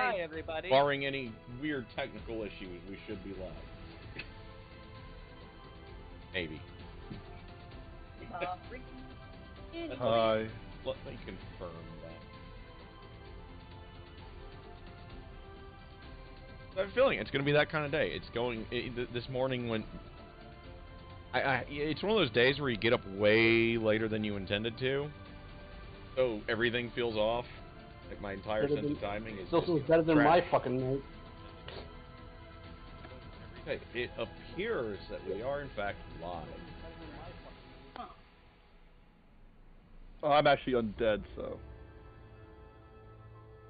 Hi, everybody. Barring any weird technical issues, we should be live. Maybe. Hi. Let me confirm that. I have a feeling it's going to be that kind of day. It's going... this morning when... it's one of those days where you get up way later than you intended to. So everything feels off. Like my entire sense of timing is... Still feels better than my fucking night. Okay, it appears that we are in fact live. Oh, I'm actually undead, so.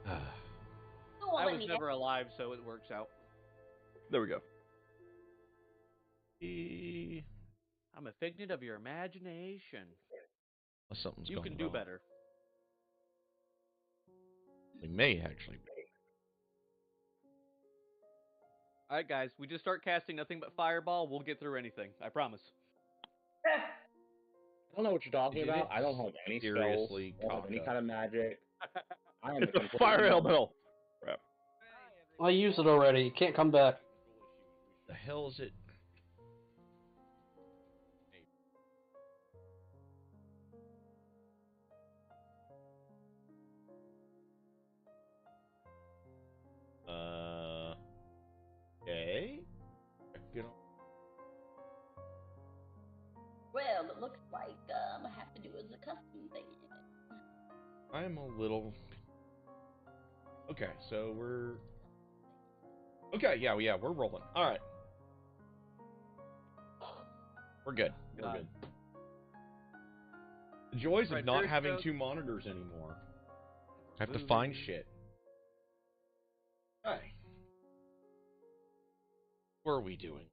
I was never alive, so it works out. There we go. I'm a figment of your imagination. Something's You going can do wrong. better. We may actually be. Alright, guys, we just start casting nothing but fireball, we'll get through anything. I promise. I don't know what you're talking about. I don't have any spells. Seriously, I don't have any cock kind of magic. I am It's a fire elemental. Crap. I used it already. You can't come back. The hell is it? Okay. Well, it looks like I have to do as a custom thing. I'm a little... Okay, so we're... Okay, yeah, we're rolling. Alright. We're good. We're good. The joys of not having two monitors anymore. I have to find shit. Okay. What are we doing?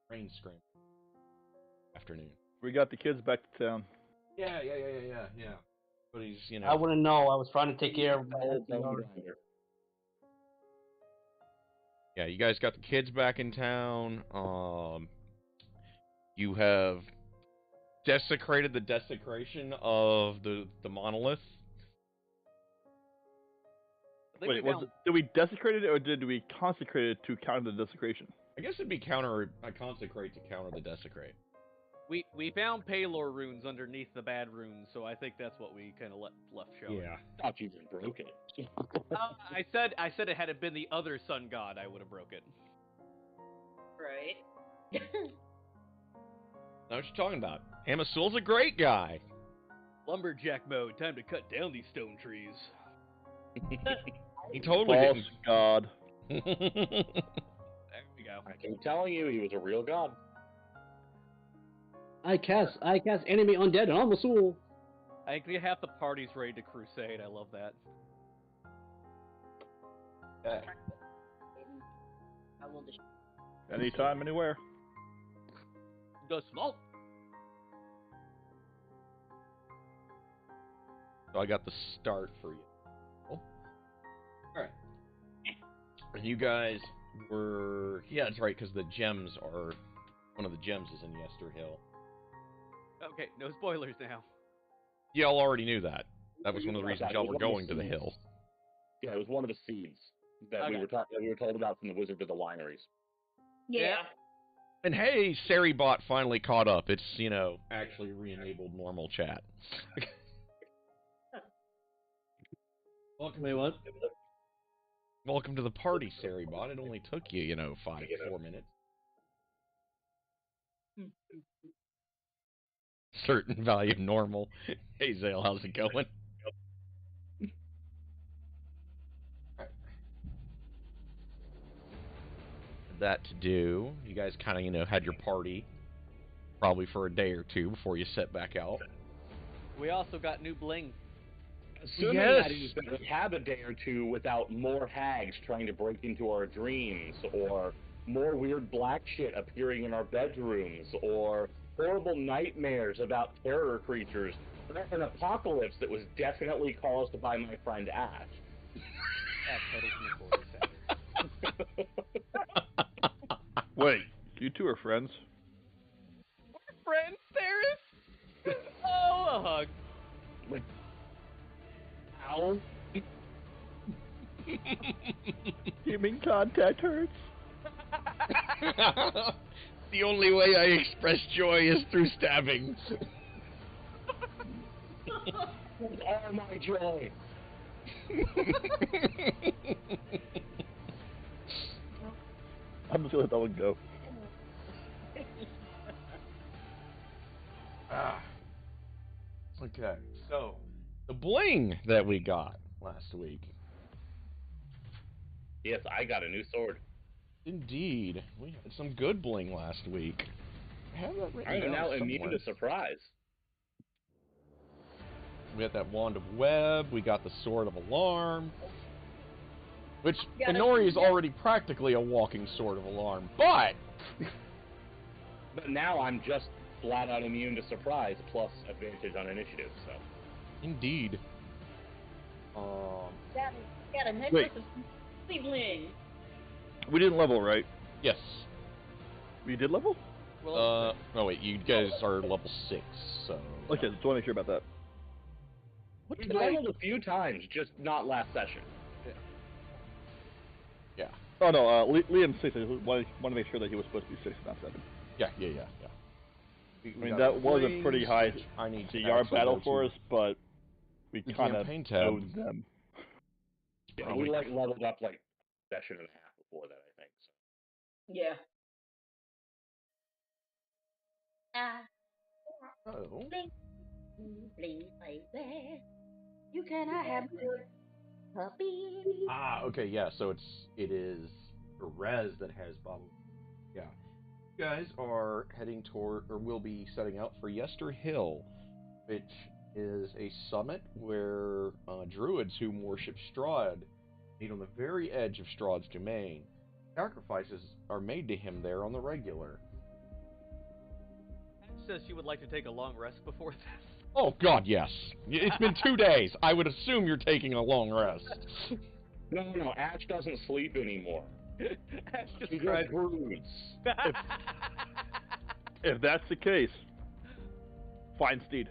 Rain scream. Afternoon. We got the kids back to town. Yeah. But he's, you know... I wouldn't know. I was trying to take care of my Yeah, you guys got the kids back in town. You have desecrated the desecration of the monolith. Wait, did we desecrate it or did we consecrate it to counter the desecration? I guess it'd be consecrate to counter the desecrate. We found Paylor runes underneath the bad runes, so I think that's what we kind of left showing. Yeah, I thought you just broke it. I said it had it been the other sun god, I would have broke it. Right. Know what you're talking about. Amasul's a great guy. Lumberjack mode. Time to cut down these stone trees. He totally False didn't. God. There we go. I keep telling you, he was a real god. I cast enemy undead on Amasul. I think half the party's ready to crusade. I love that. Okay. I will just... Anytime, anywhere. The smoke. So I got the start for you. Alright. And you guys were... Yeah, that's right, because the gems are... One of the gems is in Yester Hill. Okay, no spoilers now. Y'all already knew that. That was one of the reasons y'all were going to the hill. Yeah, it was one of the seeds that we were told about from the Wizard of the Wineries. Yeah. And hey, Saribot finally caught up. It's, you know, actually re-enabled normal chat. Wait, what? Welcome to the party, Saribot. It only took you, 4 minutes. Certain value of normal. Hey, Zale, how's it going? That to do. You guys kind of, had your party probably for a day or two before you set back out. We also got new bling. Assuming that he's going to have a day or two without more hags trying to break into our dreams, or more weird black shit appearing in our bedrooms, or horrible nightmares about terror creatures, or an apocalypse that was definitely caused by my friend Ash. Wait, you two are friends? We're friends, Ceres? Oh, a hug. Ow. Human contact hurts. The only way I express joy is through stabbing. What are my joy? I'm just gonna let that one go. Okay, so the bling that we got last week. Yes, I got a new sword. Indeed, we had some good bling last week. I have that written I am down now immune somewhere. to surprise. We got that wand of web. We got the sword of alarm, which Inori is already practically a walking sword of alarm. But now I'm just flat out immune to surprise plus advantage on initiative. So. indeed. Got a necklace of bling. We didn't level, right? Yes. We did level? Oh wait, you guys are level 6, so. Okay, just want to make sure about that. We've leveled a few times, just not last session. Yeah. Oh no, Liam 6. I want to make sure that he was supposed to be 6, not 7. Yeah. I mean, that was a pretty high I need CR battle for us, but we kind of campaign tab. owed them. Yeah, we leveled up like a session and a half before that, I think. So. Yeah. Oh. Bling, bling, baby. You cannot have good puppy. Okay, yeah, so it is Rez that has Bob. Yeah. You guys are heading toward, or will be setting out for Yester Hill, which is a summit where druids who worship Strahd meet on the very edge of Strahd's domain. Sacrifices are made to him there on the regular. Says she would like to take a long rest before this. Oh god, yes. It's been 2 days. I would assume you're taking a long rest. No, Ash doesn't sleep anymore. Ash just He cried. just broods. If that's the case, fine steed.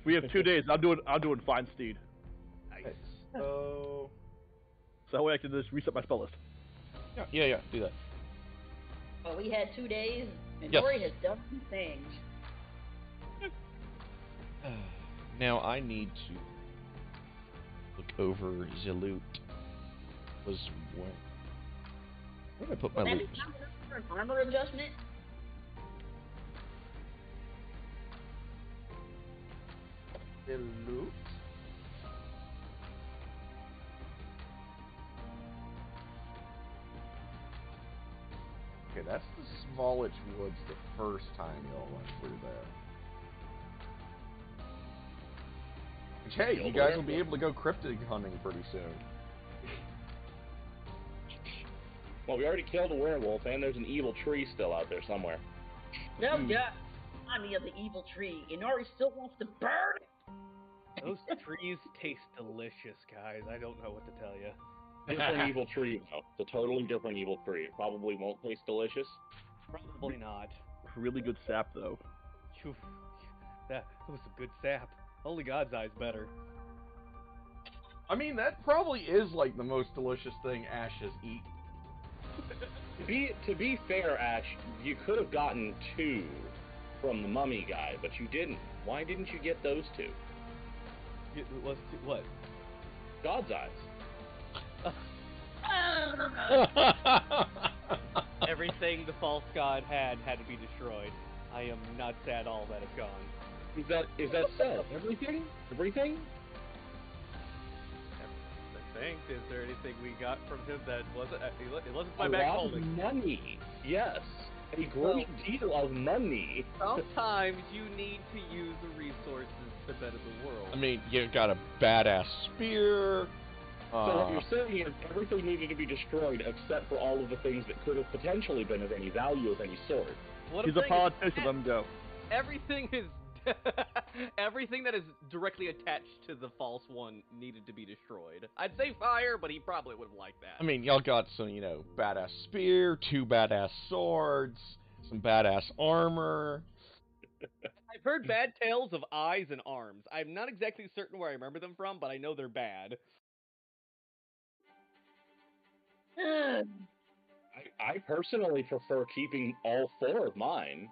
We have 2 days. I'm doing fine steed. Nice. So So that way I can just reset my spell list. yeah, do that. Well, we had 2 days, and Yes. Nori has done some things. Now I need to look over the loot. Was where did I put my Will that loot? be counted for an armor adjustment? The loot. Okay, that's the Smolich Woods the first time y'all went through there. Which, hey, you guys will be able to go cryptid hunting pretty soon. Well, we already killed a werewolf, and there's an evil tree still out there somewhere. No, yeah. I'm the other evil tree. Inori still wants to burn it. Those trees taste delicious, guys. I don't know what to tell you. Different evil tree, though. It's a totally different evil tree. It probably won't taste delicious. Probably not. Really good sap though. Phew. That was a good sap. Only God's eye's better. I mean, that probably is like the most delicious thing Ash has eaten. To be fair, Ash, you could have gotten 2 from the mummy guy, but you didn't. Why didn't you get those 2? What? God's eyes. Everything the false god had to be destroyed. I am not sad all that it's gone. Is that so? Everything? Everything? I think. Is there anything we got from him that wasn't? It wasn't my A back lot of holding. money. Yes. A great deal of money. Sometimes you need to use the resources to better the world. I mean, you got a badass spear. So what you're saying is everything needed to be destroyed except for all of the things that could have potentially been of any value of any sort. What He's I'm a saying is politician. Let him go. everything is everything that is directly attached to the false one needed to be destroyed. I'd say fire, but he probably would have liked that. I mean, y'all got some, badass spear, 2 badass swords, some badass armor. I've heard bad tales of eyes and arms. I'm not exactly certain where I remember them from, but I know they're bad. I personally prefer keeping all 4 of mine.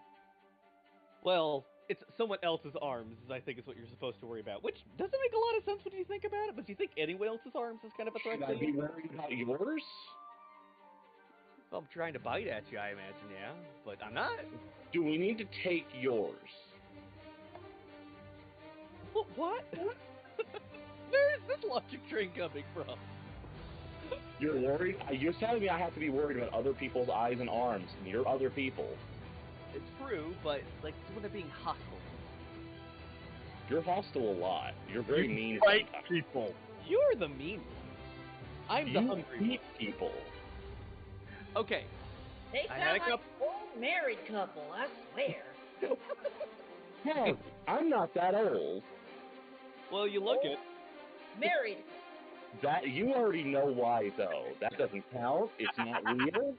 Well, it's someone else's arms, I think is what you're supposed to worry about. Which doesn't make a lot of sense when you think about it, but do you think anyone else's arms is kind of a threat Should to I be you? worried about yours? If I'm trying to bite at you, I imagine, yeah. But I'm not. Do we need to take yours? What? Where is this logic train coming from? You're worried? You're telling me I have to be worried about other people's eyes and arms, and you're other people. It's true, but, like, when they're being hostile. You're hostile a lot. You're very mean Fight sometimes. people. You're the mean one. I'm the You hungry one. eat people. Okay, They I sound had a like couple- an old married couple, I swear. Hey, I'm not that old. well, you look it. Married. That you already know why, though. That doesn't count. It's not real.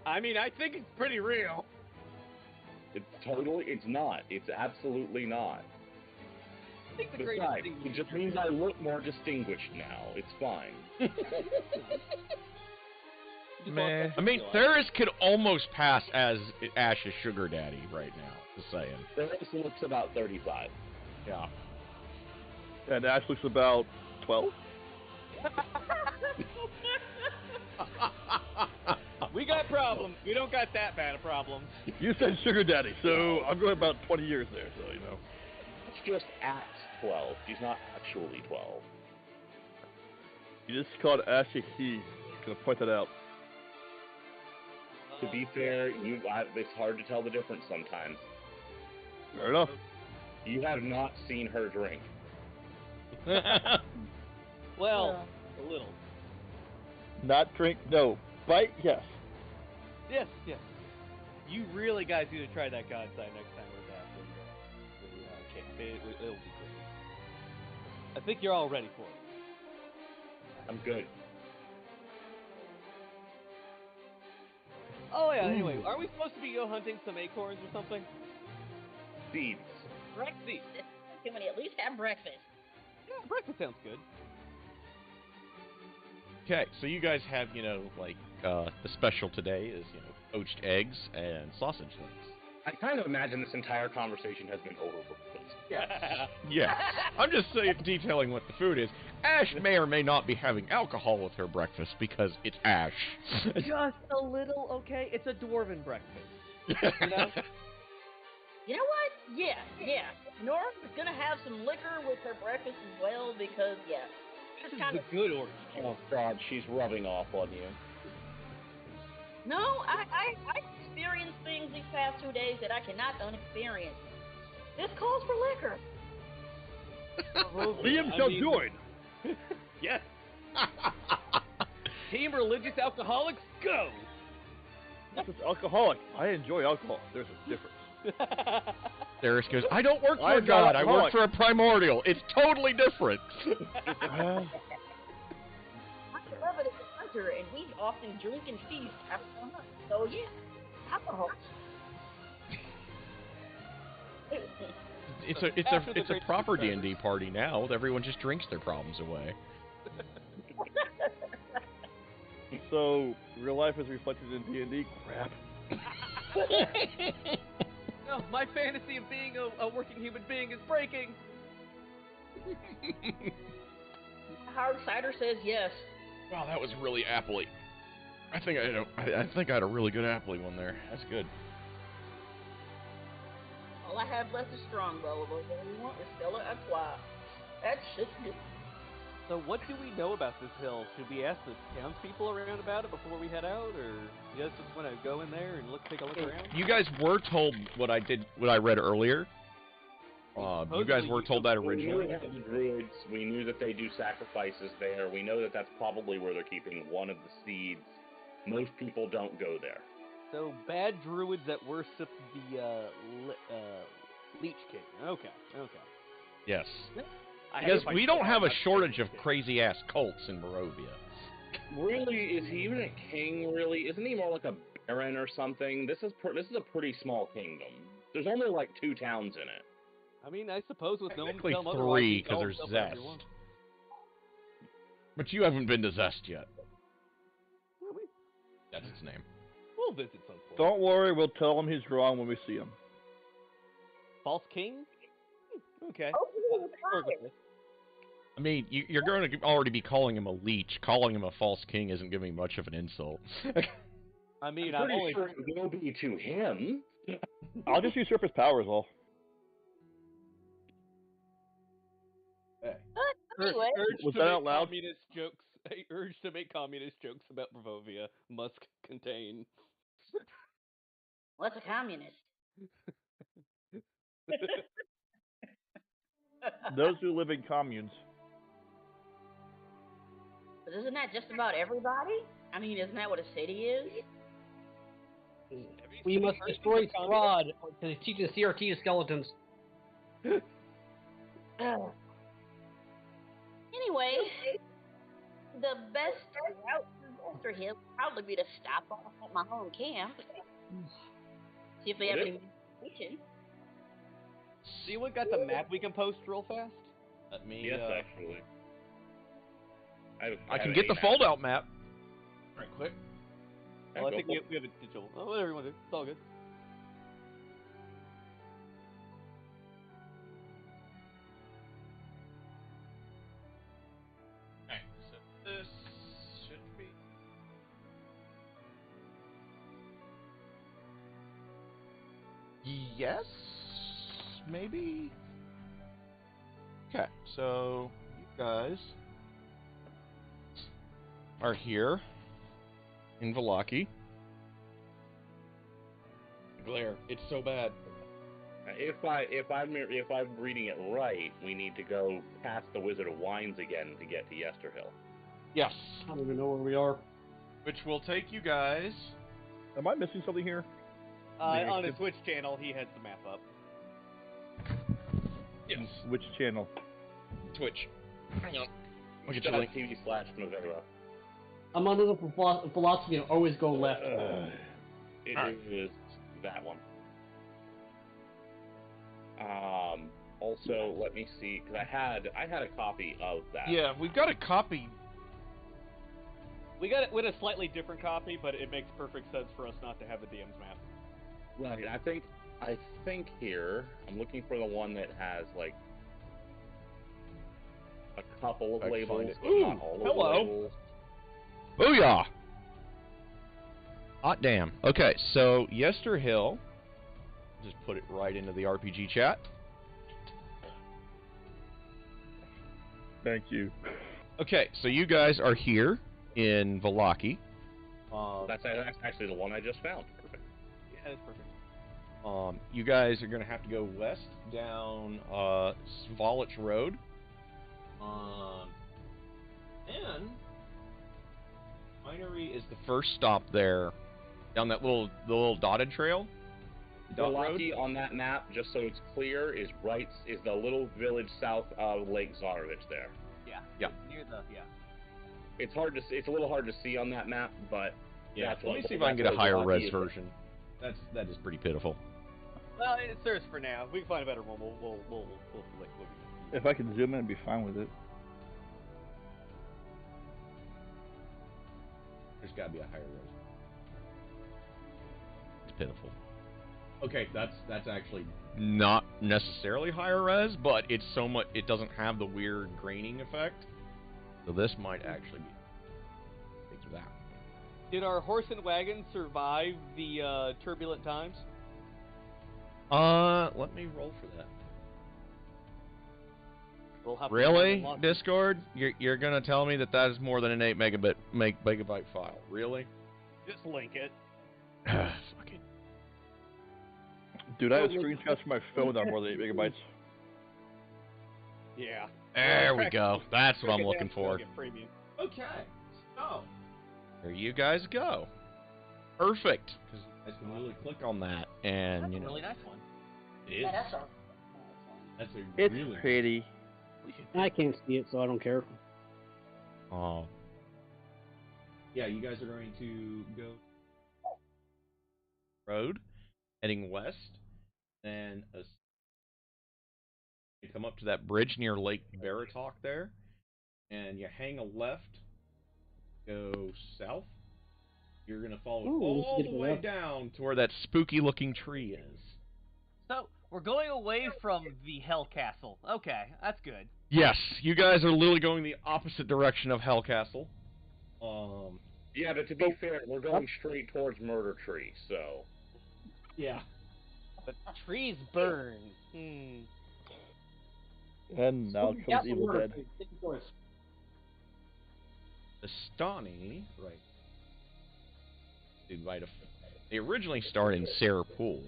I mean, I think it's pretty real. It's not. It's absolutely not. I think the greatest Besides, thing it just means I look more distinguished now. It's fine. Man. I mean, Theris could almost pass as Ash's sugar daddy right now. Just saying. Theris looks about 35. Yeah. And Ash looks about 12. We got problems. We don't got that bad of problems. You said sugar daddy, so I'm going about 20 years there, so you know. It's just at 12. She's not actually 12. You just called Ash a he. Gonna point that out. To be fair, it's hard to tell the difference sometimes. Fair enough. You have not seen her drink. Well, a little. Not drink, no. Bite, yes. Yes, yes. You really guys need to try that Godside next time we're back in the camp. It'll be great. I think you're all ready for it. I'm good. Oh yeah. Anyway, are we supposed to be hunting some acorns or something? Seeds. Breakfast. Can we at least have breakfast? Yeah, breakfast sounds good. Okay, so you guys have, like, the special today is, poached eggs and sausage links. I kind of imagine this entire conversation has been over breakfast. Yeah. I'm just detailing what the food is. Ash may or may not be having alcohol with her breakfast because it's Ash. Just a little, okay? It's a dwarven breakfast. You know? You know what? Yeah. Nora is gonna have some liquor with her breakfast as well because, yeah. This It's is kind the of... good order. Oh God, she's rubbing off on you. No, I experienced things these past 2 days that I cannot unexperience. This calls for liquor. Liam shall join. Yes. Team Religious Alcoholics, go! This is alcoholic. I enjoy alcohol. There's a difference. Theris goes, I don't work for a I'm not god, I work alcoholic. for a primordial. It's totally different. I'm a hunter, and we often drink and feast after the hunt. So yeah, alcohol. It's After the a great proper subscribers. D&D party now. Everyone just drinks their problems away. So, real life is reflected in D&D? Crap. No, my fantasy of being a working human being is breaking. Hard cider says yes. Wow, that was really appley. I think I had a really good appley one there. That's good. All I have left is strongbow, but what we want is Stella Artois. That's just good. So what do we know about this hill? Should we ask the townspeople around about it before we head out, or you guys just want to go in there and take a look around? You guys were told what I read earlier. You guys were told that We knew originally. they had the druids. We knew that they do sacrifices there. We know that that's probably where they're keeping one of the seeds. Most people don't go there. So bad druids that worship the Leech King. Okay. Yes. I Because have my we don't have a not shortage of crazy-ass cults in Barovia. Really, is he even a king? Really, isn't he more like a baron or something? This is a pretty small kingdom. There's only like 2 towns in it. I mean, I suppose with no one Technically tell him otherwise, 3, he can because call there's himself whatever he Zest. wants. But you haven't been to Zest yet. That's its name. We'll visit some point. Don't worry, we'll tell him he's wrong when we see him. False King? Okay. Oh, I'll go with this. I mean, you're going to already be calling him a leech. Calling him a false king isn't giving much of an insult. I mean, I'm I'm pretty only. sure it will be to him. I'll just usurp his powers, all. Anyway, Urge Was to that make out loud? Communist jokes. Urge to make communist jokes about Bravovia must contain. what's a communist? Those who live in communes. But isn't that just about everybody? I mean, isn't that what a city is? We must destroy Strahd to teach the CRT to skeletons. Anyway, the best route to Ulster Hill would probably be to stop off at my home camp. See if they have any information. See what got the map we can post real fast? Let me. Yes, actually. I can get the fold-out map. Right, quick. Well, I think we have a digital. Oh, whatever you want to do. It's all good. Okay, so this should be. Yes, maybe. Okay, so you guys are here in Vallaki. Glare, it's so bad. If I'm reading it right, we need to go past the Wizard of Wines again to get to Yesterhill. Yes, I don't even know where we are. which will take you guys. Am I missing something here? On his Twitch channel, he has the map up. Yes, Which channel? Twitch. Hang on. I'll get Just you link. TV/Novera. I'm under the philosophy of always go left. It Alright. is that one. Also, let me see, because I had a copy of that. Yeah, we've got a copy. We got it with a slightly different copy, but it makes perfect sense for us not to have the DM's map. Right. I think here I'm looking for the one that has like a couple of I can labels, find it. but Ooh, not all of hello. the labels. Booyah! Hot damn. Okay, so Yesterhill. Just put it right into the RPG chat. Thank you. Okay, so you guys are here in Vallaki. That's actually the one I just found. Perfect. Yeah, that's perfect. You guys are going to have to go west down Svalich Road. And Winery is the first stop there, down that the little dotted trail. Dot road. Vallaki on that map, just so it's clear, is the little village south of Lake Zarovich there. Yeah. Yeah. Near the It's a little hard to see on that map, but Yeah, that's let me what- see if I can get a that's what higher Vallaki res is. version. That is pretty pitiful. Well, it serves for now. We can find a better one. We'll If I could zoom in, I'd be fine with it. There's got to be a higher res. It's pitiful. Okay, that's actually not necessarily higher res, but it's so much. It doesn't have the weird graining effect. So this might actually be thanks for that. Did our horse and wagon survive the turbulent times? Let me roll for that. We'll have to Really, unlock it. Discord? You're gonna tell me that is more than an 8 megabyte file? Really? Just link it. Fuck it. Dude, I have screenshots from my phone that are more than 8 megabytes. Yeah. There we go. That's what I'm Cricket looking Dance will for. get premium. Okay, so there you guys go. Perfect. Because you guys can really click on that, and That's you a know really nice one. it is. Yeah, that's all. That's a It's really pretty. I can't see it, so I don't care. Oh. Yeah, you guys are going to go road, heading west, and you come up to that bridge near Lake Baratok there, and you hang a left, go south. You're gonna follow Ooh, all this is the good way enough. down to where that spooky-looking tree is. So we're going away from the Hell Castle. Okay, that's good. Yes, you guys are literally going the opposite direction of Hell Castle. Yeah, but to be fair, we're going straight towards Murder Tree, so... Yeah. But trees burn. Hmm. And now Yeah, comes Evil order, Dead. please. Take your choice. The Stani, right. They originally started in Sarah Pool.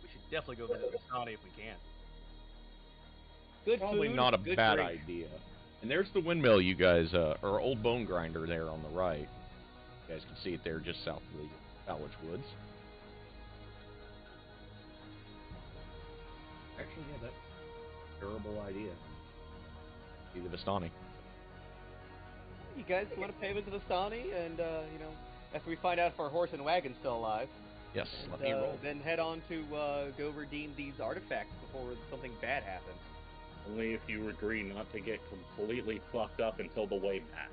We should definitely go visit Vistani if we can. Good Probably food, not a good bad drink. idea. And there's the windmill you guys, or Old Bone Grinder there on the right. You guys can see it there just south of the Fowlich Woods. Actually, yeah, that's a terrible idea. See the Vistani. You guys want to pay visit Vistani, and after we find out if our horse and wagon's still alive, Yes, and, let me roll. then head on to go redeem these artifacts before something bad happens. Only if you agree not to get completely fucked up until the way back.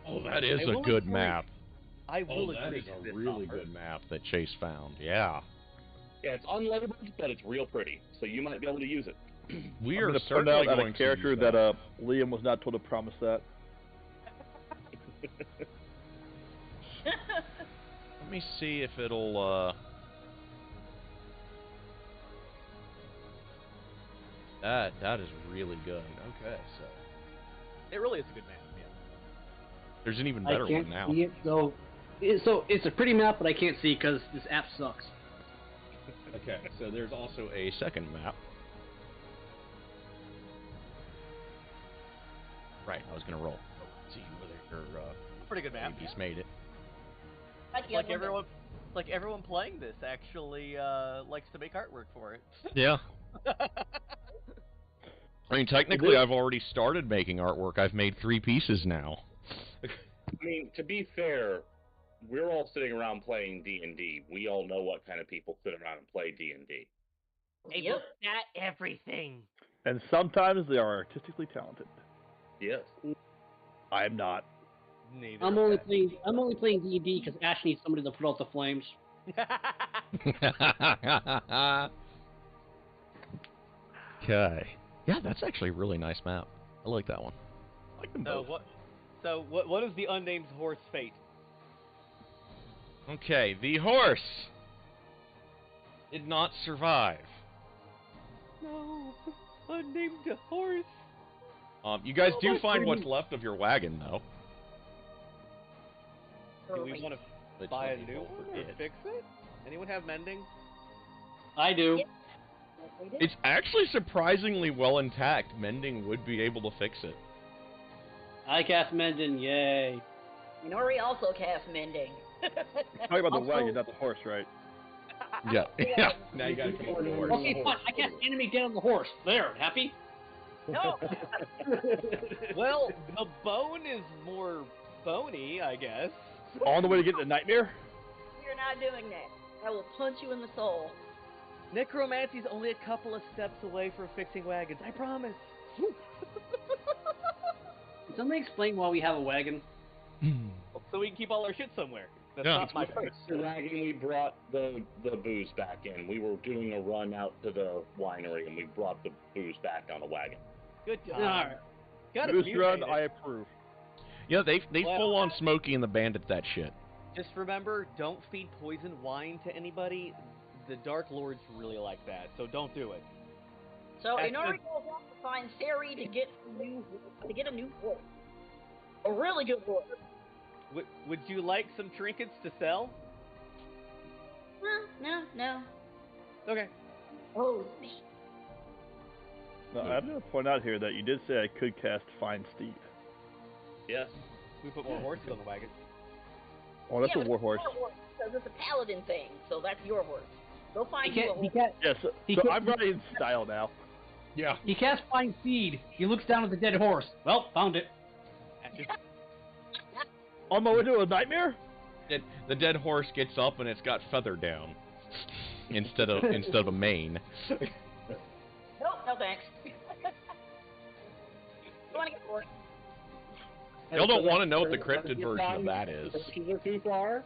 Oh, that is I a will good agree. map. I will that agree is to a this really offer. good map that Chase found. Yeah. Yeah, it's unlabeled, but it's real pretty, so you might be able to use it. We I'm are going to point certainly out that going a to character use that Liam was not told to promise that. Let me see if it'll, That is really good. Okay, so... It really is a good map, yeah. There's an even I better can't one now. see it, so it's a pretty map, but I can't see because this app sucks. Okay, so there's also a second map. Right, I was gonna roll. See whether your Pretty good map. babies made it. Like everyone playing this actually likes to make artwork for it. Yeah. I mean, technically, I've already started making artwork. I've made 3 pieces now. I mean, to be fair, we're all sitting around playing D&D. We all know what kind of people sit around and play D&D. They Yep. look at everything. And sometimes they are artistically talented. Yes. I am not. Neither. I'm only playing D&D because Ash needs somebody to put out the flames. Okay. Yeah, that's actually a really nice map. I like that one. I like them both. What is the unnamed horse fate? Okay, the horse did not survive. No, unnamed horse. You guys Oh, do my find what's goodness. left of your wagon, though. Do we want to Which buy a let me new roll one for or it. fix it? Anyone have mending? I do. Yeah. We did. It's actually surprisingly well intact. Mending would be able to fix it. I cast Mendon, yay. Nori also cast mending. Talking about the Also- wagon, not the horse, right? Yeah. Yeah. Now you gotta come up with the horse. Okay, fine. I cast enemy dead on the horse. There, happy? No. Well, the bone is more bony, I guess. On the way to get the nightmare? You're not doing that. I will punch you in the soul. Necromancy's only a couple of steps away from fixing wagons. I promise. Can somebody explain why we have a wagon? So we can keep all our shit somewhere. That's Yeah. not my place. The wagon, we brought the booze back in. We were doing a run out to the winery, and we brought the booze back on a wagon. Good time. Alright. Gotta Goose Run, mutate I it. approve. Yeah, they Well- full on Smokey and the Bandit that shit. Just remember, don't feed poison wine to anybody. The Dark Lords really like that, so don't do it. So That's Inori good. goes off to find Sari to get a new horse. A really good horse. Would you like some trinkets to sell? No. Okay. Oh, sweet. Now, I'm going to point out here that you did say I could cast Find Steed. Yes. We put more horses on the wagon. Oh, that's Yeah, a but war it's horse. your horse, because it's a paladin thing, so that's your horse. Go He find you a can't, he horse. can't, Yes, He so could- I'm running in style now. Yeah. he casts Find Seed. He looks down at the dead horse. Well, found it. On my way to a nightmare? The dead horse gets up and it's got feather down instead of a mane. Nope, no thanks. You want to get a horse? Y'all don't want to know what the cryptid version of that is. Horses are too far.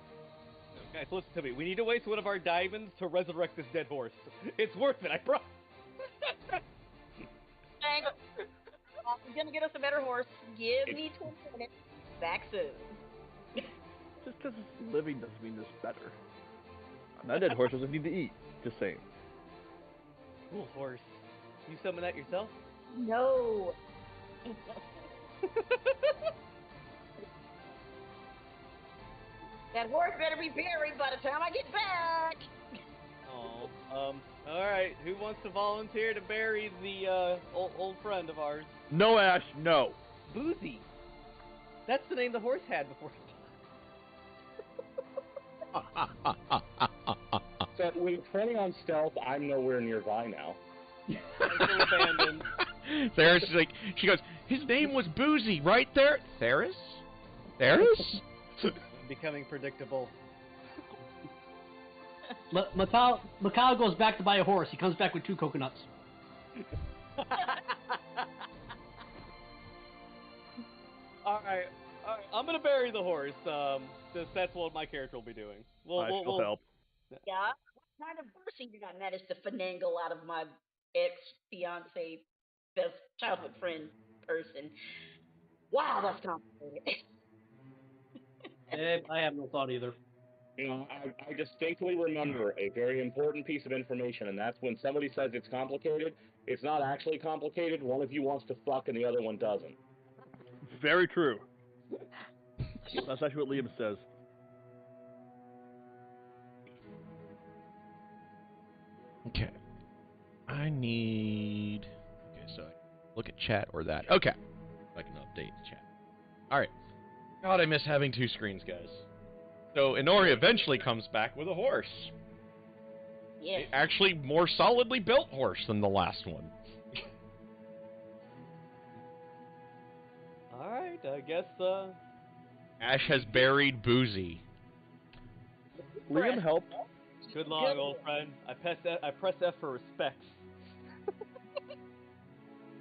Guys, listen to me. We need to waste one of our diamonds to resurrect this dead horse. It's worth it, I promise. I'm gonna get us a better horse. Give me 20 minutes. Back soon. Just because it's living doesn't mean it's better. That dead horse doesn't need to eat. Just saying. Cool horse. You summon that yourself? No. That horse better be buried by the time I get back. Oh, alright. Who wants to volunteer to bury the, old friend of ours? No, Ash, no. Boozy. That's the name the horse had before. So when you're planning on stealth, I'm nowhere nearby now. Still abandoned. Theris is like, she goes, his name was Boozy, right there? Theris? Theris? Becoming predictable. Mikhail goes back to buy a horse. He comes back with 2 coconuts. Alright, I'm gonna bury the horse, since that's what my character will be doing. We'll help. Yeah. What kind of person did I manage to finagle out of my ex-fiance, best childhood friend person? Wow, that's complicated. I have no thought either. You know, I distinctly remember a very important piece of information, and that's when somebody says it's complicated, it's not actually complicated. One of you wants to fuck and the other one doesn't. Very true. That's actually what Liam says. Okay. I need... Okay, so I look at chat or that. Okay. I can update the chat. Alright. God, I miss having 2 screens, guys. So, Inori eventually comes back with a horse. Yes. Actually, more solidly built horse than the last one. Alright, I guess, Ash has buried Boozy. Liam helped. good long, old friend. I press F for respect.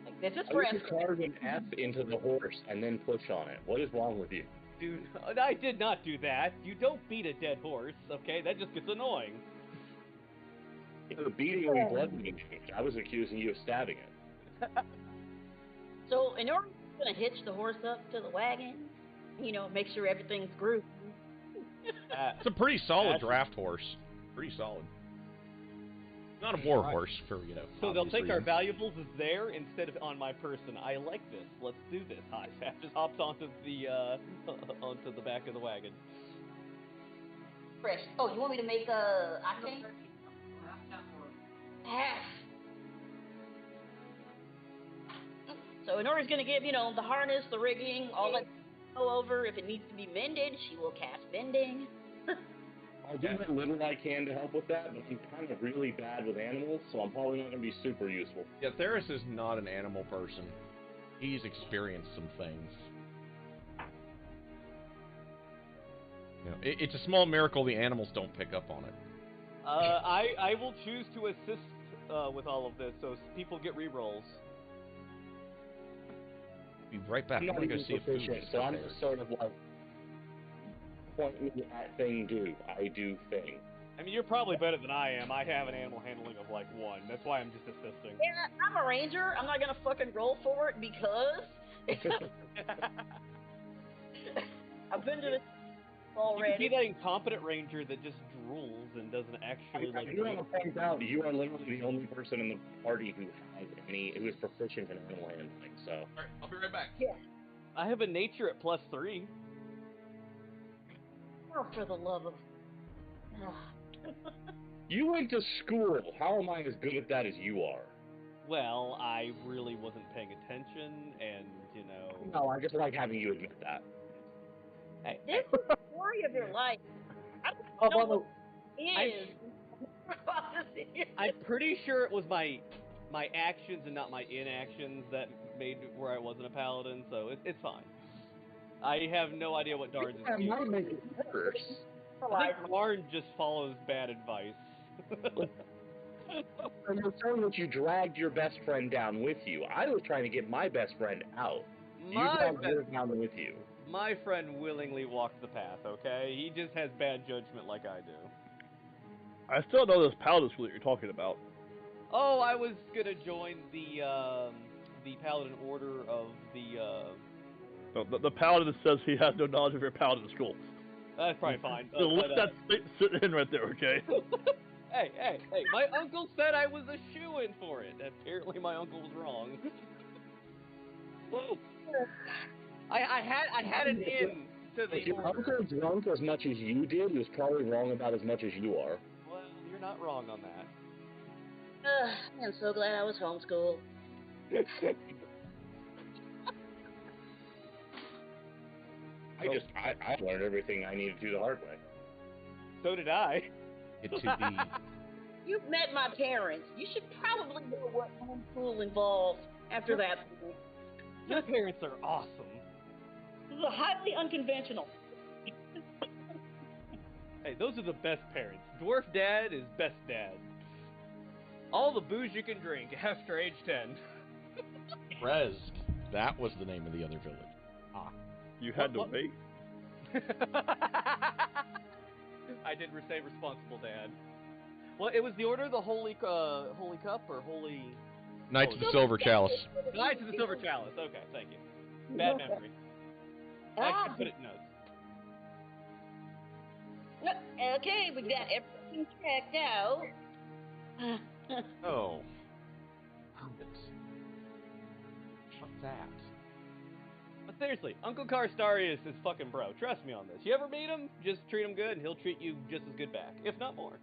Like, this is Why for would you carve an F into the horse and then push on it? What is wrong with you? Dude, I did not do that. You don't beat a dead horse, okay? That just gets annoying. The beating or bludgeoning. I was accusing you of stabbing it. So, in order to hitch the horse up to the wagon, you know, make sure everything's grooved. It's a pretty solid Ash- draft horse. Pretty solid. Not a war horse for, you know. So they'll obvious take our reasons. valuables as there instead of on my person. I like this. Let's do this. Ash just hops onto the onto the back of the wagon. Fresh. Oh, you want me to make a octane? So, Inora's gonna give, you know, the harness, the rigging, all that go over. If it needs to be mended, she will cast mending. I'll do what little I can to help with that, but I'm kind of really bad with animals, so I'm probably not going to be super useful. Yeah, Theris is not an animal person. He's experienced some things. You know, it's a small miracle the animals don't pick up on it. I will choose to assist with all of this, so people get rerolls. Be right back. I'm I'm not gonna go even see if food proficient, is so I'm there. just sort of like, point me at thing do. I do thing. I mean, you're probably better than I am. I have an animal handling of like 1. That's why I'm just assisting. Yeah, I'm a ranger. I'm not gonna fucking roll for it because I've been to this You can already. Mm-hmm. be that incompetent ranger that just drools and doesn't actually I like. do want to point out, you are literally the only person in the party who is proficient in animal handling, so. Alright, I'll be right back. I have a nature at +3. Oh, for the love of. You went to school. How am I as good at that as you are? Well, I really wasn't paying attention, and you know. No, I just like having you admit that. Hey, This is the story of your life. I Oh, don't know by the what it is. I'm pretty sure it was my actions and not my inactions that made where I wasn't a paladin, so it's fine. I have no idea what Darn's That excuse. might make it worse. I think Darn just follows bad advice. You're saying that you dragged your best friend down with you. I was trying to get my best friend out. You have your down with you. My friend willingly walked the path, okay? He just has bad judgment like I do. I still know this paladin school that you're talking about. Oh, I was gonna join the Paladin Order of The paladin says he has no knowledge of your paladin school. That's probably fine. So let that sit in right there, okay? Hey! My uncle said I was a shoo-in for it. Apparently, my uncle was wrong. I had an in to the. If your uncle drunk as much as you did, he was probably wrong about as much as you are. Well, you're not wrong on that. I'm so glad I was homeschooled. I learned everything I needed to the hard way. So did I. It to be. You've met my parents. You should probably know what homeschool involves after that. Your parents are awesome. This is highly unconventional. Hey, those are the best parents. Dwarf dad is best dad. All the booze you can drink after age 10. Resk. That was the name of the other village. You had to wait. I did say responsible dad. Well, it was the Order of the Holy Cup or Holy... Knights of the Silver Chalice. Knights of the Silver Chalice. Okay, thank you. Bad memory. I should put it in notes. Okay, we got everything checked out. Oh. What's that? But seriously, Uncle Karstarius is fucking bro. Trust me on this. You ever meet him, just treat him good and he'll treat you just as good back, if not more.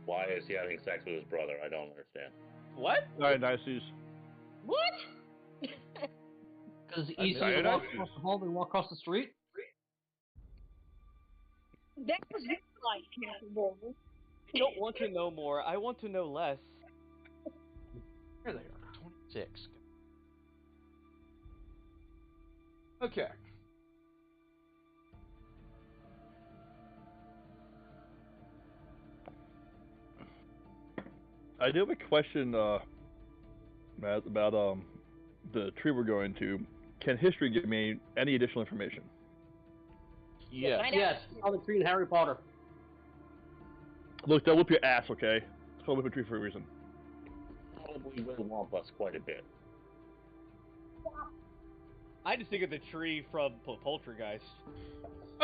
Why is he having sex with his brother? I don't understand. What? Dionysus. What? Because it's easier to walk across the hall than walk across the street. That was your life, Captain. I don't want to know more. I want to know less. Here they are. 26. Okay. I do have a question, Matt, about the tree we're going to. Can history give me any additional information? Yes. Yes, on the tree in Harry Potter. Look, they'll whip your ass, okay? It's called whip a tree for a reason. Probably will womp us quite a bit. I just think of the tree from Poltergeist.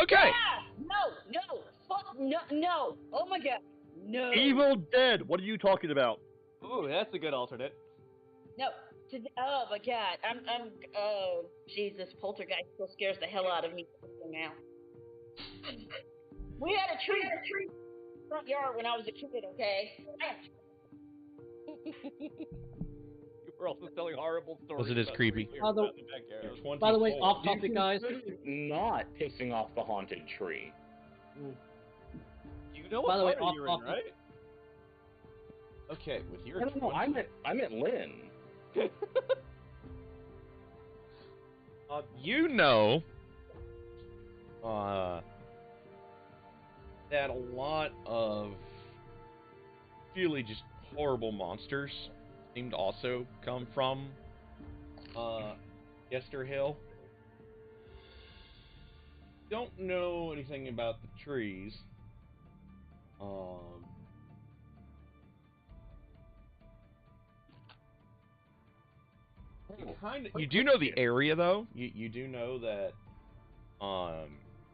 Okay. Ah! No! Fuck, no! Oh my god! No! Evil Dead! What are you talking about? Ooh, that's a good alternate. No! Oh my god! Oh, Jesus, Poltergeist still scares the hell out of me now. We had a tree in the front yard when I was a kid, okay? You were also telling horrible stories. Was it as about creepy? the By the- backyard. By the way, off topic, guys. Not pissing off the haunted tree. You know By the way, what party you're in, off right? Okay, with your I don't know. I meant Lynn. you know that a lot of really just horrible monsters seem to also come from Yester Hill. Don't know anything about the trees. You do know the area, though. You do know that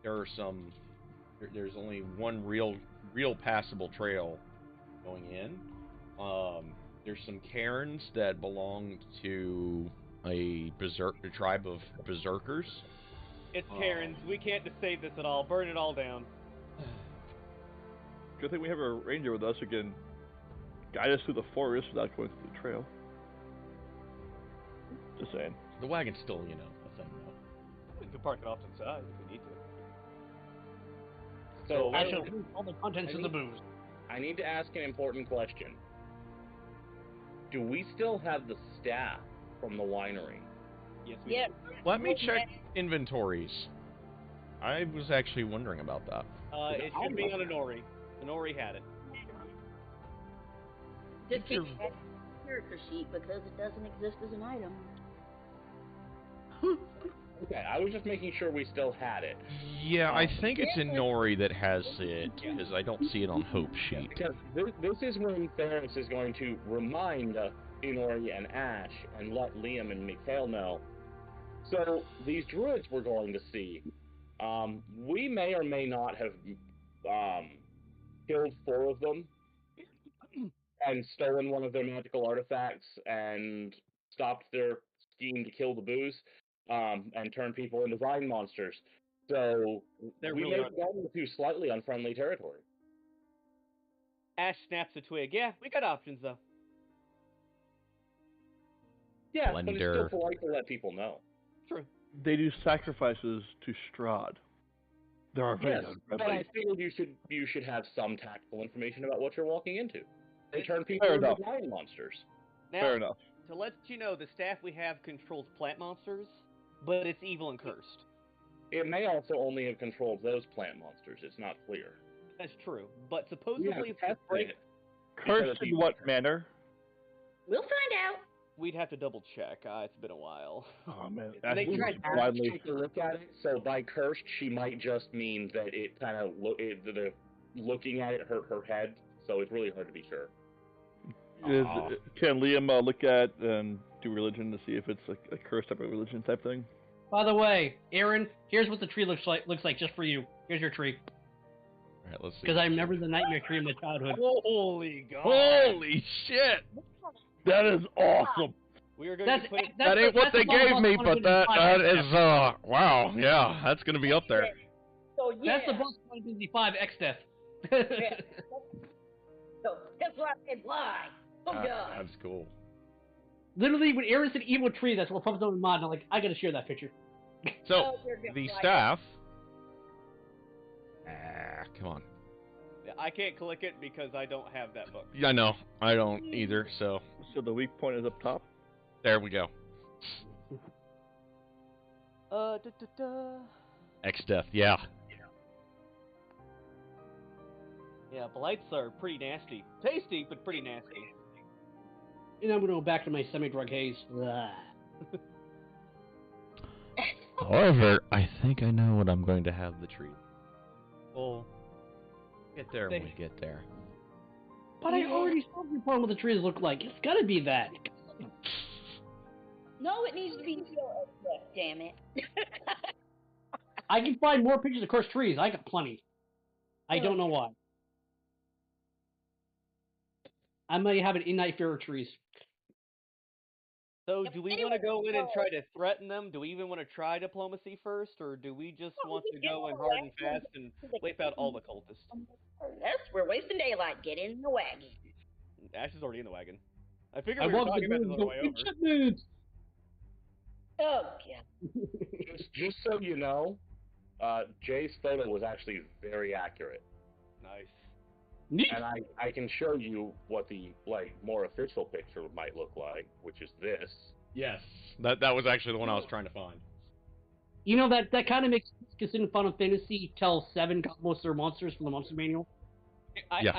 there are some. There's only one real passable trail going in. There's some cairns that belong to a tribe of berserkers. It's Karen's. We can't just save this at all. Burn it all down. Good thing we have a ranger with us who can guide us through the forest without going through the trail. Just saying. The wagon's still, a thing, though. We can park it off to the side if we need to. So I shall drink all the contents of the booze. I need to ask an important question. Do we still have the staff from the winery? Yes, we Yep. Let me check inventories. I was actually wondering about that. do. It should be on Inori. Inori had it. Just keep that character sheet because it doesn't exist as an item. Okay, I was just making sure we still had it. Yeah, I think it's Inori that has it, because I don't see it on Hope's sheet. Because this is when Ferris is going to remind Inori and Ash and let Liam and Mikhail know. So, these druids we're going to see, we may or may not have killed 4 of them and stolen one of their magical artifacts and stopped their scheme to kill the booze and turn people into vine monsters. So we really may have gotten into slightly unfriendly territory. Ash snaps a twig. Yeah, we got options though. Yeah, but it's Blender. still polite to let people know. True. They do sacrifices to Strahd. There are very Yes, but I figured you should have some tactical information about what you're walking into. They turn people Fair into enough. vine monsters. Now, Fair enough. to let you know, the staff we have controls plant monsters, but it's evil and cursed. It may also only have controlled those plant monsters. It's not clear. That's true. But supposedly, We have if we tested break, it. Cursed in what manner? We'll find out. we'd have to double check. It's been a while. Oh man, They that's tried Ash widely. take a look at it. So by cursed, she might just mean that it kind of the looking at it hurt her head. So it's really hard to be sure. Can Liam look at and do religion to see if it's like a cursed type of religion type thing? By the way, Aaron, here's what the tree looks like just for you. Here's your tree. All right, let's see. Because I remember the nightmare tree in my childhood. Holy God! Holy shit! That is awesome. We are going to That's, put it. That ain't what they gave me, but that is wow, yeah, that's gonna be up there. So yeah. That's the boss 155 X Death. Yeah. So that's why I said why. Oh God. That's cool. Literally, when Aaron said evil tree, that's what popped up in my mind. I'm like, I gotta share that picture. So Oh, you're gonna the like staff. Come on. I can't click it because I don't have that book. Yeah, I know. I don't either. So So the weak point is up top. there we go. Da, da, da. X Death. Yeah. Yeah, blights are pretty nasty. Tasty, but pretty nasty. And I'm gonna go back to my semi-drug haze. Blah. However, I think I know what I'm going to have the tree. We'll get there when we get there. But I already saw what the trees look like. It's gotta be that. No, it needs to be your damn it. I can find more pictures of cursed trees. I got plenty. I don't know why. I might have an in-night fear of trees. So, Yep, do we anyway, want to go in and so- try to threaten them? Do we even want to try diplomacy first, or do we just Well, want we to go can in go hard and after fast and wipe out all the cultists? Yes, we're wasting daylight. Get in the wagon. Ash is already in the wagon. I figured I we were walked talking the about this moon. on the way over. Shit moons. Oh God. Just so you know, Jay's photo was actually very accurate. Nice. Neat. And I can show you what the more official picture might look like, which is this. Yes. That was actually the one I was trying to find. You know, that kind of makes sense considering Final Fantasy tells 7 got most of their monsters from the monster manual. Yeah.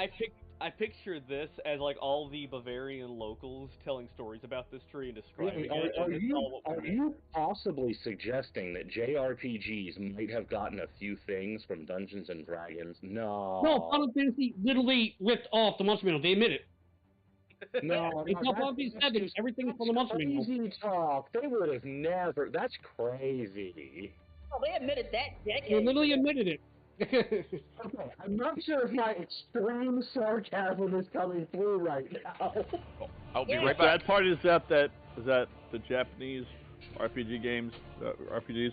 I picture this as like all the Bavarian locals telling stories about this tree and describing it. Are and it's all what we're you possibly suggesting that JRPGs might have gotten a few things from Dungeons and Dragons? No. No, Final Fantasy literally ripped off the monster manual. They admit it. No, It's not Final Fantasy 7. Everything from the monster manual. crazy talk. They would have never. That's crazy. Oh, they admitted that They decades. literally admitted it. Okay, I'm not sure if my extreme sarcasm is coming through right now. I'll be Yeah. right The back. bad part is that the Japanese RPG games, RPGs,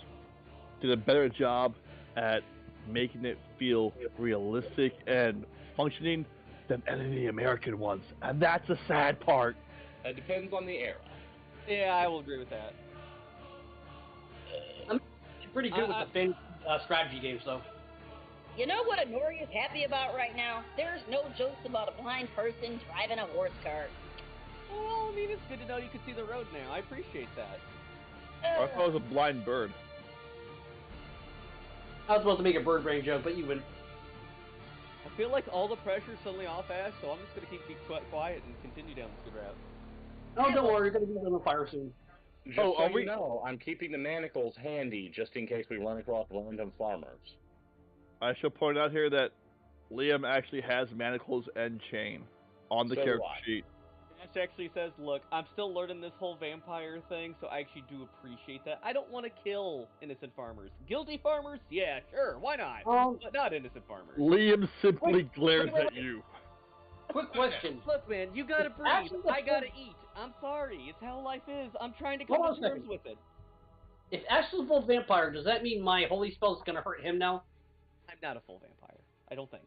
did a better job at making it feel realistic and functioning than any of the American ones, and that's a sad part. It depends on the era. Yeah, I will agree with that. Pretty good with the fantasy strategy games, though. You know what Honori is happy about right now? There's no jokes about a blind person driving a horse cart. Well, I mean, it's good to know you can see the road now. I appreciate that. I thought it was a blind bird. I was supposed to make a bird brain joke, but you wouldn't. I feel like all the pressure's suddenly off Ash, so I'm just gonna keep quiet and continue down this good route. Oh, don't worry, you're gonna be on the fire soon. Just Oh, so are you we- know, I'm keeping the manacles handy just in case we run across random farmers. I shall point out here that Liam actually has manacles and chain on the So do character I. sheet. Ash actually says, look, I'm still learning this whole vampire thing, so I actually do appreciate that. I don't want to kill innocent farmers. Guilty farmers? Yeah, sure, why not? But not innocent farmers. Liam simply Wait, glares wait, at wait. you. Quick question. Look, man, you gotta breathe. Actually, the I gotta full- eat. I'm sorry. It's how life is. I'm trying to come Hold on to a terms second. with it. If Ash is a full vampire, does that mean my holy spell is gonna hurt him now? I'm not a full vampire. I don't think.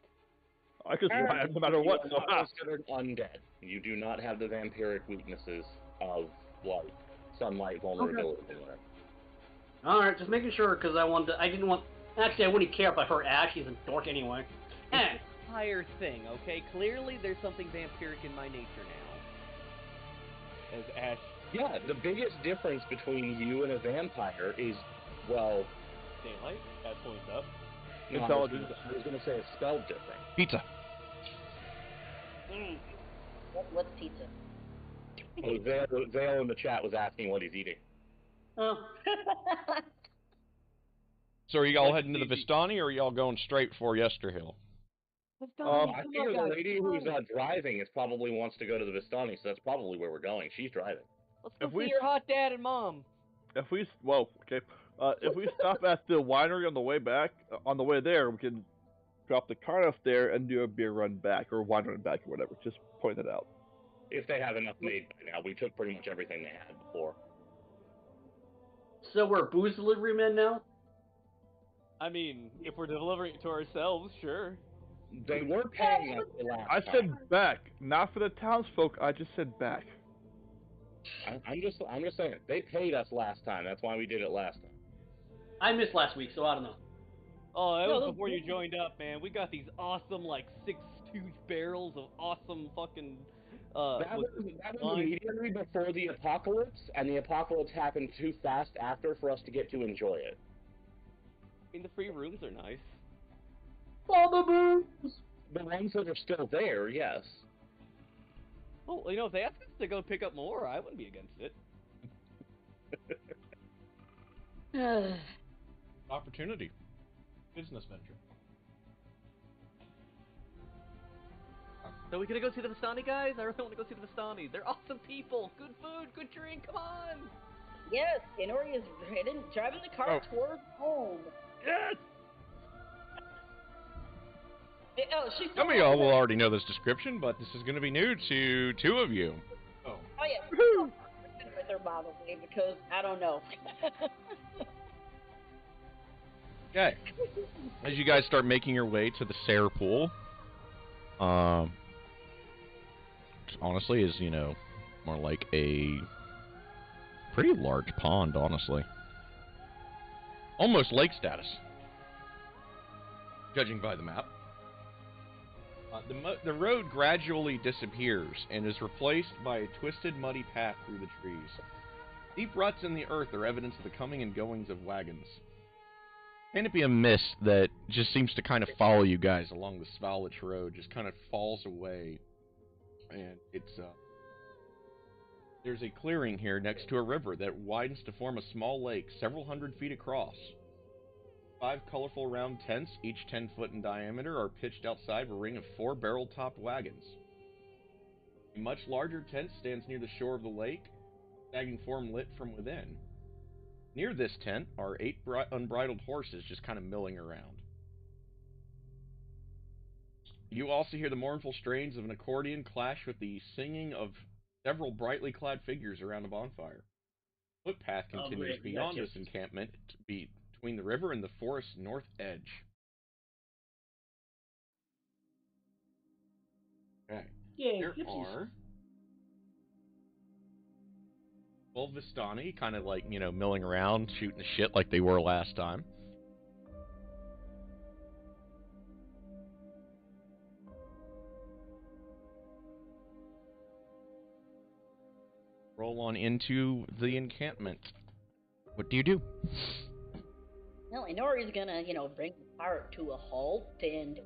I could survive no matter what. You So, are not considered undead. You do not have the vampiric weaknesses of like sunlight vulnerability. or whatever. All right, just making sure because I didn't want. Actually, I wouldn't care if I hurt Ash. He's a dork anyway. Eh. Entire thing, okay? Clearly, there's something vampiric in my nature now. As Ash, Yeah, the biggest difference between you and a vampire is, well, daylight, that points up. no, Intelligence. I was going to say it's spelled different. Pizza. What's pizza? Vale in the chat was asking what he's eating. Oh. So are you all That's heading to the easy. Vistani, or are y'all going straight for Yesterhill? I figure the lady who's driving probably wants to go to the Vistani, so that's probably where we're going. She's driving. Let's go If see we- your hot dad and mom. if we if we stop at the winery on the way back, on the way there, we can drop the cart off there and do a beer run back or wine run back or whatever. Just point it out. If they have enough made by now. We took pretty much everything they had before. So we're booze delivery men now? I mean, if we're delivering it to ourselves, sure. They were paying us the last I time. said back, not for the townsfolk. I just said back. I'm just saying they paid us last time. That's why we did it last time. I missed last week, so I don't know. Oh, that No, was those- before you joined up, man. We got these awesome, like, 6 huge barrels of awesome fucking, That was wine. immediately before the apocalypse, and the apocalypse happened too fast after for us to get to enjoy it. I mean, the free rooms are nice. All the booze! The ones that are still there, yes. Well, you know, if they ask us to go pick up more, I wouldn't be against it. Opportunity. Business venture. So we gonna go see the Vistani guys? I really want to go see the Vistani. They're awesome people. Good food, good drink. Come on. Yes, Inori is driving the car towards home. Yes. Oh, she's Some of y'all will already know this description, but this is going to be new to two of you. Oh yeah, Woohoo. with her by the way, because I don't know. Okay. As you guys start making your way to the Sayre Pool, honestly is, more like a pretty large pond, honestly. Almost lake status, judging by the map. The road gradually disappears and is replaced by a twisted, muddy path through the trees. Deep ruts in the earth are evidence of the coming and goings of wagons. Canopy of mist that just seems to kind of follow you guys along the Svalich Road just kind of falls away. And it's, there's a clearing here next to a river that widens to form a small lake several hundred feet across. 5 colorful round tents, each 10 foot in diameter, are pitched outside a ring of 4 barrel-topped wagons. A much larger tent stands near the shore of the lake, sagging form lit from within. Near this tent are 8 unbridled horses just kind of milling around. You also hear the mournful strains of an accordion clash with the singing of several brightly clad figures around a bonfire. Footpath continues great, we got beyond gypsies. this encampment between the river and the forest's north edge. Okay. Yeah, There gypsies. are 12 Vistani, kind of like, milling around, shooting the shit like they were last time. Roll on into the encampment. What do you do? Well, Inori's gonna, bring the cart to a halt and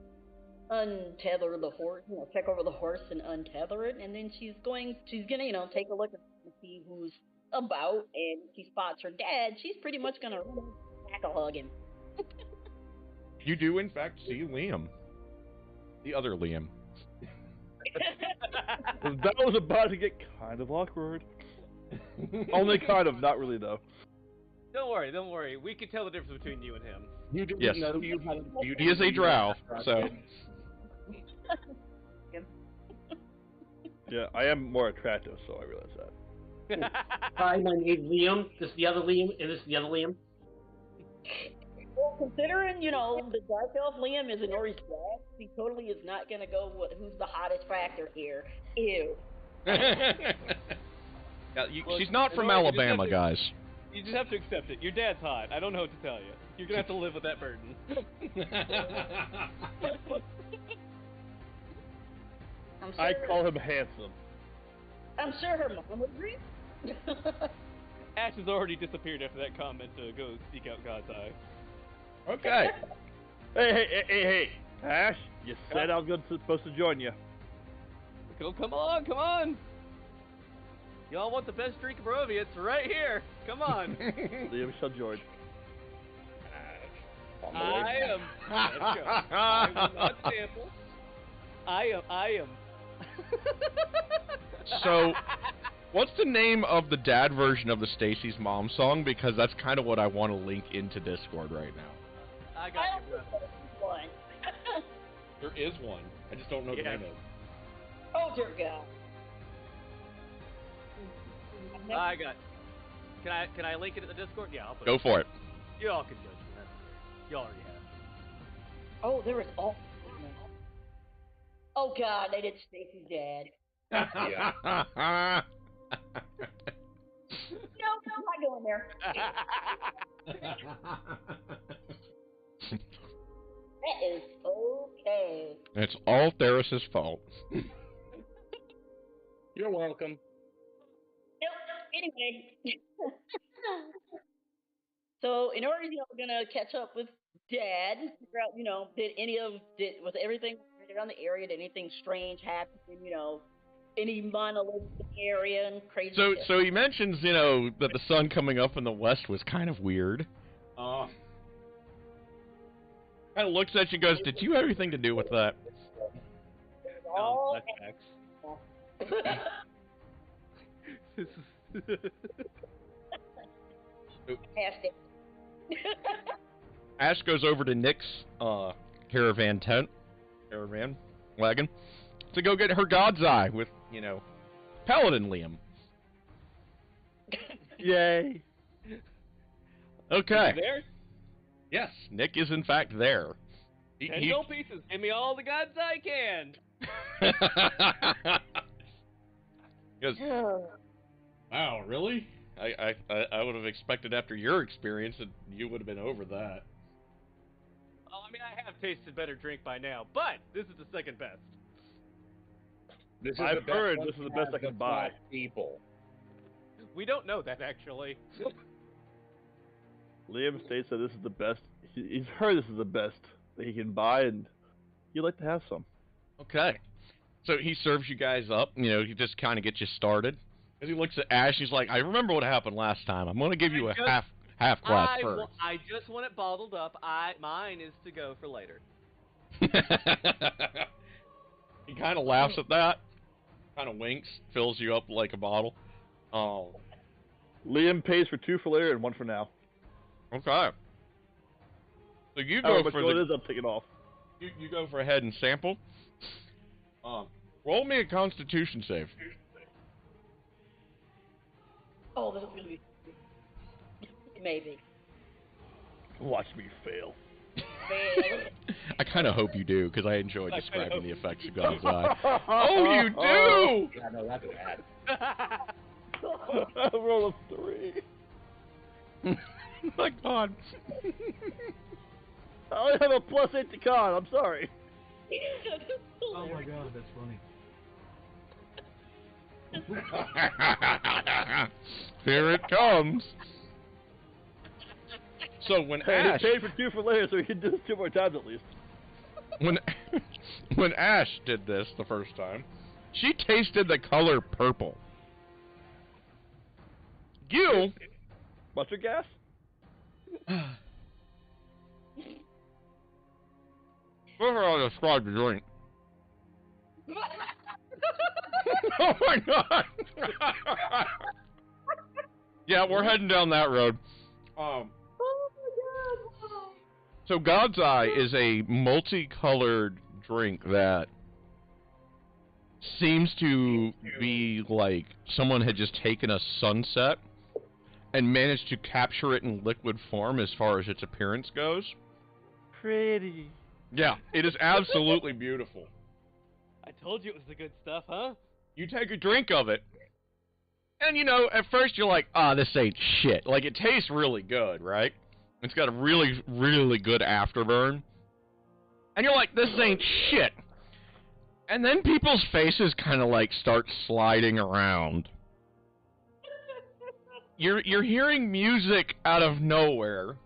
untether the horse, check over the horse and untether it, and then she's gonna, take a look and see who's about and she spots her dad, she's pretty much gonna tackle hug him. You do, in fact, see Liam. The other Liam. That was about to get kind of awkward. Only kind of, not really though. Don't worry. We can tell the difference between you and him. You didn't Yes. know you had a beauty. He is a drow, so... Yeah, I am more attractive, so I realize that. Hi, my name's Liam. This is the other Liam, and this is the other Liam. Well, considering, the Dark Elf Liam is an Ori's dad, he totally is not gonna go with who's the hottest factor here. Ew. Yeah, Well, she's not from Lenore, you just have Alabama, to- guys. You just have to accept it. Your dad's hot. I don't know what to tell you. You're gonna have to live with that burden. I'm I sure, call him handsome. I'm sure her mom would agree. Ash has already disappeared after that comment to go seek out God's Eye. Okay. Hey, Ash, you said I was supposed to join you. Come on! Y'all want the best drink of Barovia? It's right here. Come on. Liam shall join. On the way I back. am. Let's go. I will not sample. I am. So, what's the name of the dad version of the Stacy's Mom song? Because that's kind of what I want to link into Discord right now. I I got don't you, think brother. there's one. There is one. I just don't know the Yeah. name of it. Oh dear God. I got. Can I link it in the Discord? Yeah, I'll put Go it. for it. You all can judge me. You already have. Oh, there is all. Oh God, they did Stacy's dad. Yeah. No, I'm not going there. That is okay. It's all Theris's fault. You're welcome. Nope. Anyway. So, in order, we're gonna catch up with Dad, figure out, was everything around the area, did anything strange happen, any monoliths in the area and crazy So, shit. so he mentions, that the sun coming up in the west was kind of weird. Kind of looks at you, and goes, "Did you have anything to do with that?" all That's facts. past it. Ash goes over to Nick's caravan wagon, to go get her God's Eye with, Paladin Liam. Yay. Okay. You there? Yes, Nick is in fact there. He- 10 he- gold pieces. Give me all the God's I can. He goes, wow, really? I would have expected after your experience that you would have been over that. Oh, I mean, I have tasted better drink by now, but this is the second best. This is I've the best heard one this is the to best have I can with buy. black People. We don't know that, actually. Liam states that this is the best. He's heard this is the best that he can buy, and he'd like to have some. Okay. So he serves you guys up, he just kind of gets you started. As he looks at Ash, he's like, I remember what happened last time. I'm going to give you a half glass first. I just want it bottled up. Mine is to go for later. He kind of laughs at that, kind of winks, fills you up like a bottle. Oh, Liam pays for 2 for later and 1 for now. okay. So you However go much for gold the it is, I'm taking off. you go for ahead and sample. Roll me a Constitution save. Oh, this is gonna be maybe. Watch me fail. Fail. I kind of hope you do, because I enjoy I kinda describing hope the you effects do. of God's Eye. Oh, you do! Yeah, no, that's bad. Roll a 3. My God. I only have a +8 to con. I'm sorry. Oh my God, that's funny. Here it comes. So when Hey, Ash, he paid for 2 for later, so he can do this 2 more times at least. when Ash did this the first time, she tasted the color purple. You. Mustard gas? Here's how I describe the drink. Oh my god! Yeah, we're heading down that road. So God's Eye is a multicolored drink that seems to be like someone had just taken a sunset and managed to capture it in liquid form as far as its appearance goes. Pretty. Yeah, it is absolutely beautiful. I told you it was the good stuff, huh? You take a drink of it, and you know, at first you're like, ah, this ain't shit. Like, it tastes really good, right? It's got a really, really good afterburn. And you're like, this ain't shit. And then people's faces kind of like start sliding around. You're hearing music out of nowhere.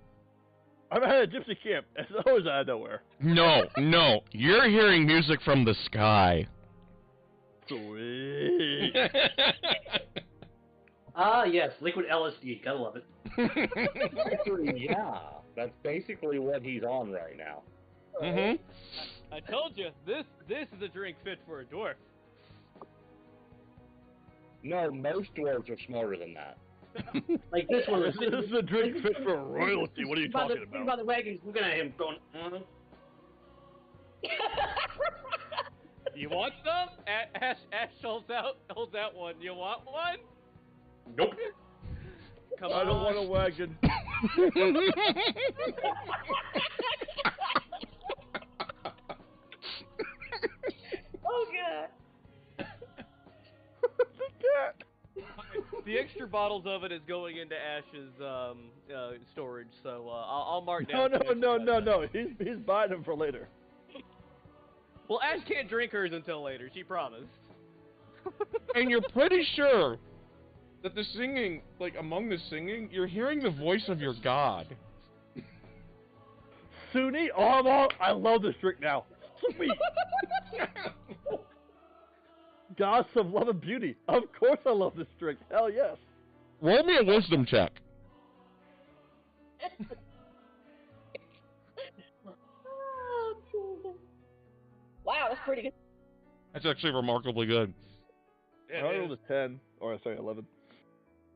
I'm at a gypsy camp. It's always out of nowhere. No, you're hearing music from the sky. Sweet. Ah, yes, liquid LSD. Gotta love it. Actually, yeah, that's basically what he's on right now. Mm-hmm. I told you, this is a drink fit for a dwarf. No, most dwarves are smarter than that. Like this one. This is a drink fit for royalty. What are you talking By about? the wagons, looking at him, going, You want some? Ash holds out one. You want one? Nope. Come I on. don't want a wagon. Oh god. The extra bottles of it is going into Ash's storage, so I'll mark No, down. no. He's buying them for later. Well, Ash can't drink hers until later. She promised. And you're pretty sure that the singing, like among the singing, you're hearing the voice of your god. Sunni? Oh, I love this drink now. Sweet. Gods of love and beauty. Of course I love this drink. Hell yes. Roll me a wisdom check. Wow, that's pretty good. That's actually remarkably good. I rolled a 10. Or, sorry, 11.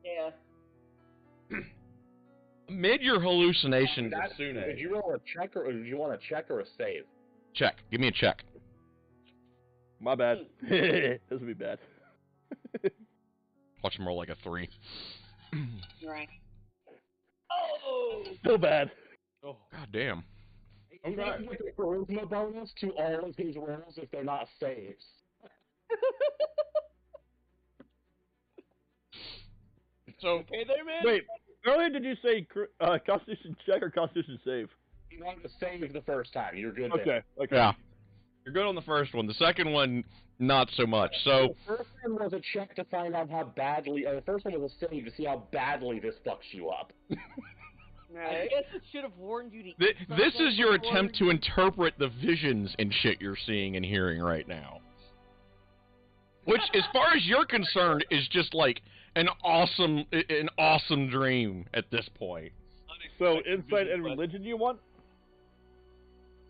Yeah. Amid your hallucinations of Did Sune. you roll a check, or did you want a check or a save? Check. Give me a check. My bad. This would be bad. Watch him roll like a 3. Right. Oh! Still bad. Oh, god damn. He's going to get the charisma bonus to all of his rolls if they're not saves. So, Okay there, man? Wait, earlier did you say Constitution check or Constitution save? You wanted to save the first time. You're good Okay, okay. yeah. You're good on the first one. The second one, not so much. So, The first one was a check to find out how badly, the first one was a save to see how badly this fucks you up. I guess it should have warned you to eat this something is your before attempt to interpret the visions and shit you're seeing and hearing right now. Which, as far as you're concerned, is just like an awesome dream at this point. So, insight and religion you want?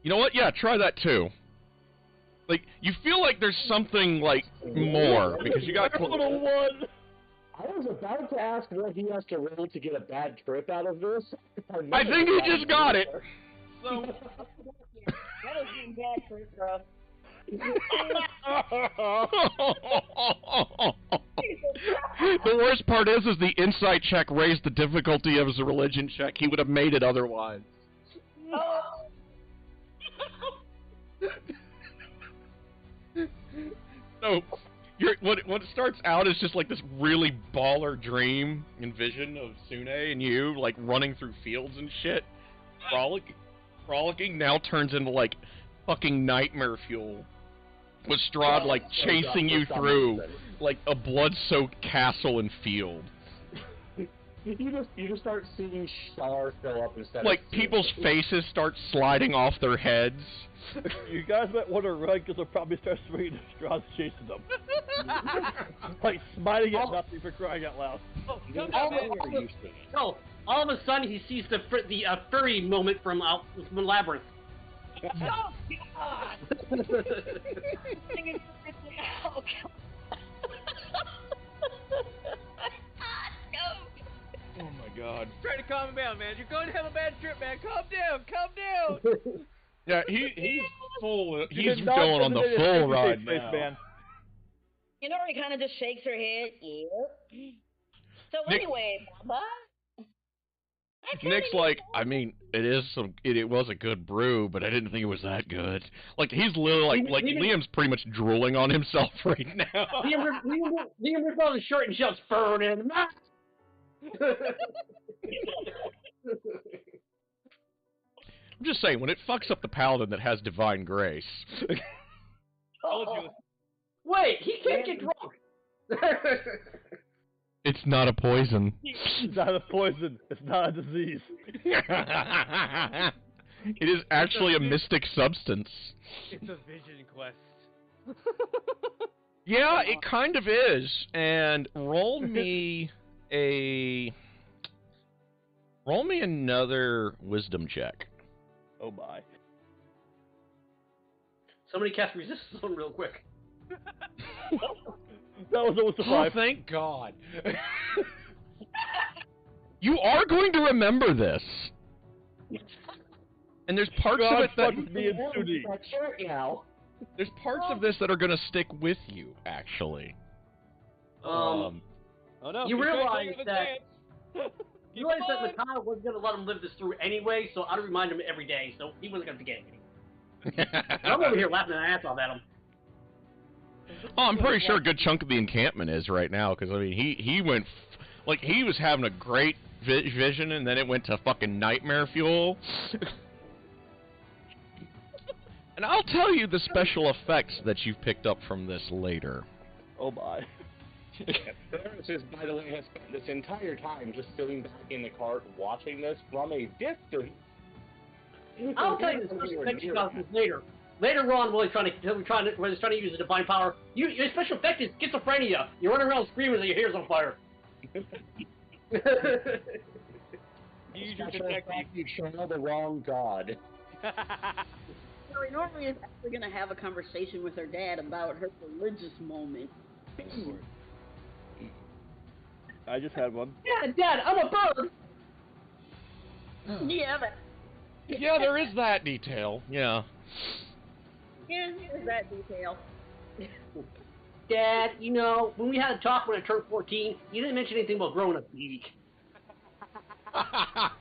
You know what? Yeah, try that too. Like, you feel like there's something, like, more, because you got... Little one! I was about to ask what he has to roll to get a bad trip out of this. I think he just got it! So, That was some bad trip, bro. The worst part is the insight check raised the difficulty of his religion check. He would have made it otherwise. Oh. So, what starts out as just like this really baller dream and vision of Sune and you, like, running through fields and shit, frolicking, now turns into, like, fucking nightmare fuel. With Strahd, like, chasing you through, like, a blood-soaked castle and field. You just start seeing stars fill up instead Like, of people's faces start sliding off their heads. You guys might want to run because they'll probably start swinging the straws chasing them. Like smiting at nothing for crying out loud. Oh, come How down, man. long are you seeing? No, all of a sudden he sees the furry moment from Labyrinth. Oh God! Oh, God. Oh my god. Try to calm him down, man. You're going to have a bad trip, man. Calm down. Calm down. Yeah, he's full. You He's did not going on the intimidate a full safety ride face, now. man. You know, he kind of just shakes her head. Yep. So Nick- anyway, Baba. Nick's like, I mean, it was a good brew, but I didn't think it was that good. Like, he's literally like Liam's pretty much drooling on himself right now. Liam rips off his shirt and shouts, "Burn in the mouth!" I'm just saying, when it fucks up the paladin that has divine grace. Told you. Wait, he can't get drunk. It's not a poison. It's not a poison. It's not a disease. It is actually a mystic substance. It's a vision quest. Yeah, it kind of is. And roll me another wisdom check. Oh my. Somebody cast resistance on him real quick. That was almost a Oh, 5. thank God. You are going to remember this. And there's parts of God it that fucks me and Sudi. That shirt now. there's parts of this that are going to stick with you, actually. Oh no. You he's trying to realize take his that- chance. You realize that Matana wasn't going to let him live this through anyway, so I'd remind him every day, so he wasn't going to forget anything. I'm over here laughing my ass off at him. Oh, I'm pretty sure a good chunk of the encampment is right now, because, I mean, he went, like, he was having a great vision, and then it went to fucking nightmare fuel. And I'll tell you the special effects that you've picked up from this later. Oh my. Ferris is, by the way, has spent this entire time just sitting back in the cart watching this from a distance. I'll tell you the special effect you got later. Later on, when he's trying to use the divine power, your special effect is schizophrenia. You run around screaming that your hair's on fire. You use your Special technique. effect, you channel the wrong god. Sorry, normally is actually going to have a conversation with her dad about her religious moment. I just had one. Dad, I'm a bird. Yeah, but Yeah, there is that detail. Yeah. here's that detail. Dad, you know, when we had a talk when I turned 14, you didn't mention anything about growing a beak. Back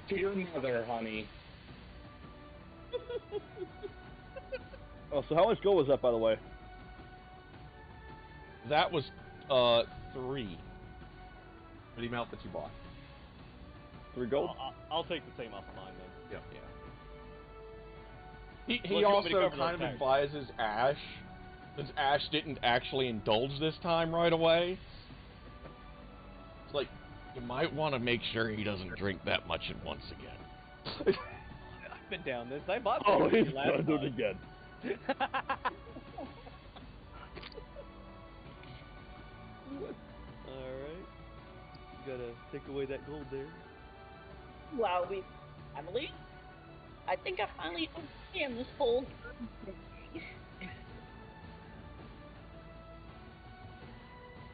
to your mother, honey. Oh, so how much gold was that, by the way? That was 3. For the amount that you bought. 3 gold? I'll take the same off of mine then. Yeah. He Unless you want me to also cover those kind of tags. advises Ash, since Ash didn't actually indulge this time right away. It's like, you might want to make sure he doesn't drink that much at once again. I've been down this. I bought Oh, this he's last gonna do it time. again. Alright. Gotta take away that gold there. Wow, Emily, I think I finally understand this whole.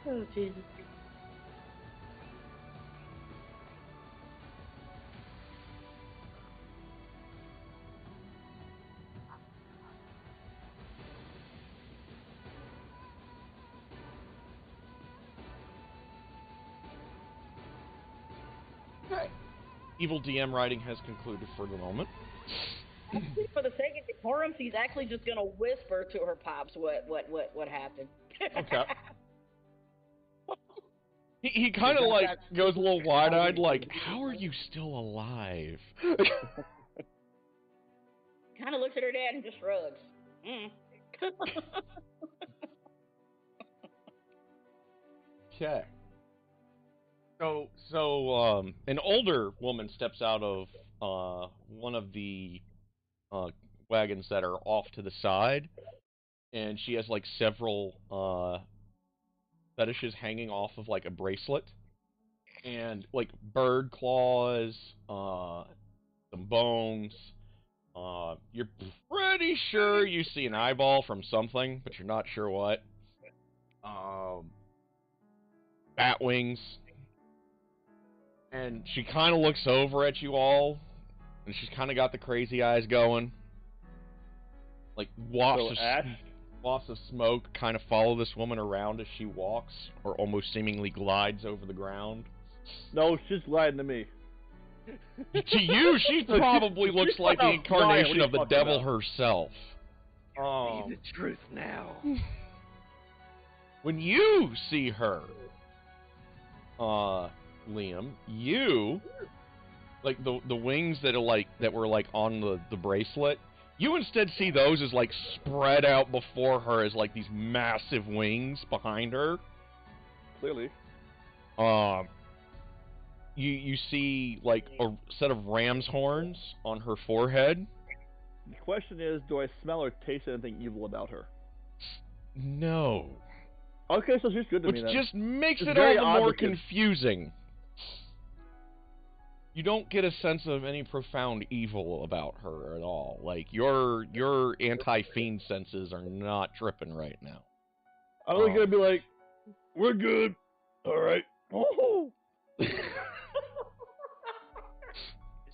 Oh Jesus. Evil DM writing has concluded for the moment. For the sake of decorum, she's actually just gonna whisper to her pops what happened. Okay. He kind of like goes a little wide-eyed, like, "How are you still alive?" Kind of looks at her dad and just shrugs. Okay. So, an older woman steps out of one of the wagons that are off to the side, and she has like several fetishes hanging off of like a bracelet, and like bird claws, some bones. You're pretty sure you see an eyeball from something, but you're not sure what. Bat wings. And she kind of looks over at you all, and she's kind of got the crazy eyes going. Like, wafts of smoke kind of follow this woman around as she walks, or almost seemingly glides over the ground. No, she's lying to me. To you, she probably looks like the incarnation of the devil herself. See the truth now. When you see her, Liam, you, like, the wings that were like on the bracelet, you instead see those as like spread out before her as like these massive wings behind her. Clearly. You see like a set of ram's horns on her forehead. The question is, do I smell or taste anything evil about her? No. Okay, so she's good to Which me then. just makes It's it very all the more odd because- confusing. You don't get a sense of any profound evil about her at all. Like, your anti-fiend senses are not tripping right now. I'm only gonna be like, we're good. Alright. Oh. Just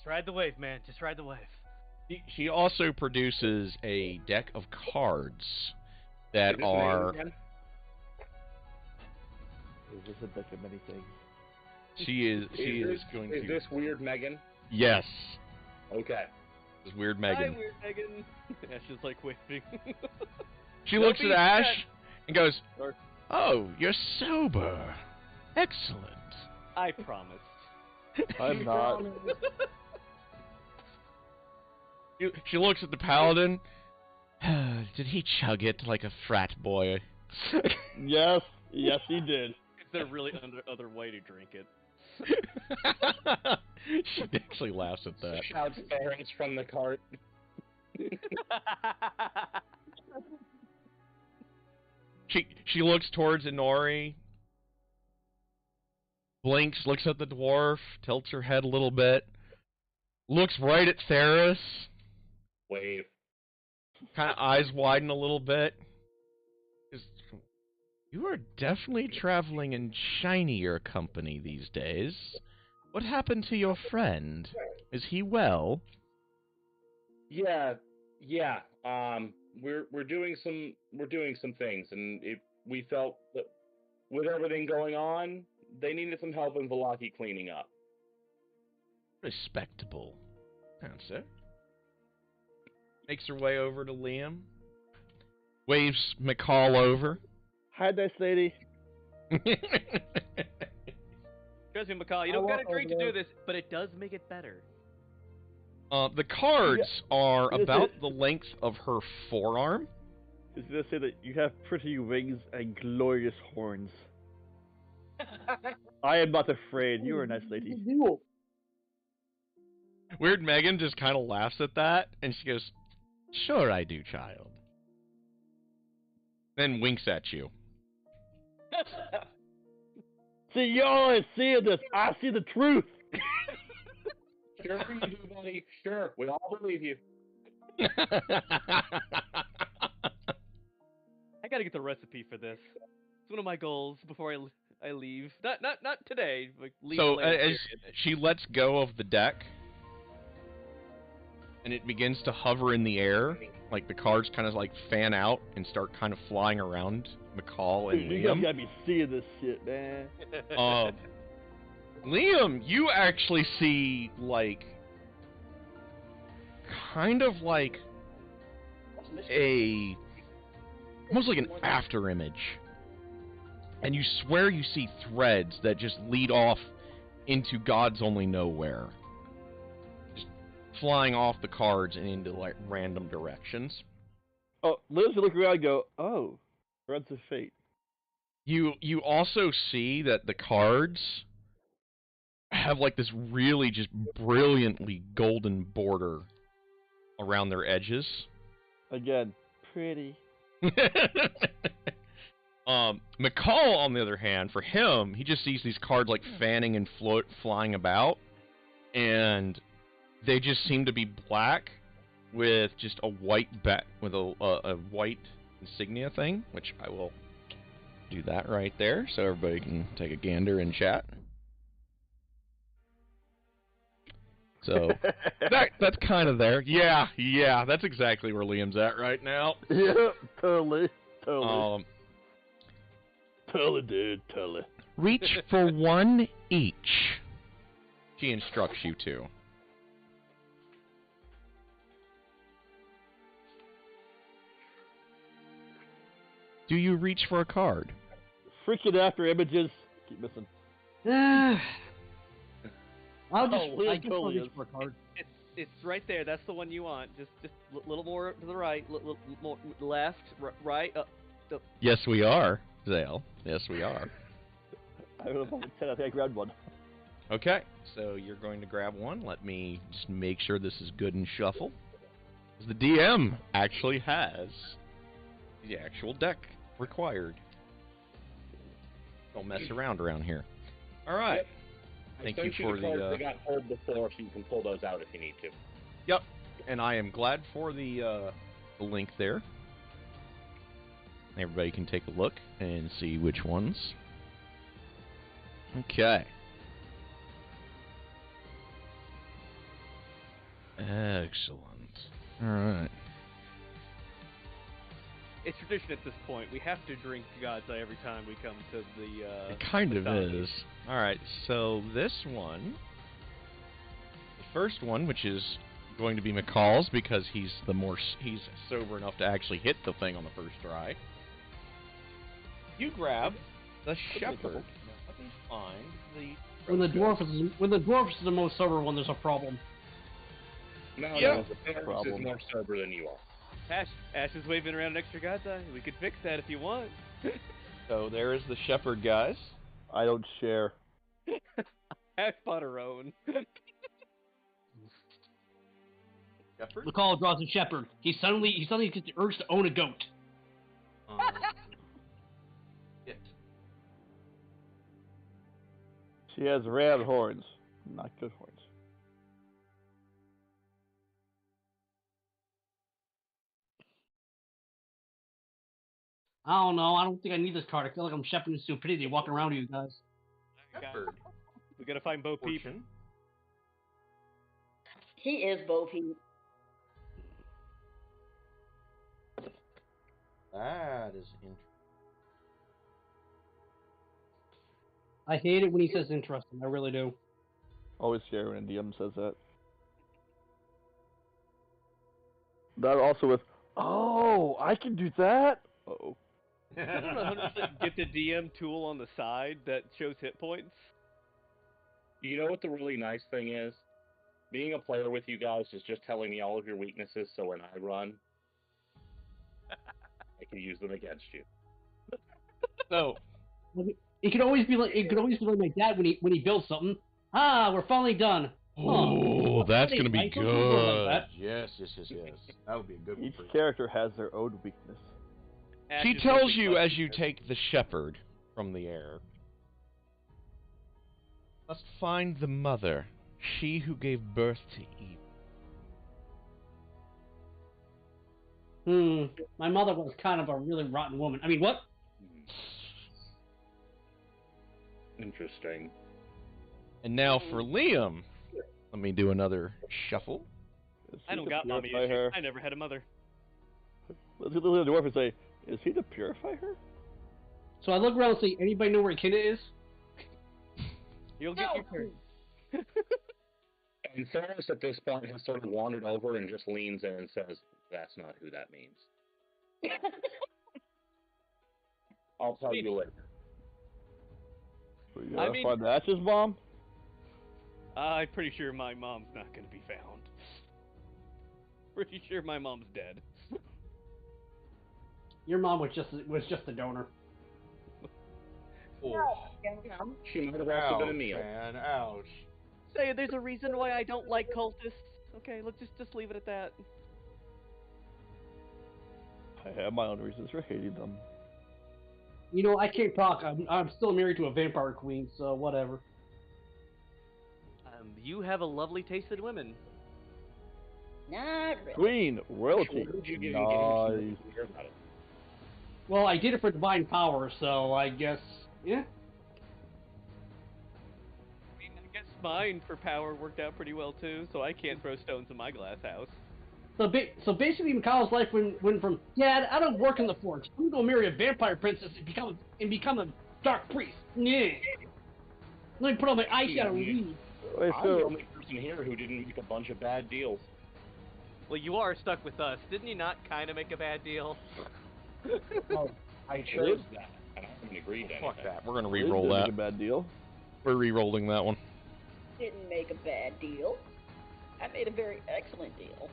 ride the wave, man. Just ride the wave. She also produces a deck of cards that Is this are... name again? Is this a deck of many things? She is going to... Is this Weird Megan? Yes. Okay. This is Weird Hi, Megan. Weird Megan. Ash is like waving. She Don't looks be at Ash upset. and goes, "Oh, you're sober. Excellent." I promised. I'm not. She looks at the paladin. Did he chug it like a frat boy? Yes, he did. Is there really other way to drink it? She actually laughs at that. Shouts parents from the cart. She looks towards Inori, blinks, looks at the dwarf, tilts her head a little bit, looks right at Theris, Wave. kind of eyes widen a little bit. You are definitely traveling in shinier company these days. What happened to your friend? Is he well? Yeah. We're doing some things, and we felt that with everything going on, they needed some help in Vallaki cleaning up. Respectable answer. Makes her way over to Liam. Waves McCall over. Hi, nice lady. Trust me, McCall, you don't gotta drink to do this, but it does make it better. The cards are Yes, about the length of her forearm. I was gonna say that you have pretty wings and glorious horns. I am not afraid. You are a nice lady. Weird Megan just kind of laughs at that, and she goes, "Sure I do, child." Then winks at you. See, y'all ain't seeing this. I see the truth. Sure you do, buddy. Sure, we all believe you. I gotta get the recipe for this. It's one of my goals before I leave. Not today. Like leave So later, as period. she lets go of the deck, and it begins to hover in the air, like the cards kind of like fan out and start kind of flying around McCall and You guys Liam. gotta be seeing this shit, man. Liam, you actually see like kind of like almost like an after image. And you swear you see threads that just lead off into God's only nowhere. Just flying off the cards and into like random directions. Oh, Liz will look around and go, oh, threads of fate. You also see that the cards have like this really just brilliantly golden border around their edges. Again, pretty. McCall, on the other hand, for him, he just sees these cards like fanning and flying about, and they just seem to be black with just a white with a white insignia thing, which I will do that right there so everybody can take a gander in chat. So that's kind of there. Yeah, that's exactly where Liam's at right now. Yeah, totally. Totally, dude, totally. Reach for one each. She instructs you to. Do you reach for a card? Freaking after images. Keep missing. I'll just Liam I can totally reach is. for a card. It's right there. That's the one you want. Just a little more to the right, little more left, right. Yes, we are, Zale. Yes, we are. I don't know if I'm 10. I think I grabbed one. Okay, so you're going to grab one. Let me just make sure this is good and shuffle. The DM actually has the actual deck required. Don't mess around here. All right. Thank you for the. Cards that got pulled before, so you can pull those out if you need to. Yep, and I am glad for the link there. Everybody can take a look and see which ones. Okay. Excellent. All right. It's tradition at this point. We have to drink God's Eye every time we come to the. It kind of Masaki. is. All right, so this one, the first one, which is going to be McCall's because he's he's sober enough to actually hit the thing on the first try. You grab the shepherd. Let me find the. When the dwarf is the most sober one, there's a problem. No, Yeah. the Paris is more sober than you are. Ash is waving around an extra God's Eye. We could fix that if you want. So there is the shepherd, guys. I don't share. Ash bought her own. Shepherd. McCall draws a shepherd. He suddenly gets the urge to own a goat. Hit. She has ram horns, not good horns. I don't know. I don't think I need this card. I feel like I'm shepherding stupidity walking around with you guys. Shepherd. We gotta find Bo Peep. Fortune. He is Bo Peep. That is interesting. I hate it when he says interesting. I really do. Always scary when a DM says that. That also with, oh, I can do that? Uh-oh. Isn't a 100% get the DM tool on the side that shows hit points? You know what the really nice thing is? Being a player with you guys is just telling me all of your weaknesses, so when I run, I can use them against you. So, It could always be like my dad when he builds something. Ah, we're finally done. oh, that's funny, gonna be right? Don't do it like good. that. Yes. That would be a good one. Each for you. character has their own weakness. Ash She is tells looking you like- as you take the shepherd from the air. Must find the mother, she who gave birth to Eve. My mother was kind of a really rotten woman. I mean, what? Interesting. And now for Liam, let me do another shuffle. Is I he don't to got mommy purify issues. her? I never had a mother. Let's get the dwarf and say, is he to purify her? So I look around and say, anybody know where Kinna is? You'll get your turn. And Ferris at this point has sort of wandered over and just leans in and says, "That's not who that means. I'll tell you later." So you I gotta mean- find the Ash's mom? I'm pretty sure my mom's not gonna be found. Pretty sure my mom's dead. Your mom was just the donor. Oh, She might have also been a meal. man, ouch. Say, there's a reason why I don't like cultists. Okay, let's just leave it at that. I have my own reasons for hating them. You know, I can't talk. I'm still married to a vampire queen, so whatever. You have a lovely taste in women. Not really. Queen, royalty, Where did you get nice. to hear about it? Well, I did it for divine power, so I guess, yeah. I mean, I guess mine for power worked out pretty well too, so I can't throw stones in my glass house. So basically, Mikhail's life went from, yeah, I don't work in the forge. I'm gonna marry a vampire princess and become a dark priest. Yeah. Let me put on my eyeshadow and leave. Wait, I'm the so only person here who didn't make a bunch of bad deals. Well, you are stuck with us. Didn't you not kind of make a bad deal? Well, I chose that, and I haven't agreed to anything. Fuck that. We're gonna Liz re-roll didn't that. make a bad deal. We're re-rolling that one. Didn't make a bad deal. I made a very excellent deal.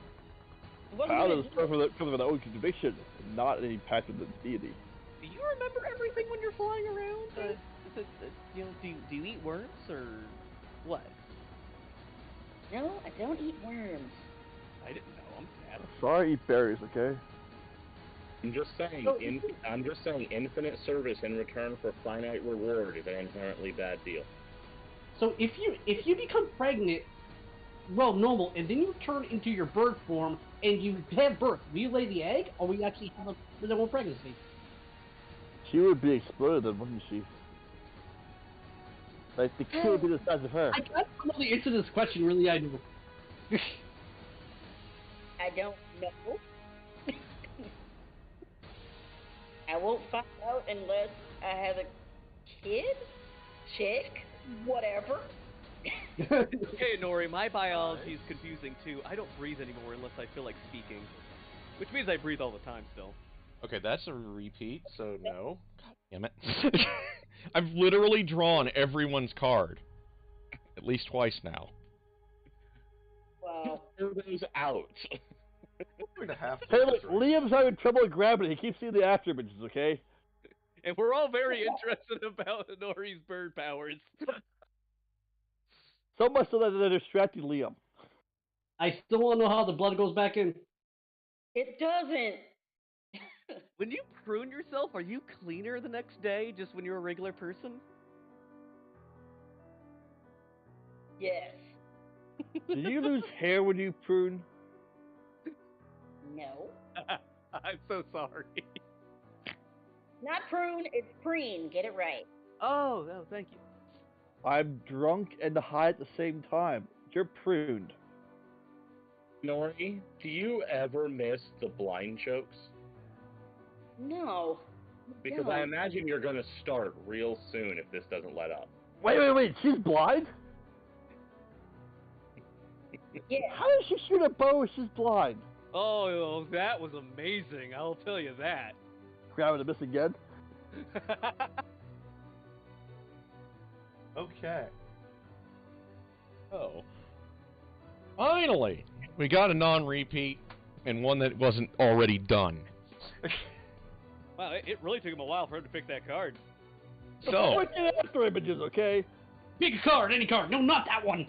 It wasn't How even does a for the own conviction, not any pact with the deity? Do you remember everything when you're flying around? You know, do you eat worms or what? No, I don't eat worms. I didn't know. I'm sad. Sorry, I eat berries, okay? I'm just saying, infinite service in return for finite reward is an inherently bad deal. So if you become pregnant, well, normal, and then you turn into your bird form and you have birth, will you lay the egg, or will you actually have a normal pregnancy? She would be exploded then, wouldn't she? Like, the kid would be the size of her. I don't know the answer to this question, really, I do. I don't know. I won't find out unless I have a kid, chick, whatever. Okay, Nori, my biology is confusing too. I don't breathe anymore unless I feel like speaking. Which means I breathe all the time still. Okay, that's a repeat, so no. God damn it. I've literally drawn everyone's card. At least twice now. Wow. Throw those out. Hey, look, Liam's having trouble grabbing it. He keeps seeing the after images, okay? And we're all very interested about Nori's bird powers. So much so that they're distracting Liam. I still want to know how the blood goes back in. It doesn't. When you prune yourself, are you cleaner the next day just when you're a regular person? Yes. Do you lose hair when you prune? No. I'm so sorry. Not prune, it's preen. Get it right. Oh, thank you. I'm drunk and high at the same time. You're pruned. Nori, do you ever miss the blind jokes? No. Because I imagine you're going to start real soon if this doesn't let up. Wait. She's blind? Yeah. How does she shoot a bow if she's blind? Oh, that was amazing. I'll tell you that. Grabbing a miss again? Okay. Oh. Finally! We got a non-repeat, and one that wasn't already done. Wow, it really took him a while for him to pick that card. So, Look at after images, okay? Pick a card, any card. No, not that one.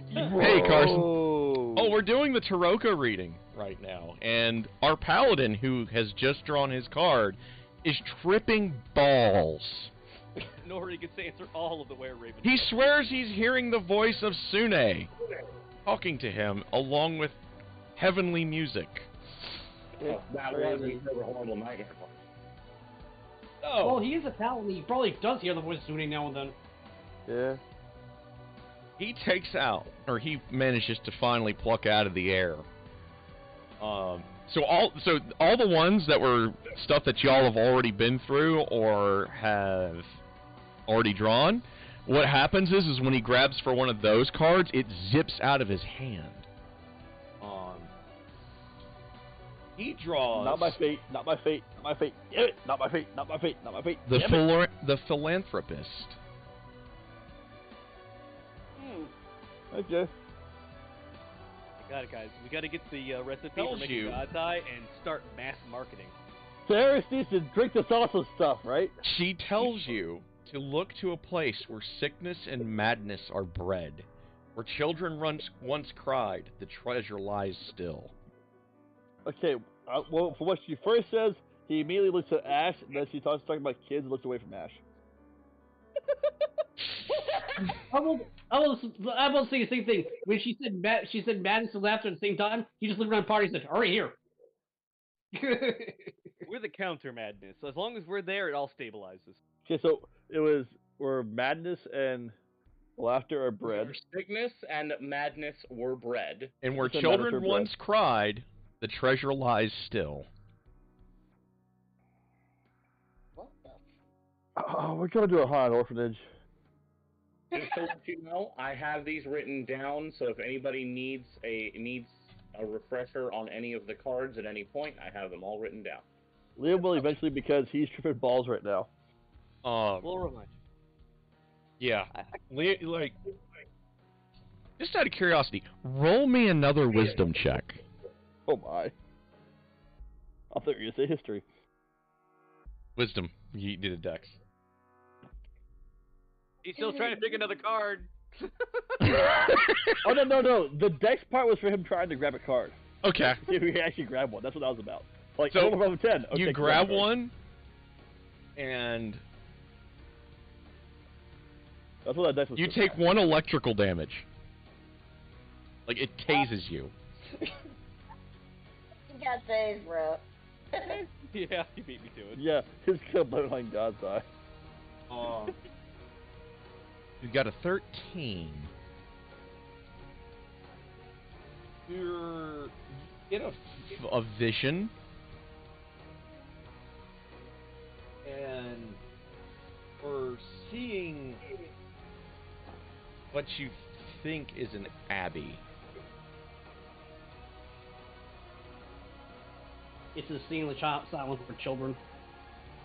hey Carson. Whoa. Oh, we're doing the Taroko reading right now, and our paladin, who has just drawn his card, is tripping balls. Nori gets to answer all of the Were-Raven. He swears he's hearing the voice of Sune talking to him, along with heavenly music. That was a horrible nightmare. Oh, Well, he is a paladin. He probably does hear the voice tuning now and then. Yeah. he takes out, or he manages to finally pluck out of the air. So all the ones that were stuff that y'all have already been through or have already drawn, what happens is when he grabs for one of those cards, it zips out of his hand. He draws Not my fate, not my fate, not my fate. Damn it! Not my fate, not my fate, not my fate. the Damn it. the philanthropist. Okay. I got it, guys. We got to get the recipe for Tells making you. God's Eye and start mass marketing. Sarah needs to drink this awesome stuff, right? She tells you to look to a place where sickness and madness are bred, Where children once cried, the treasure lies still. Okay, well, for what she first says, he immediately looks at Ash, and then she starts talking about kids and looks away from Ash. I will say the same thing. When she said madness and laughter at the same time, he just looked around the party and said, "All right, here." We're the counter madness. As long as we're there, it all stabilizes. Okay, so it was where madness and laughter are bred. Where sickness and madness were bred. And where It's a children matter for once cried, the treasure lies still. What the? Oh, we're gonna do a haunted orphanage. Just to let you know, I have these written down, so if anybody needs a refresher on any of the cards at any point, I have them all written down. Liam will eventually because he's tripping balls right now. We'll remind Yeah. Like, just out of curiosity, roll me another wisdom check. Oh my. I thought you were gonna say history. Wisdom. You did a dex. He's still trying to pick another card. Oh no. The dex part was for him trying to grab a card. Okay. See if he can actually grab one. That's what that was about. Like, So, over 10. Okay, You grab one, and That's what that dex was you for. take 1 electrical damage. Like, it tases you. You got days, bro. Yeah, you beat me to it. Yeah, he's gonna blow it on God's eye. You got a 13. You get a vision. And we're seeing what you think is an abbey. It's a scene of silence for children.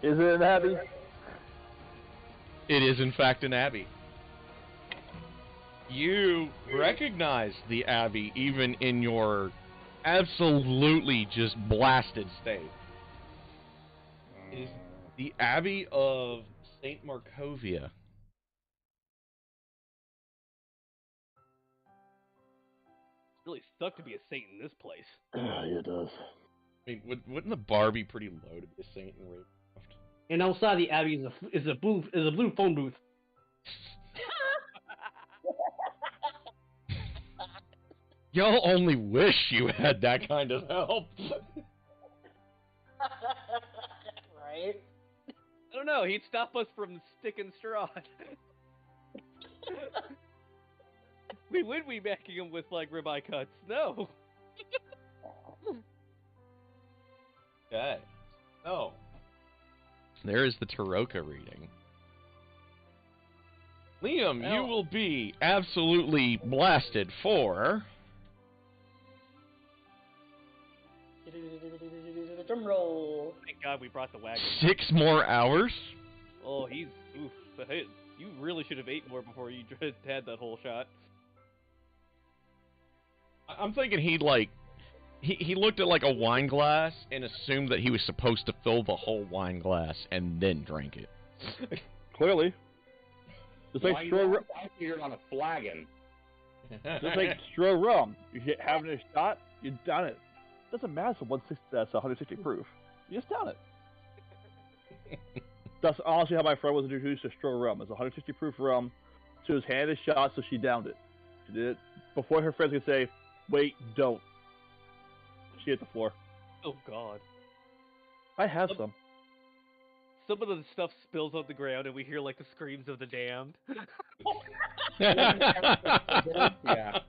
Is it an abbey? It is, in fact, an abbey. You recognize the abbey even in your absolutely just blasted state. It is the Abbey of St. Markovia. It's really sucked to be a saint in this place. Yeah, it does. I mean, wouldn't the bar be pretty low to be a saint in Ravencroft? And outside the abbey is a blue phone booth. Y'all only wish you had that kind of help. Right? I don't know. He'd stop us from sticking straw. We would be backing him with like ribeye cuts. No. Okay. Oh. There is the Taroka reading. Liam, you will be absolutely blasted for... Drum roll. Thank God we brought the wagon. 6 more hours? Oh, he's oof. You really should have ate more before you had that whole shot. I'm thinking he looked at like a wine glass and assumed that he was supposed to fill the whole wine glass and then drank it. Clearly. Just like Why straw, not? I figured on a flagon. just like straw rum. You get having a shot, you down it. Doesn't matter. That's 160 proof. You just down it. That's honestly how my friend was introduced to straw rum. It's 160 proof rum. She was handed a shot, so she downed it. She did it before her friends could say, "Wait, don't." She hit the floor. Oh God. I have some. Some of the stuff spills on the ground, and we hear like the screams of the damned. Yeah.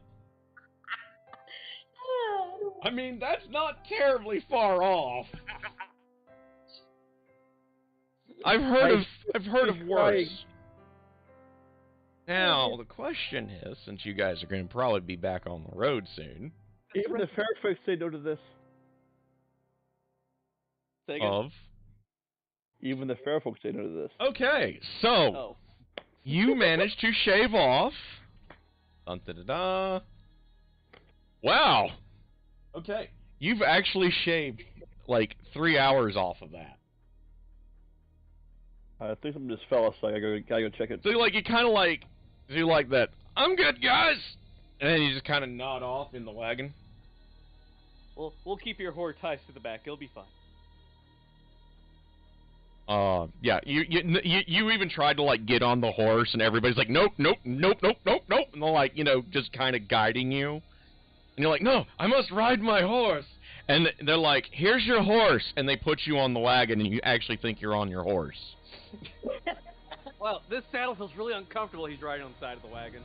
I mean, that's not terribly far off. I've heard of worse. Now, the question is, since you guys are going to probably be back on the road soon, Even the fair folks say no to this. Say again? of... Even the fair folks say no to this. Okay, so, Oh. you managed to shave off... Dun, da, da, da. Wow! Okay, you've actually shaved, like, 3 hours off of that. I think something just fell aside. I gotta go check it. So, like, you kind of like... Do like that, I'm good, guys! And then you just kind of nod off in the wagon. We'll keep your whore ties to the back. It'll be fine. Yeah, you even tried to, like, get on the horse, and everybody's like, nope, nope, nope, nope, nope, nope, and they're like, you know, just kind of guiding you. And you're like, no, I must ride my horse. And they're like, here's your horse, and they put you on the wagon, and you actually think you're on your horse. Well, this saddle feels really uncomfortable. He's riding on the side of the wagon.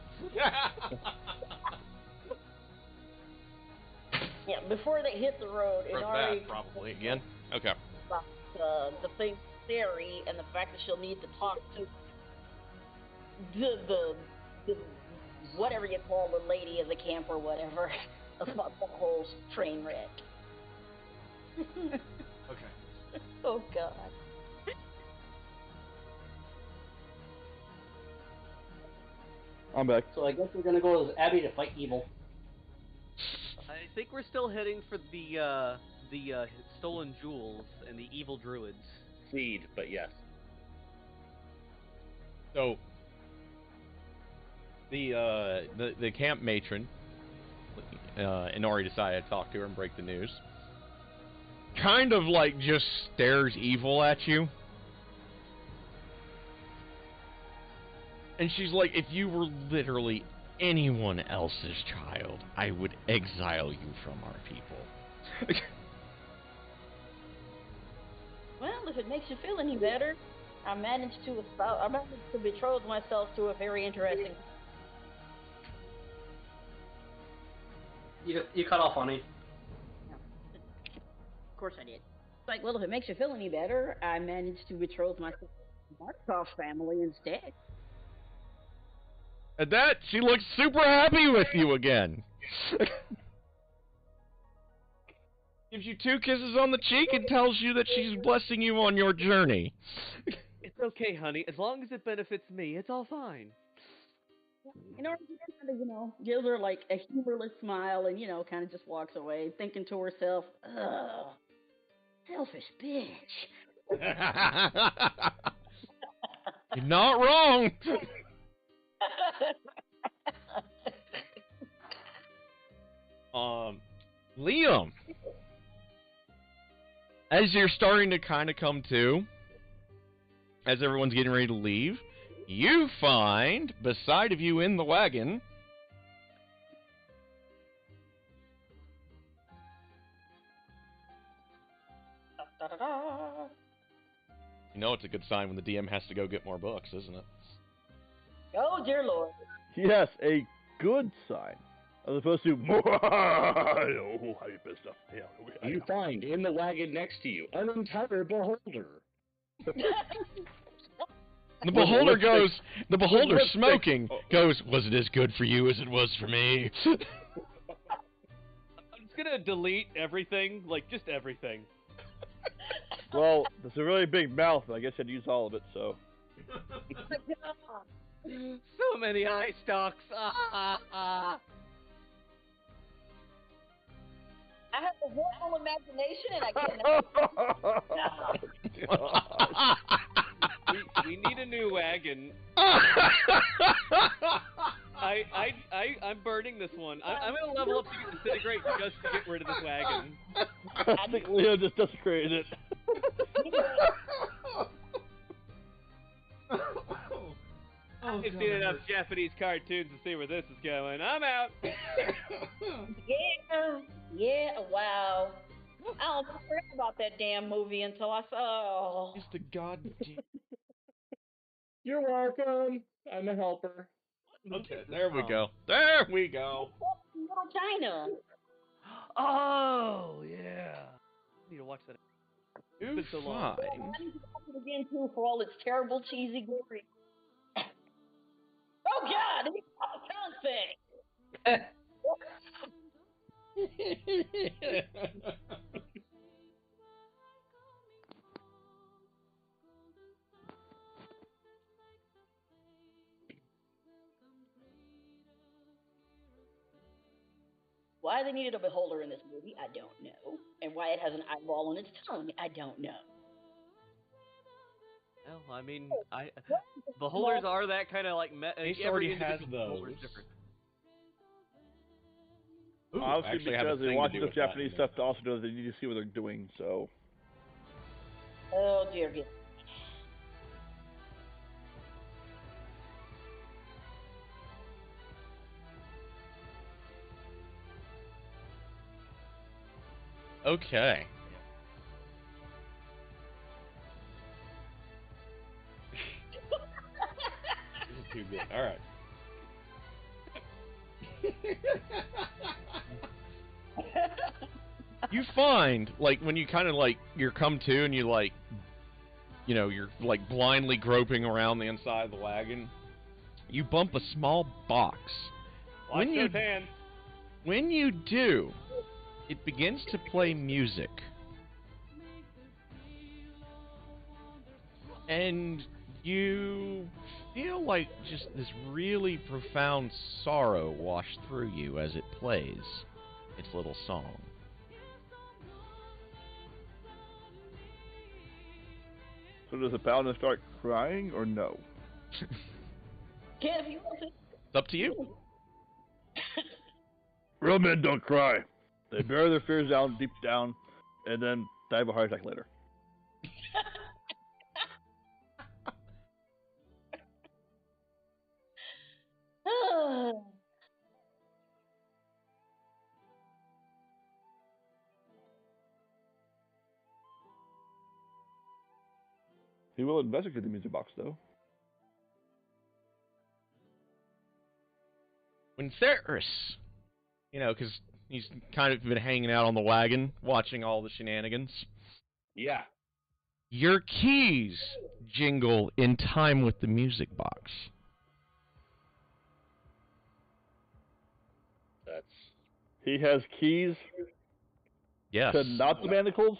Yeah, before they hit the road, Broke Inari that, probably, again. Okay. about the thing theory and the fact that she'll need to talk to the whatever you call the lady of the camp or whatever about the whole train wreck. Okay. Oh God. I'm back. So I guess we're gonna go to Abbey to fight evil. I think we're still heading for the stolen jewels and the evil druids. Seed, but yes. So, the camp matron, Inori decided to talk to her and break the news. Kind of like just stares evil at you. And she's like, if you were literally anyone else's child, I would exile you from our people. Well, if it makes you feel any better, I managed to betroth myself to a very interesting. You cut off on me. Of course I did. It's like, well, if it makes you feel any better, I managed to betroth myself to Markov's family instead. At that, she looks super happy with you again. Gives you 2 kisses on the cheek and tells you that she's blessing you on your journey. It's okay, honey. As long as it benefits me, it's all fine. In order to kind of, gives her like a humorless smile and, kind of just walks away, thinking to herself, ugh, selfish bitch. You're not wrong. Liam, as you're starting to kind of come to, as everyone's getting ready to leave, you find, beside of you in the wagon, you know it's a good sign when the DM has to go get more books, isn't it? Oh, dear Lord. Yes, a good sign. As opposed to You find in the wagon next to you an entire beholder. The beholder goes, the beholder lipstick. smoking goes, was it as good for you as it was for me? I'm just gonna delete everything, like just everything. Well, there's a really big mouth, and I guess I'd use all of it, so. So many eye stalks. I have a horrible imagination and I can't. We need a new wagon. I'm burning this one. I'm gonna level up to get disintegrate just to get rid of this wagon. I think Leo just desecrated it. I've seen enough Japanese cartoons to see where this is going. I'm out. Yeah, wow. I almost forgot about that damn movie until I saw. It's the goddamn. You're welcome. I'm a helper. Okay, there we go. There we go. Little China. Oh yeah. I need to watch that. You been so long. find. I need to watch it again too for all its terrible cheesy glory. Oh God! It's a tongue thing. Why they needed a beholder in this movie, I don't know. And why it has an eyeball on its tongue, I don't know. Well, I mean, beholders are that kind of like. Ace every already has individual beholder is those. different. Ooh, Obviously, actually have a because they thing watch to do enough with that in Japanese a stuff to also know they need to see what they're doing. So, Oh dear God. Okay. This is too good. All right. You find, like, when you kind of, like, you're come to and you, like, you know, you're, like, blindly groping around the inside of the wagon, you bump a small box. Watch those hands. When you do, it begins to play music. And you feel like just this really profound sorrow wash through you as it plays its little song. so does the paladin start crying or no? Kev, you want to? It's up to you. Real men don't cry. They bury their fears down deep down, and then die of a heart attack later. He will investigate the music box, though. When Theris, you know, because he's kind of been hanging out on the wagon, watching all the shenanigans, Yeah. your keys jingle in time with the music box. That's He has keys Yes. to not the manacles.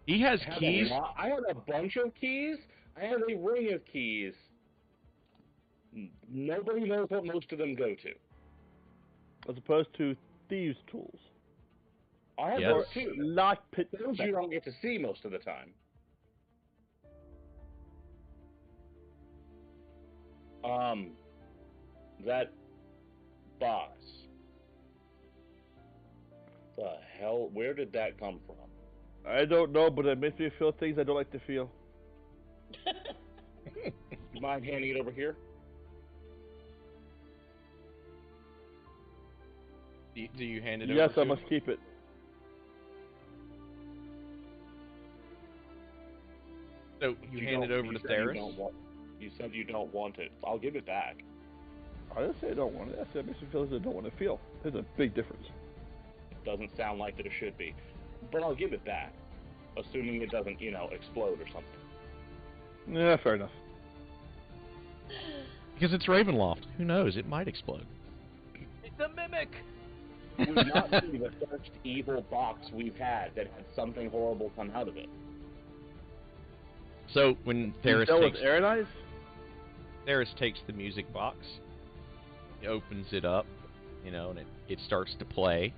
He has I have keys. I have a bunch of keys. I have a ring of keys. Nobody knows what most of them go to. As opposed to thieves' tools. I have Yes. those too. Lock pit. Those you don't get to see most of the time. That box. The hell? Where did that come from? I don't know, but it makes me feel things I don't like to feel. You mind handing it over here? Do you hand it Yes, over I to must him? keep it. So you hand it don't- over you to said you Theris? don't want- You said you don't want it. I'll give it back. I didn't say I don't want it. I said it makes me feel things I don't want to feel. There's a big difference. Doesn't sound like that it should be. But I'll give it back. Assuming it doesn't, explode or something. Yeah, fair enough. Because it's Ravenloft. Who knows? It might explode. It's a mimic. Would not be the first evil box we've had that had something horrible come out of it. So when Theris Dealt takes with Aaron Eyes? Theris takes the music box, he opens it up, and it starts to play.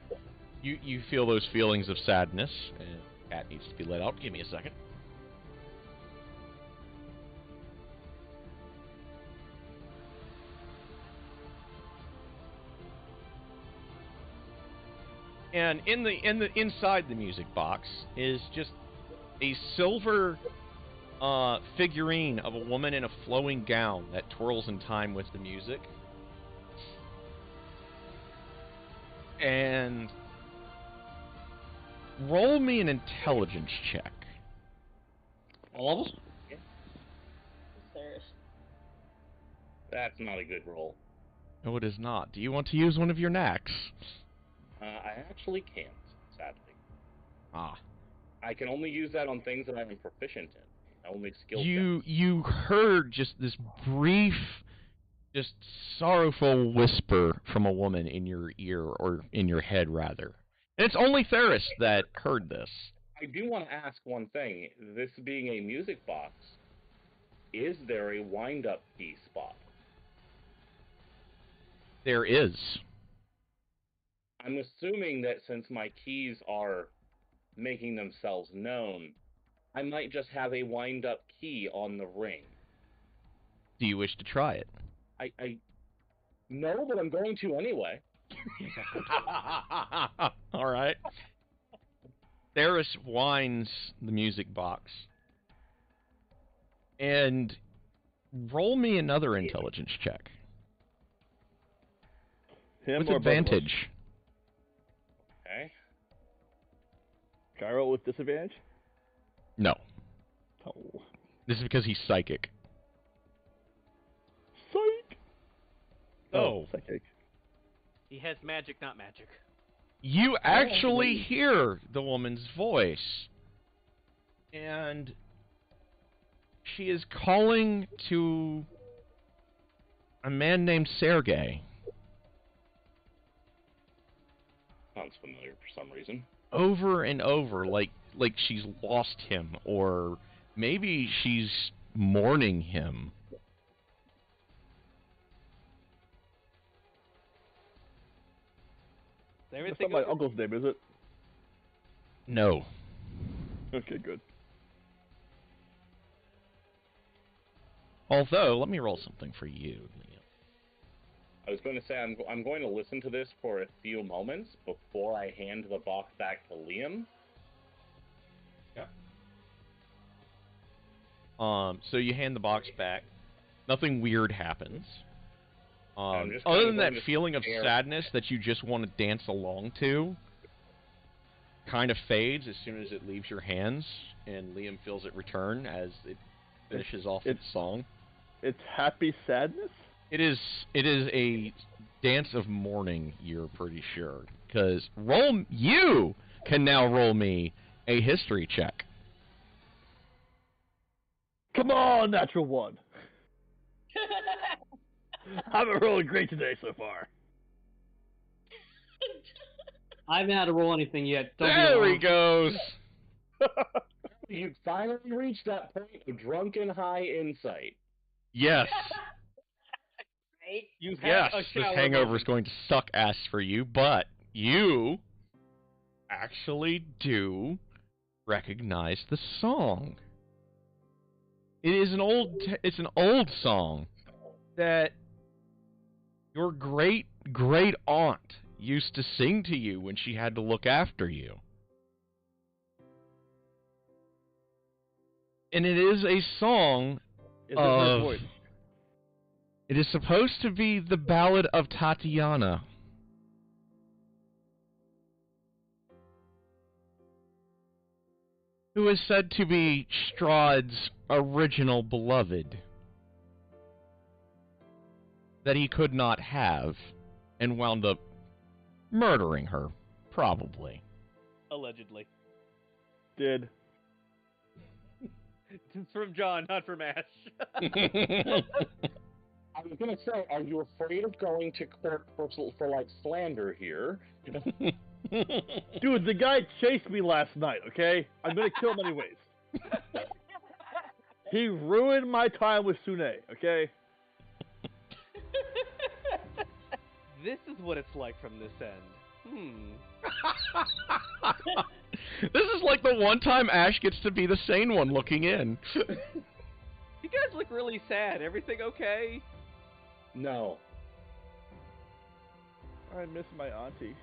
You feel those feelings of sadness, and the cat needs to be let out. Give me a second. And inside the music box is just a silver figurine of a woman in a flowing gown that twirls in time with the music. And roll me an intelligence check. All of us? There's That's not a good roll. No, it is not. Do you want to use one of your knacks? I actually can't, sadly. Ah. I can only use that on things that I'm proficient in. Only skill You heard just this brief, just sorrowful whisper from a woman in your ear, or in your head, rather. And it's only Theris that heard this. I do want to ask one thing. This being a music box, is there a wind-up key spot? There is. I'm assuming that since my keys are making themselves known, I might just have a wind-up key on the ring. Do you wish to try it? I no, but I'm going to anyway. All right. Theris winds the music box. And roll me another intelligence check. Him With or both of us? advantage. Okay. Can I roll with disadvantage? No. Oh. This is because he's psychic. Psych! Oh. Psychic. He has magic, not magic. You actually hear the woman's voice. And she is calling to a man named Sergei. Sounds familiar for some reason. Over and over, like she's lost him, or maybe she's mourning him. Is That's everything not my okay? uncle's name, is it? No. Okay, good. Although, let me roll something for you, Liam. I was going to say I'm going to listen to this for a few moments before I hand the box back to Liam. So you hand the box back. Nothing weird happens. I'm just Other kinda than that going to feeling of stare. sadness that you just want to dance along to, kind of fades as soon as it leaves your hands, and Liam feels it return as it finishes off its song. It's happy sadness? It is a dance of mourning, you're pretty sure. Because you can now roll me a history check. Come on, natural one. I've been rolling great today so far. I haven't had to roll anything yet. Don't be There he alarmed. goes. You finally reached that point of drunken high insight. Yes. Right? You've had Yes, a this shower hangover moment. is going to suck ass for you, but you actually do recognize the song. It is an old song that your great aunt used to sing to you when she had to look after you. And it is a song Is it her voice? It is supposed to be the Ballad of Tatiana. Who is said to be Strahd's original beloved. That he could not have, and wound up murdering her, probably. Allegedly. Did. It's from John, not from Ash. I was going to say, are you afraid of going to court for like slander here? Dude, the guy chased me last night, okay? I'm gonna kill him anyways. He ruined my time with Sune, okay? This is what it's like from this end. This is like the one time Ash gets to be the sane one looking in. You guys look really sad. Everything okay? No. I miss my auntie.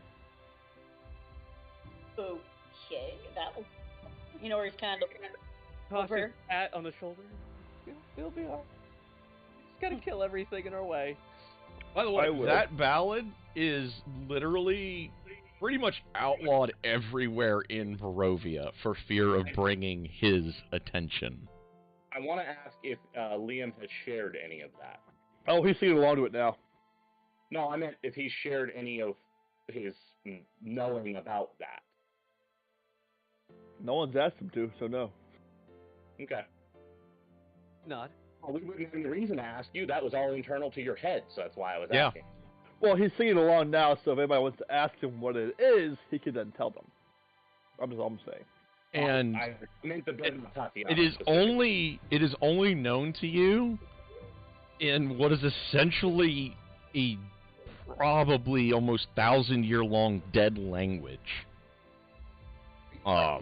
Okay, that was, where he's kind of Toss over. his hat on the shoulder. It'll be alright. Just gotta kill everything in our way. By the I way, will. that ballad is literally pretty much outlawed everywhere in Barovia for fear of bringing his attention. I want to ask if Liam has shared any of that. Oh, he's singing along to it now. No, I meant if he shared any of his knowing about that. No one's asked him to, so no. Okay. Nod. Well, we wouldn't have any reason to ask you. That was all internal to your head, so that's why I was Yeah. asking. Well, he's singing along now, so if anybody wants to ask him what it is, he can then tell them. That's all I'm saying. And I meant the Ballad of Tatiana. it is specifically. only known to you in what is essentially a probably almost 1,000-year-long dead language.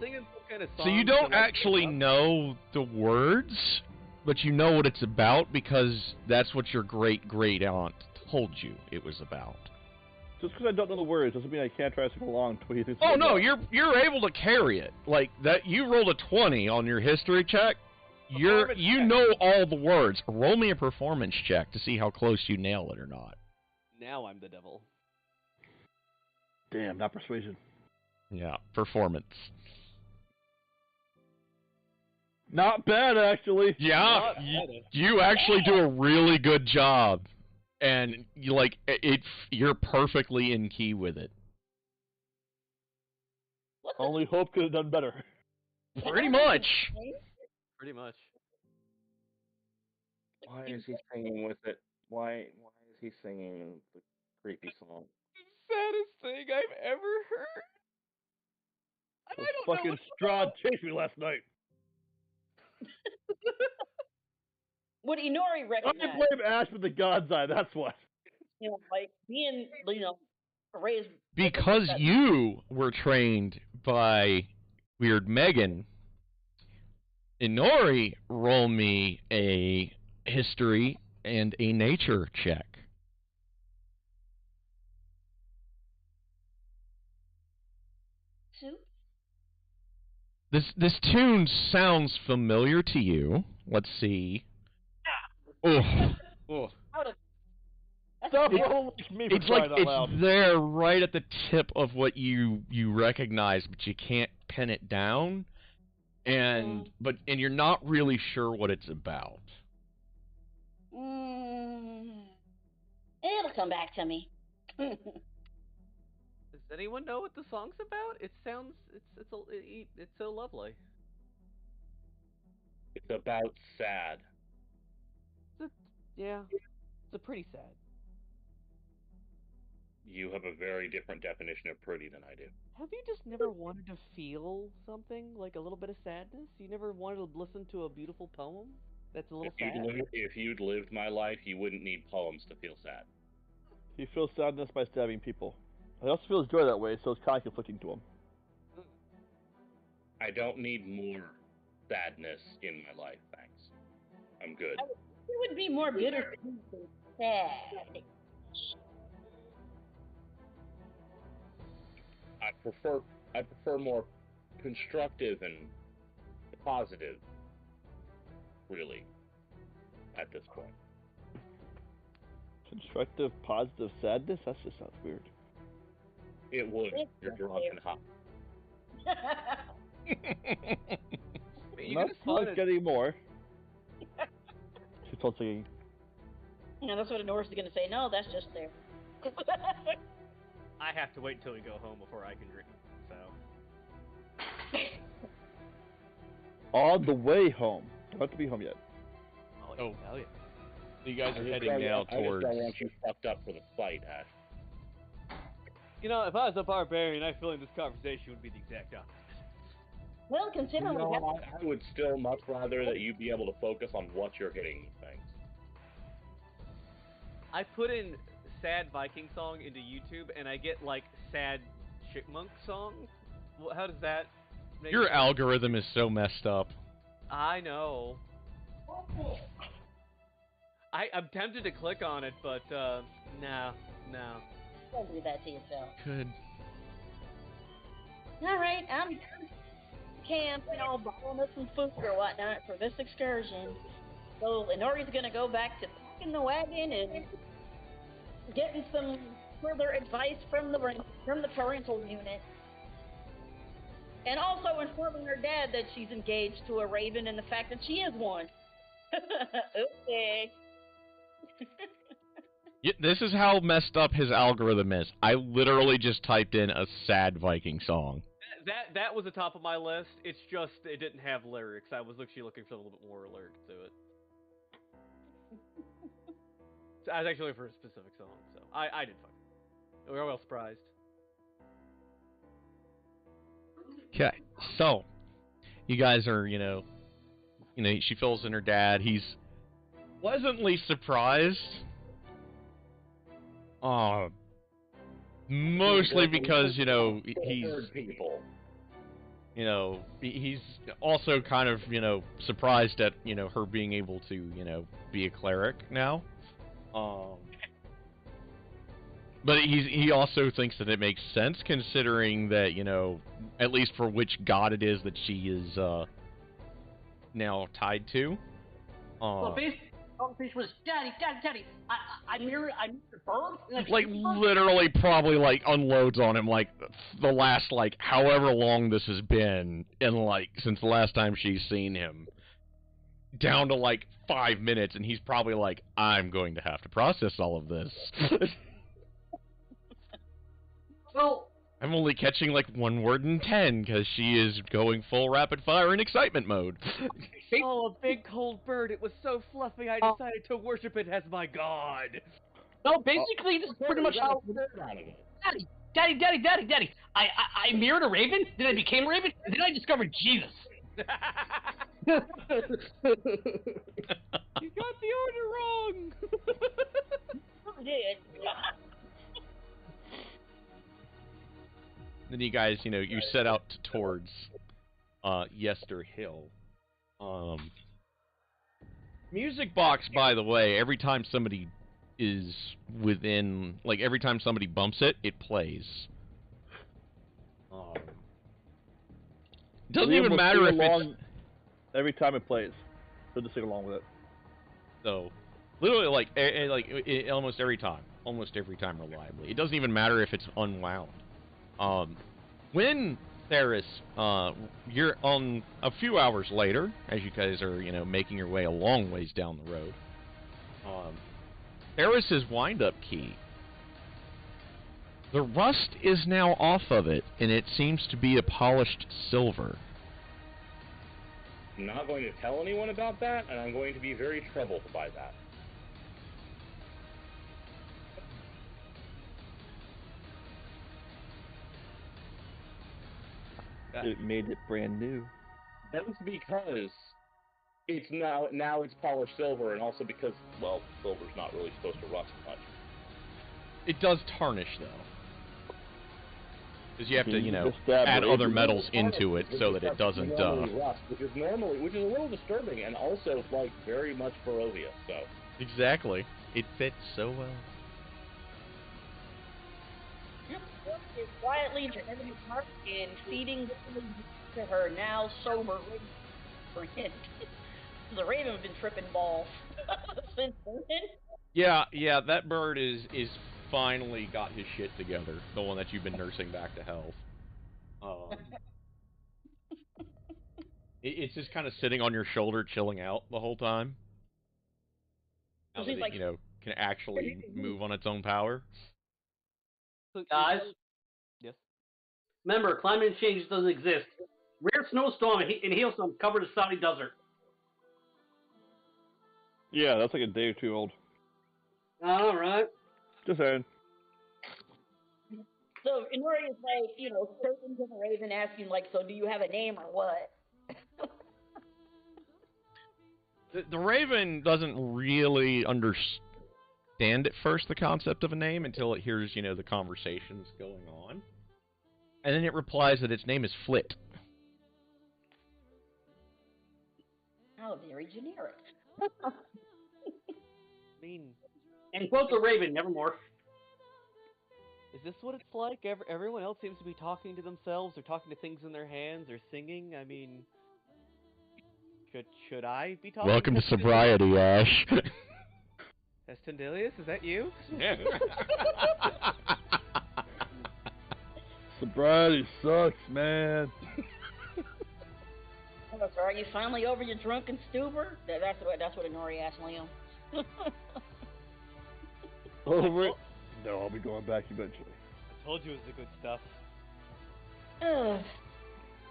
Singing some kind of So song you to don't wake actually up. know the words, but you know what it's about because that's what your great aunt told you it was about. Just because I don't know the words doesn't mean I can't try to sing along to what he thinks. Oh no, you're able to carry it. Like that, you rolled a 20 on your history check. You know all the words. Roll me a performance check to see how close you nail it or not. Now I'm the devil. Damn, not persuasion. Yeah, performance. Not bad, actually. Yeah, Not bad. you actually do a really good job, and you like it. You're perfectly in key with it. What the Only Hope could have done better. Pretty much. Pretty much. Why is he singing with it? Why is he singing the creepy song? Saddest thing I've ever heard. The fucking Strahd chased me last night. Would Inori I recognize? blame Ash with the God's Eye, that's what. You know, like being, raised. Because you were trained by Weird Megan, Inori, roll me a history and a nature check. Two? This tune sounds familiar to you. Let's see. Oh, Out of. Stop rolling me for it's like crying out loud. it's there right at the tip of what you recognize, but you can't pin it down, and you're not really sure what it's about. It'll come back to me. Does anyone know what the song's about? It sounds it's so lovely. It's about sad. Yeah, it's a pretty sad. You have a very different definition of pretty than I do. Have you just never wanted to feel something like a little bit of sadness? You never wanted to listen to a beautiful poem that's a little sad? If you'd lived my life, you wouldn't need poems to feel sad. He feels sadness by stabbing people. He also feels joy that way, so it's kind of conflicting to him. I don't need more sadness in my life, thanks. I'm good. It would be more bitter than sad. I prefer more constructive and positive, really, at this point. Constructive, positive sadness? That just sounds weird. It would. You're drunk and hot. Not drunk anymore. She told singing. Yeah, that's what Norse is going to say. No, that's just there. I have to wait until we go home before I can drink. So. On the way home. Don't have to be home yet. Oh. Hell yeah. You guys are I heading now just towards. don't want you fucked up for the fight, Ash. You know, if I was a barbarian, I feel like this conversation would be the exact opposite. Well, considering we have I would still much rather that you be able to focus on what you're hitting with things. I put in sad Viking song into YouTube, and I get like sad chipmunk song. How does that make Your sense? algorithm is so messed up. I know. I'm tempted to click on it, but no. don't do that to yourself. Good. All right, I'm camp, buying us some food or whatnot for this excursion. So Inori's gonna go back to packing the wagon and getting some further advice from the parental unit, and also informing her dad that she's engaged to a raven and the fact that she is one. Okay. This is how messed up his algorithm is. I literally just typed in a sad Viking song. That was the top of my list. It's just it didn't have lyrics. I was actually looking for a little bit more lyrics to it. So I was actually looking for a specific song, so I did fine. We were well surprised. Okay, so you guys are, she fills in her dad. He's pleasantly surprised. Mostly because, he's, people. he's also kind of, surprised at, her being able to, be a cleric now. But he also thinks that it makes sense, considering that, you know, at least for which god it is that she is now tied to. So basically, the conversation was, Daddy, I mirrored the bird. Like, literally probably, like, unloads on him, like, the last, like, however long this has been, and, like, since the last time she's seen him. Down to, like, 5 minutes, and he's probably like, I'm going to have to process all of this. Well, I'm only catching, like, 1 word in 10, because she is going full rapid fire in excitement mode. Oh, a big cold bird. It was so fluffy, I decided to worship it as my god. no, basically, this is pretty much how. Daddy. I mirrored a raven, then I became a raven, and then I discovered Jesus. You got the order wrong. Then you guys, you know, you set out towards Yester Hill. Music box, by the way, every time somebody is within, like, every time somebody bumps it, it plays. Doesn't even matter if it's... Every time it plays, so just sing along with it. So, literally, like, almost every time reliably. It doesn't even matter if it's unwound. When Theris, you're on a few hours later, as you guys are, you know, making your way a long ways down the road, Theris's wind-up key, the rust is now off of it, and it seems to be a polished silver. I'm not going to tell anyone about that, and I'm going to be very troubled by that. It made it brand new. That's because it's now it's polished silver, and also because, well, silver's not really supposed to rust much. It does tarnish, though. Because you have to, you know, Just add raven. other metals into it so that it doesn't, rust, which is a little disturbing, and also, like, very much Barovia, so. Exactly. It fits so well. Quietly driving the cart and feeding to her now sober friend. The raven has been tripping balls since then. Yeah, that bird is finally got his shit together. The one that you've been nursing back to health. It's just kind of sitting on your shoulder, chilling out the whole time. Now that it, you know, can actually move on its own power. So, Guys? Yes? Remember, climate change doesn't exist. Rare snowstorm and hailstorm cover the Saudi desert. Yeah, that's like a day or two old. All right. Just saying. So Inori is like, you know, circling to the raven, asking like, so do you have a name or what? The Raven doesn't really understand at first the concept of a name until it hears, you know, the conversations going on. And then it replies that its name is Flit. Oh, very generic. I mean, And quote the raven, nevermore. is this what it's like? Everyone else seems to be talking to themselves, or talking to things in their hands, or singing. I mean, should I be talking? Welcome to sobriety, Ash. Estendilius, is that you? Sobriety sucks, man. Oh, so are you finally over your drunken stupor? That's what Inori asked Liam. Over it? No, I'll be going back eventually. I told you it was the good stuff.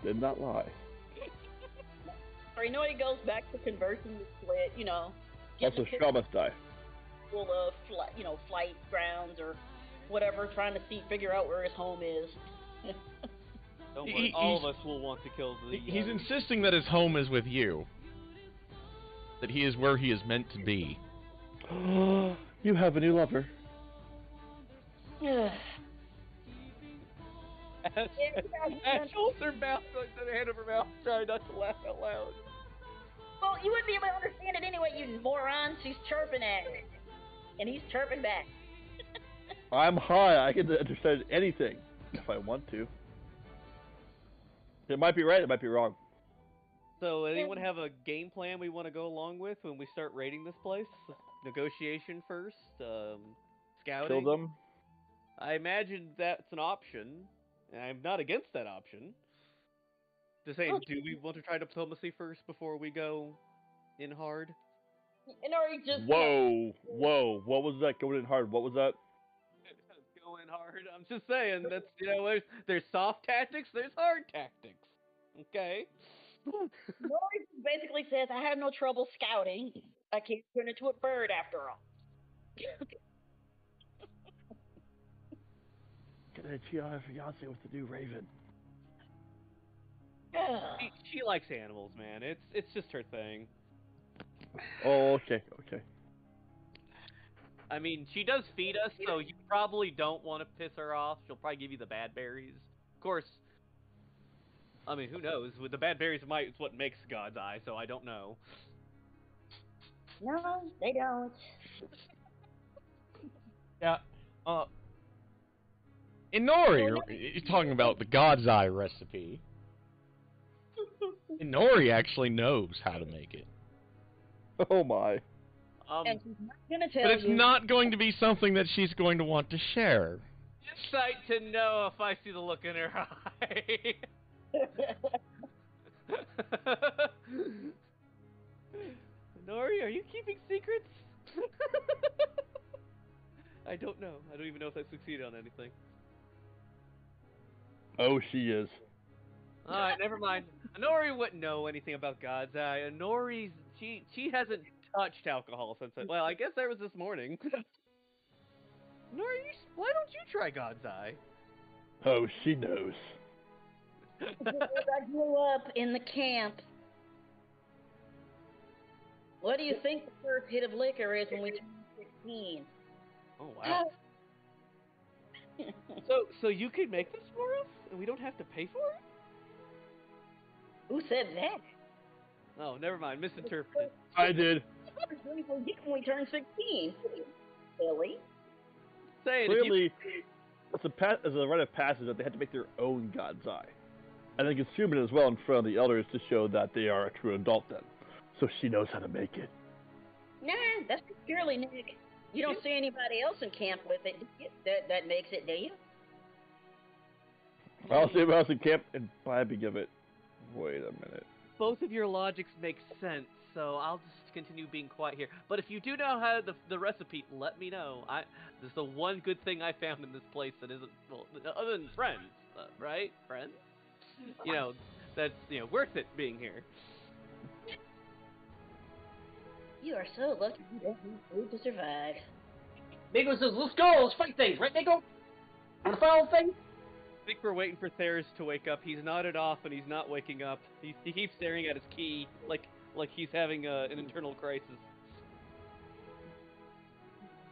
Did not lie. Or Inori goes back to conversing with Split, you know. Also, Shaw must die. Flight grounds or whatever, trying to figure out where his home is. Don't worry, all of us will want to kill the... He's insisting that his home is with you. That he is where he is meant to be. You have a new lover. Ash holds her mouth, the hand of her mouth, trying not to laugh out loud. Well, you wouldn't be able to understand it anyway, you moron. She's chirping at him. And he's chirping back. I'm high. I can understand anything if I want to. It might be right. It might be wrong. So, anyone have a game plan we want to go along with when we start raiding this place? Negotiation first, scouting. Kill them. I imagine that's an option, and I'm not against that option. Just saying, do we want to try diplomacy first before we go in hard? And already just Whoa, whoa! What was that? Going in hard. What was that? Going hard. I'm just saying that's there's soft tactics, there's hard tactics. Okay. Nori basically says, I have no trouble scouting. I can't turn into a bird after all. Gonna tell her fiance what to do, Raven. She likes animals, man. It's just her thing. Oh, okay, okay. I mean, she does feed us, so you probably don't want to piss her off. She'll probably give you the bad berries. Of course, I mean, who knows? With the bad berries, it's what makes God's Eye, so I don't know. No, they don't. Yeah. Inori, you're talking about the God's Eye recipe. Inori actually knows how to make it. Oh my. And she's not gonna tell But it's you. not going to be something that she's going to want to share. Insight to know if I see the look in her eye. Nori, are you keeping secrets? I don't know. I don't even know if I succeeded on anything. Oh, she is. Alright, never mind. Nori wouldn't know anything about God's Eye. Nori's she hasn't touched alcohol since well, I guess there was this morning. Nori, why don't you try God's Eye? Oh, she knows. I grew up in the camp. What do you think the first hit of liquor is when we turn 16? Oh wow. So you could make this for us, and we don't have to pay for it? Who said that? Oh, never mind. Misinterpreted. I did. When we turn 16. Silly. Saying Clearly, it's a rite of passage that they had to make their own God's Eye. And then consume it as well in front of the elders to show that they are a true adult then. So she knows how to make it. Nah, that's purely Nick. You don't see anybody else in camp with it that makes it, do you? I'll see if else in camp and blabbing of it. Wait a minute. both of your logics make sense, so I'll just continue being quiet here. But if you do know how the recipe, let me know. This is the one good thing I found in this place that isn't, well, other than friends, right? Friends? You know, that's, worth it being here. You are so lucky you don't need food to survive. Mako says, let's go, let's fight things, right, Mako? Wanna fight all the things? I think we're waiting for Theris to wake up. He's nodded off and he's not waking up. He keeps staring at his key like he's having an internal crisis.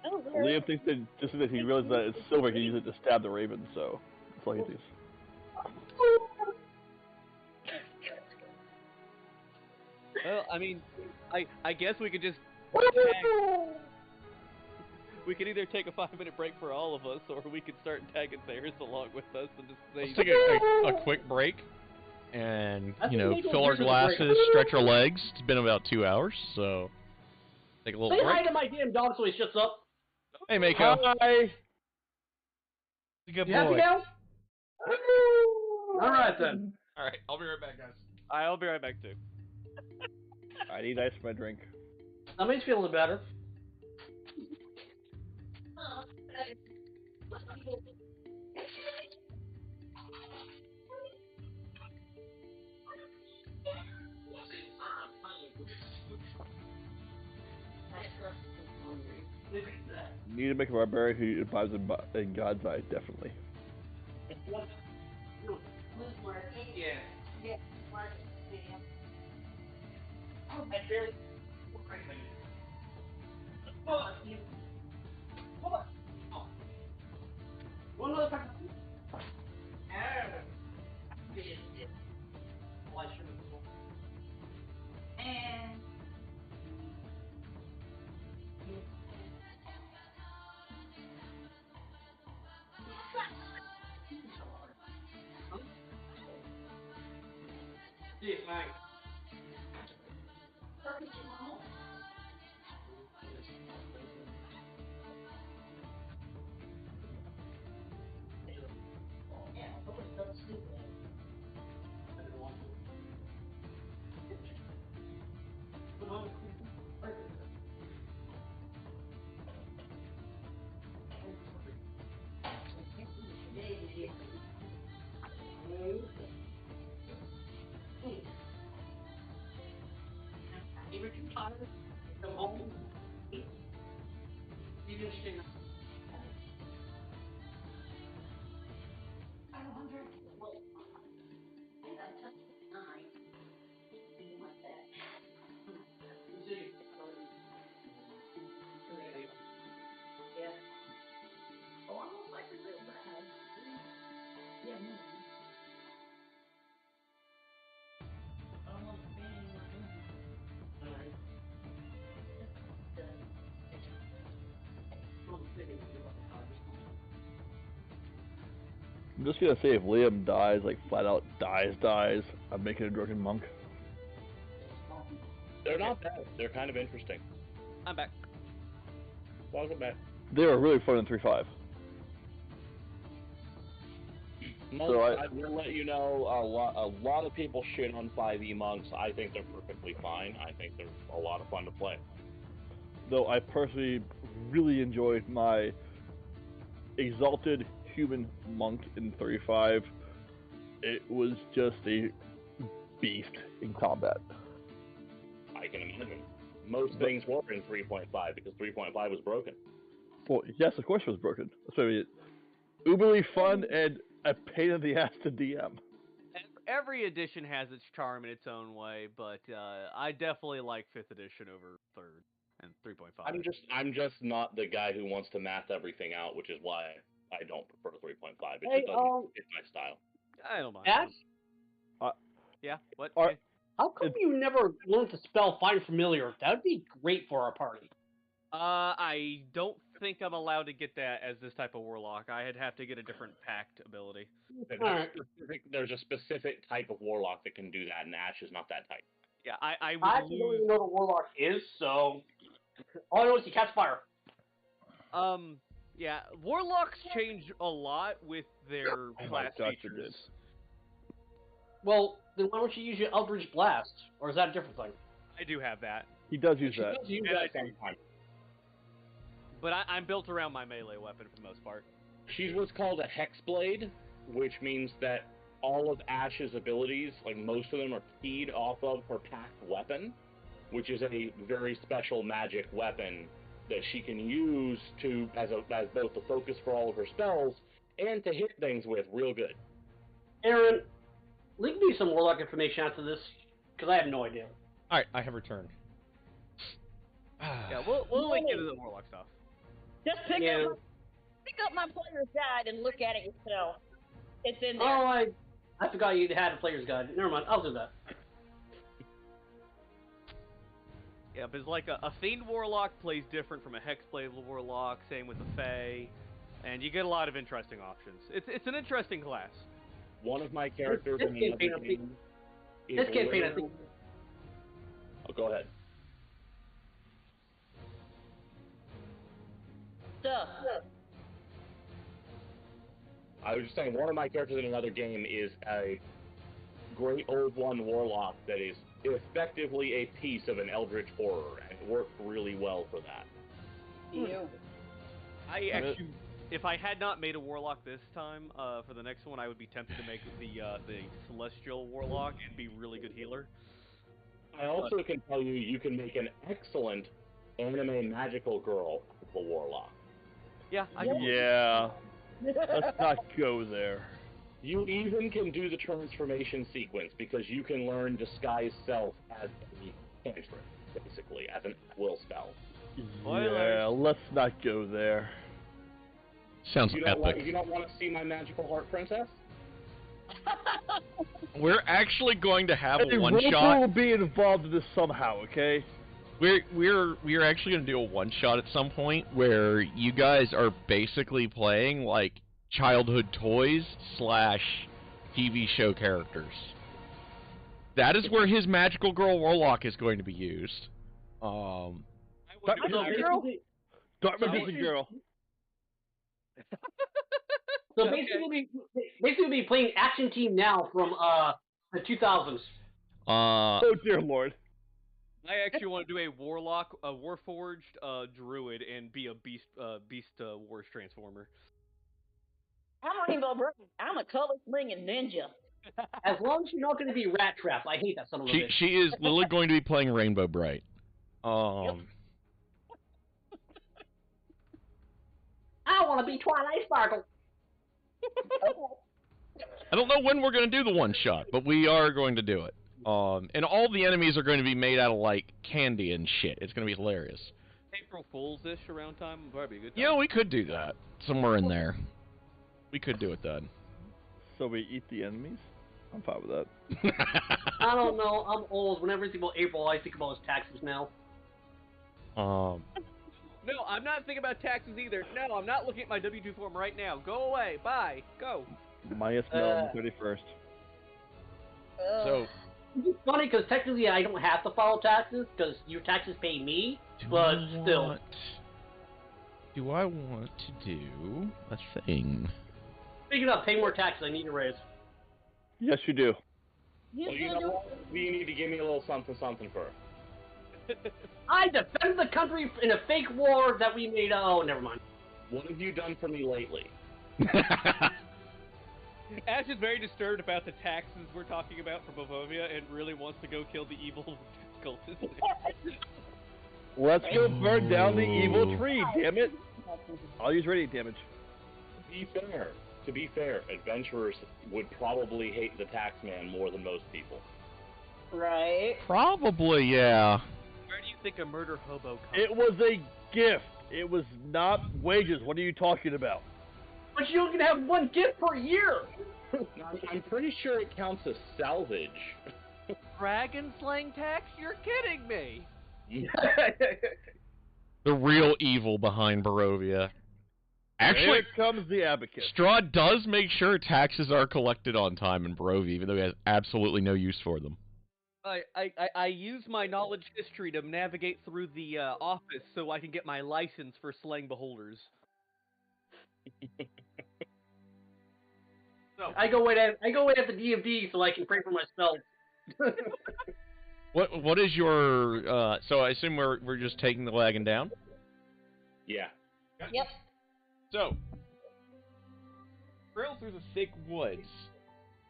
Oh, Liam thinks that just that he realized that it's silver, he can use it to stab the raven, so that's all he thinks. Well, I mean, I guess we could just we could either take a 5-minute break for all of us, or we could start tagging Theris along with us and just say. Let's take a quick break, and I think Mako fill our deserves a break. glasses, stretch our legs. It's been about 2 hours, so take a little Say hi break. to my damn dog so he shuts up. Hey, Mako. Hi! Good You happy boy. now? Alright then. All right, I'll be right back, guys. I'll be right back too. I need ice for my drink. Somebody's feeling better. Need to make a barbarian who buys in God's Eye, definitely. Yeah. Yes, mate. Even too tired. Come home. You just stay. Yeah. Oh, almost like a real bad. Yeah, no. Almost I'm just gonna say if Liam dies, like flat out dies, I'm making a drunken monk. They're not bad. They're kind of interesting. I'm back. Welcome back. They were really fun in 3.5. Monks, So I will let you know, a lot of people shit on 5e monks. I think they're perfectly fine. I think they're a lot of fun to play. Though I personally really enjoyed my exalted human monk in 3.5. It was just a beast in combat. I can imagine. Most things were in 3.5 because 3.5 was broken. Well, yes, of course it was broken. That's why it's uberly fun and a pain in the ass to DM. Every edition has its charm in its own way, but I definitely like 5th edition over 3rd and 3.5. I'm just not the guy who wants to math everything out, which is why I don't prefer 3.5. It Hey, just doesn't fit my style. I don't mind. Ash, Yeah, what? Are- Hey? how come you never learned to spell Find Familiar? That would be great for our party. I don't think I'm allowed to get that as this type of warlock. I'd have to get a different pact ability. Alright. There's a specific type of warlock that can do that, and Ash is not that type. Yeah, I I would actually don't lose. even know what Warlock is, so all I know is he catches fire. Yeah, warlocks change a lot with their class gosh, it features. did. Well, then why don't you use your Eldritch Blast? Or is that a different thing? I do have that, He does use She that. does use And that I do. sometimes. but I'm built around my melee weapon for the most part. She's what's called a Hexblade, which means that all of Ash's abilities, like most of them, are keyed off of her packed weapon, which is a very special magic weapon that she can use to as both the focus for all of her spells and to hit things with real good. Aaron, link me some Warlock information after this, because I have no idea. Alright, I have returned. Yeah, we'll link into the warlock stuff. Just pick up my player's guide and look at it yourself. It's in there. Oh, I forgot you had a player's guide. Never mind, I'll do that. Yeah, but it's like a Fiend Warlock plays different from a Hexblade Warlock, same with the Fae, and you get a lot of interesting options. It's an interesting class. One of my characters This in another campaign, I think- game is This campaign, I literally- think. Oh, go ahead. Stuff. I was just saying, one of my characters in another game is a great old one warlock that is effectively a piece of an eldritch horror, and it worked really well for that. You. I actually, if I had not made a warlock this time, for the next one, I would be tempted to make the celestial warlock and be really good healer. I also can tell you, you can make an excellent anime magical girl out of a warlock. Yeah, I can. Yeah, let's not go there. You even can do the transformation sequence because you can learn disguise self as a cantrip, basically, as an at-will spell. Yeah, let's not go there. Sounds You epic. don't want to see my magical heart princess? We're actually going to have Hey, a one Robo shot. will be involved in this somehow, okay? We're actually going to do a one shot at some point where you guys are basically playing like childhood toys / TV show characters. That is where his magical girl warlock is going to be used. Dartmouth So is a girl. basically, Dartmouth is a girl. so basically, we'll be playing Action Team now from the 2000s. Oh dear lord. I actually want to do a warlock, a warforged druid, and be a beast wars transformer. I'm Rainbow Bright. I'm a color slinging ninja. As long as you're not going to be Rat Trap, I hate that son of a bitch. She is literally going to be playing Rainbow Bright. I want to be Twilight Sparkle. I don't know when we're going to do the one shot, but we are going to do it. And all the enemies are going to be made out of like candy and shit. It's going to be hilarious. April Fool's-ish around time would probably be a good time. Yeah, we could do that somewhere in there. We could do it then. So we eat the enemies? I'm fine with that. I don't know. I'm old. Whenever I think about April, I think about his taxes now. No, I'm not thinking about taxes either. No, I'm not looking at my W-2 form right now. Go away. Bye. Go. Minus on the 31st. So, It's funny because technically I don't have to file taxes because your taxes pay me, but still. do I want to do a thing? Speaking of pay more taxes, I need a raise. Yes, you do. You Well, you know what? You need to give me a little something first. I defended the country in a fake war that we made. Oh, never mind. What have you done for me lately? Ash is very disturbed about the taxes we're talking about for Bavovia and really wants to go kill the evil cultists. Let's go burn down the evil tree, damn it. I'll use radiant damage. To be fair, adventurers would probably hate the taxman more than most people. Right. Probably, yeah. Where do you think a murder hobo comes It was a gift. It was not wages. What are you talking about? But you can have one gift per year. I'm pretty sure it counts as salvage. Dragon slaying tax? You're kidding me! The real evil behind Barovia. Actually, Here comes the advocate. Strahd does make sure taxes are collected on time in Barovia, even though he has absolutely no use for them. I use my knowledge history to navigate through the office so I can get my license for slaying beholders. So, I go wait at the DMD so I can pray for myself. What is your so I assume we're just taking the wagon down? Yeah. Yep. So trail through the thick woods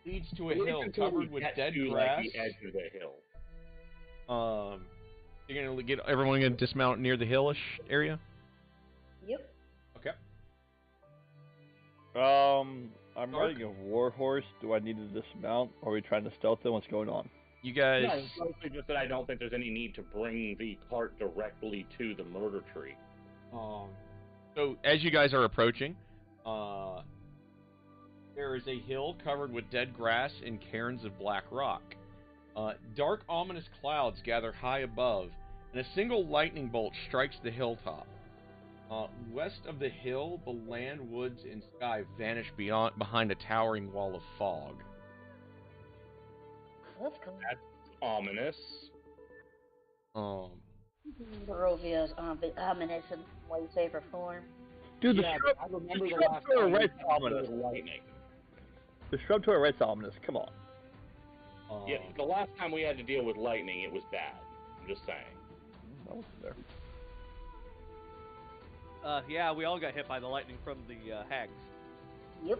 leads to a hill covered with dead grass. Like the edge of the hill. You're gonna get everyone gonna dismount near the hillish area? Yep. Okay. I'm riding a war horse. Do I need to dismount? Or are we trying to stealth them? What's going on? You guys No, it's mostly just that I don't think there's any need to bring the cart directly to the murder tree. so as you guys are approaching, there is a hill covered with dead grass and cairns of black rock. Dark, ominous clouds gather high above, and a single lightning bolt strikes the hilltop. West of the hill, the land, woods, and sky vanish behind a towering wall of fog. That's cool. That's ominous. Barovia's ominous in way, shape, or form. Dude, the Yeah, shrub, but I remember the the shrub last to our time right's there ominous. was lightning. The shrub to our right's ominous. Come on. Yeah, the last time we had to deal with lightning, it was bad. I'm just saying. I wasn't there. Yeah, we all got hit by the lightning from the hags. Yep.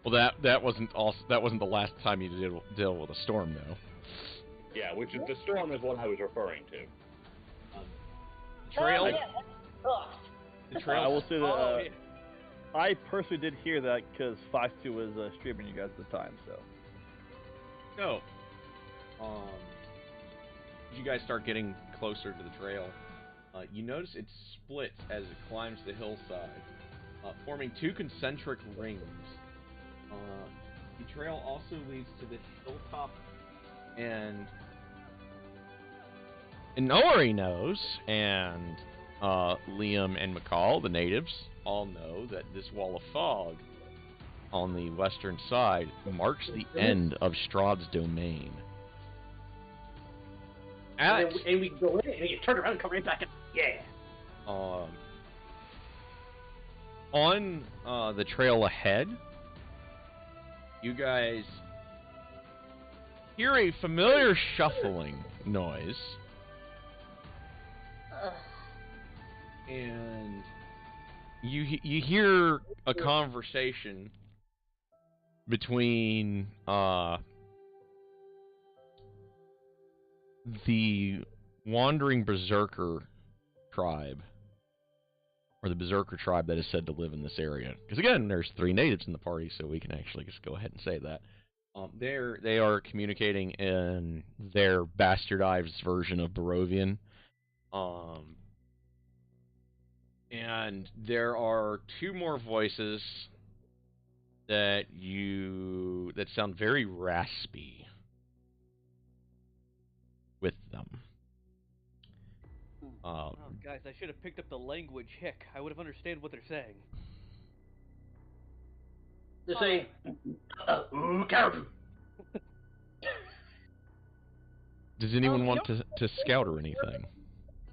Well, that wasn't the last time you did deal with a storm, though. Yeah, which is the storm is what I was referring to. Trail. Oh, yeah, that sucks. The trail. I will say that Oh, yeah. I personally did hear that because 5-2 was streaming you guys at the time, so. So, as you guys start getting closer to the trail, you notice it splits as it climbs the hillside, forming two concentric rings. The trail also leads to the hilltop, and Inori knows, and Liam and McCall, the natives, all know that this wall of fog on the western side marks the end of Strahd's domain. And we go in and you turn around and come right back in. Yeah. On the trail ahead, you guys hear a familiar shuffling noise. And you hear a conversation between the wandering berserker tribe, or the berserker tribe that is said to live in this area. Because again, there's 3 natives in the party, so we can actually just go ahead and say that. They are communicating in their bastardized version of Barovian. And there are 2 more voices that sound very raspy with them. Oh, guys, I should have picked up the language. Heck, I would have understood what they're saying. They're saying, ooh, caribou. Does anyone want to scout or anything?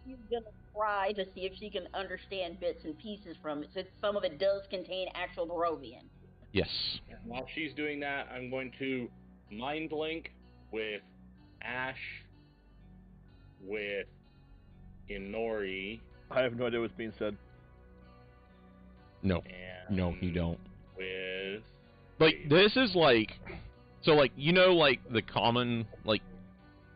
She's gonna try to see if she can understand bits and pieces from it, since some of it does contain actual Barovian. Yes. While she's doing that, I'm going to mind link with Ash, with Inori. I have no idea what's being said. No. And No, you don't. With this is like, so like the common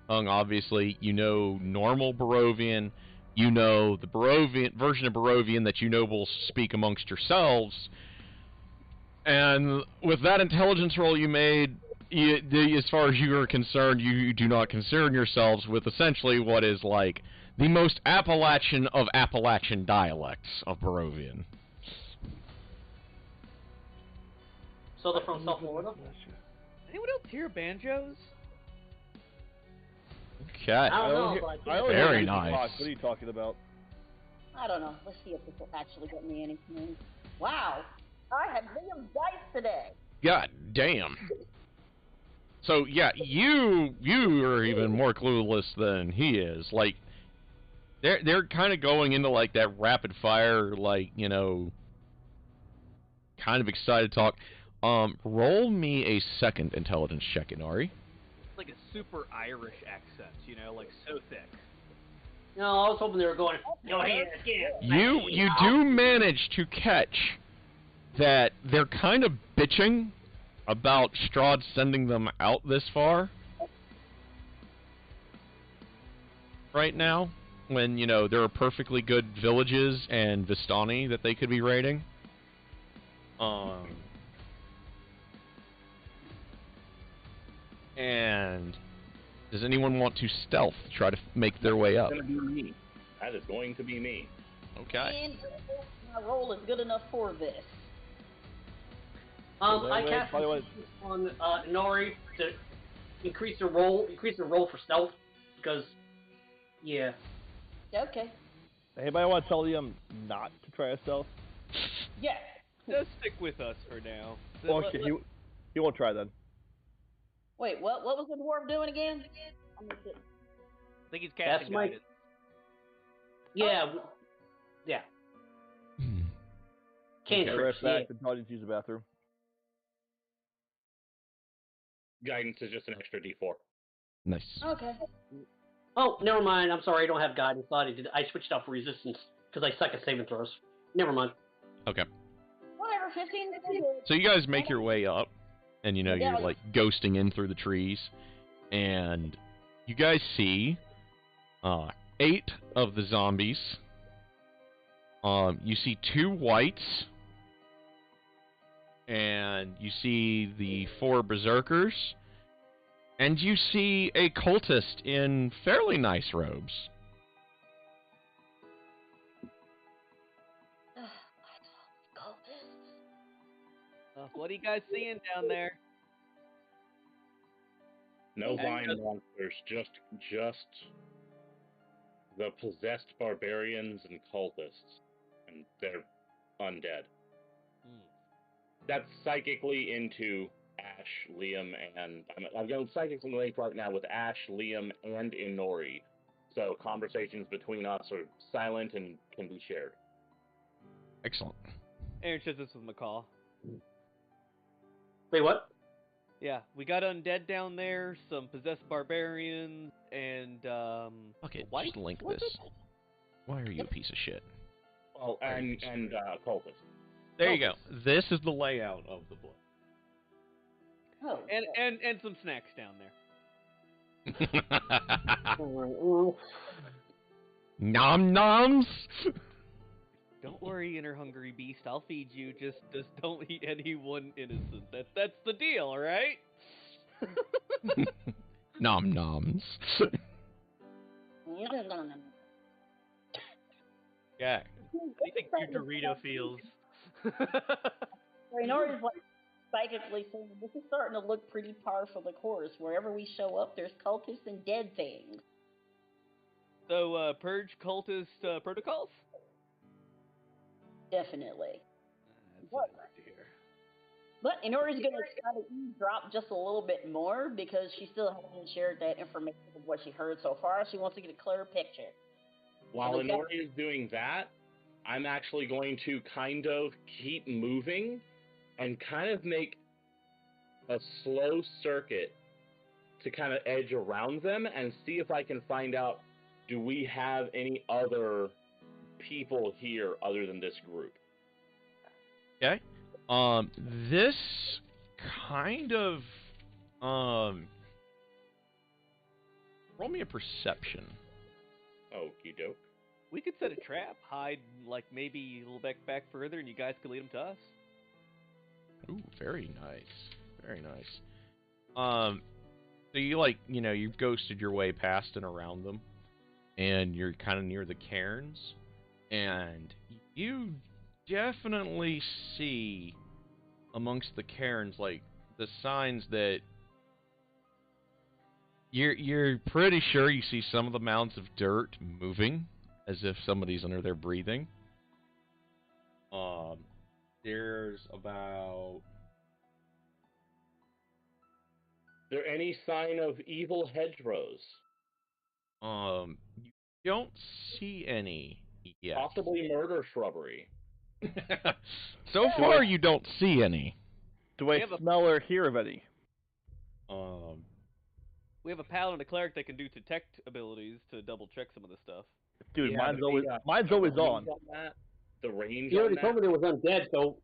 obviously normal Barovian, the Barovian version of Barovian that will speak amongst yourselves, and with that intelligence roll you made, as far as you are concerned, you do not concern yourselves with essentially what is like the most Appalachian of Appalachian dialects of Barovian. So they're from South Florida? Anyone else hear banjos? Okay. I don't know. Very nice. What are you talking about? I don't know. Let's see if this will actually get me anything. Wow. I have million dice today. God damn. So yeah, you are even more clueless than he is. Like they're kind of going into like that rapid fire, kind of excited talk. Roll me a second intelligence check, Inari. It's like a super Irish accent, like so thick. No, I was hoping they were going, go ahead, You do manage to catch that they're kind of bitching about Strahd sending them out this far right now, when, there are perfectly good villages and Vistani that they could be raiding. And does anyone want to stealth, try to make their way up? That's going to be me. That is going to be me. Okay. And my roll is good enough for this. I cast on Nori to increase the roll for stealth, because, yeah. Okay. Anybody want to tell them not to try a stealth? Yes. Just stick with us for now. Okay, he won't try then. Wait, what was the dwarf doing again? I think he's casting guidance. Yeah. Yeah. Cantrips, back to Todd to use the bathroom. Guidance is just an extra D4. Nice. Okay. Oh, never mind. I'm sorry. I don't have guidance. I switched out for resistance because I suck at saving throws. Never mind. Okay. Whatever, 15 is good. So you guys make your way up, and you're like ghosting in through the trees, and you guys see 8 of the zombies. You see 2 whites, and you see the 4 berserkers, and you see a cultist in fairly nice robes. What are you guys seeing down there? No vine monsters, just the possessed barbarians and cultists, and they're undead. That's psychically into Ash, Liam, and I'm going psychically linked right now with Ash, Liam, and Inori. So conversations between us are silent and can be shared. Excellent. Aaron shares this with McCall. Wait, what? Yeah, we got undead down there, some possessed barbarians, and Okay, white? just link Was this. it? Why are you a piece of shit? Oh, and cultists. There you go. This is the layout of the book. Oh, and some snacks down there. Nom noms. Don't worry, inner hungry beast. I'll feed you. Just don't eat anyone innocent. That's the deal, all right? Nom noms. Yeah. How do you think your Dorito feels? Raynori's like psychically saying this is starting to look pretty par for the course. Wherever we show up, there's cultists and dead things. So, purge cultist protocols? Definitely. That's what I like to hear. But Inori's going to try to eavesdrop just a little bit more because she still hasn't shared that information of what she heard so far. She wants to get a clear picture. While Okay. Inori is doing that, I'm actually going to kind of keep moving and kind of make a slow circuit to kind of edge around them and see if I can find out, do we have any other people here other than this group? Okay. This kind of roll me a perception. Okie doke. We could set a trap, hide like maybe a little back further, and you guys could lead them to us. Ooh, very nice. Very nice. So you've ghosted your way past and around them, and you're kind of near the cairns, and you definitely see amongst the cairns, like, the signs that you're pretty sure you see some of the mounds of dirt moving, as if somebody's under there breathing. There's about... Is there any sign of evil hedgerows? You don't see any yet. Possibly murder shrubbery. So far, you don't see any. Do I have a- smell or hear of any? We have a paladin and a cleric that can do detect abilities to double check some of this stuff. Dude, Yeah, mine's the, always uh, mine's the always range on. That, the range You on already that, told me there was undead, so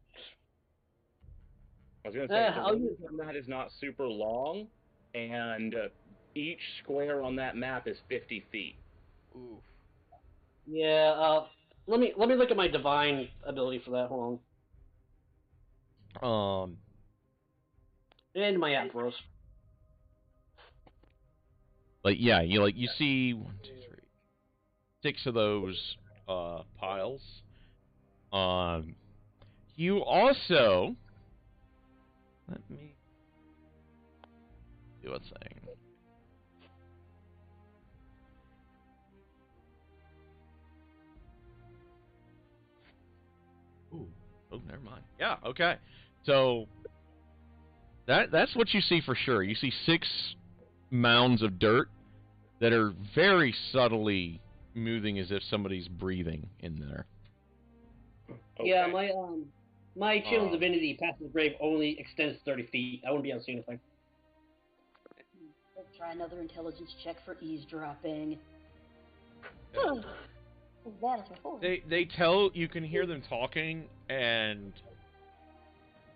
I was going to say, the I'll range use on that is not super long, and each square on that map is 50 feet. Oof. yeah. Let me look at my divine ability for that. Hold on. And my Ampharos. But yeah, you see 1, 2, 3, 6 of those piles. You also let me do a thing. Ooh, oh, never mind. Yeah, okay. So that's what you see for sure. You see 6 mounds of dirt that are very subtly moving as if somebody's breathing in there. Okay. Yeah, my Channel Uh, Divinity past the grave only extends 30 feet. I wouldn't be able to see anything. Let's try another intelligence check for eavesdropping. Yeah. As bad as before. They tell you can hear them talking, and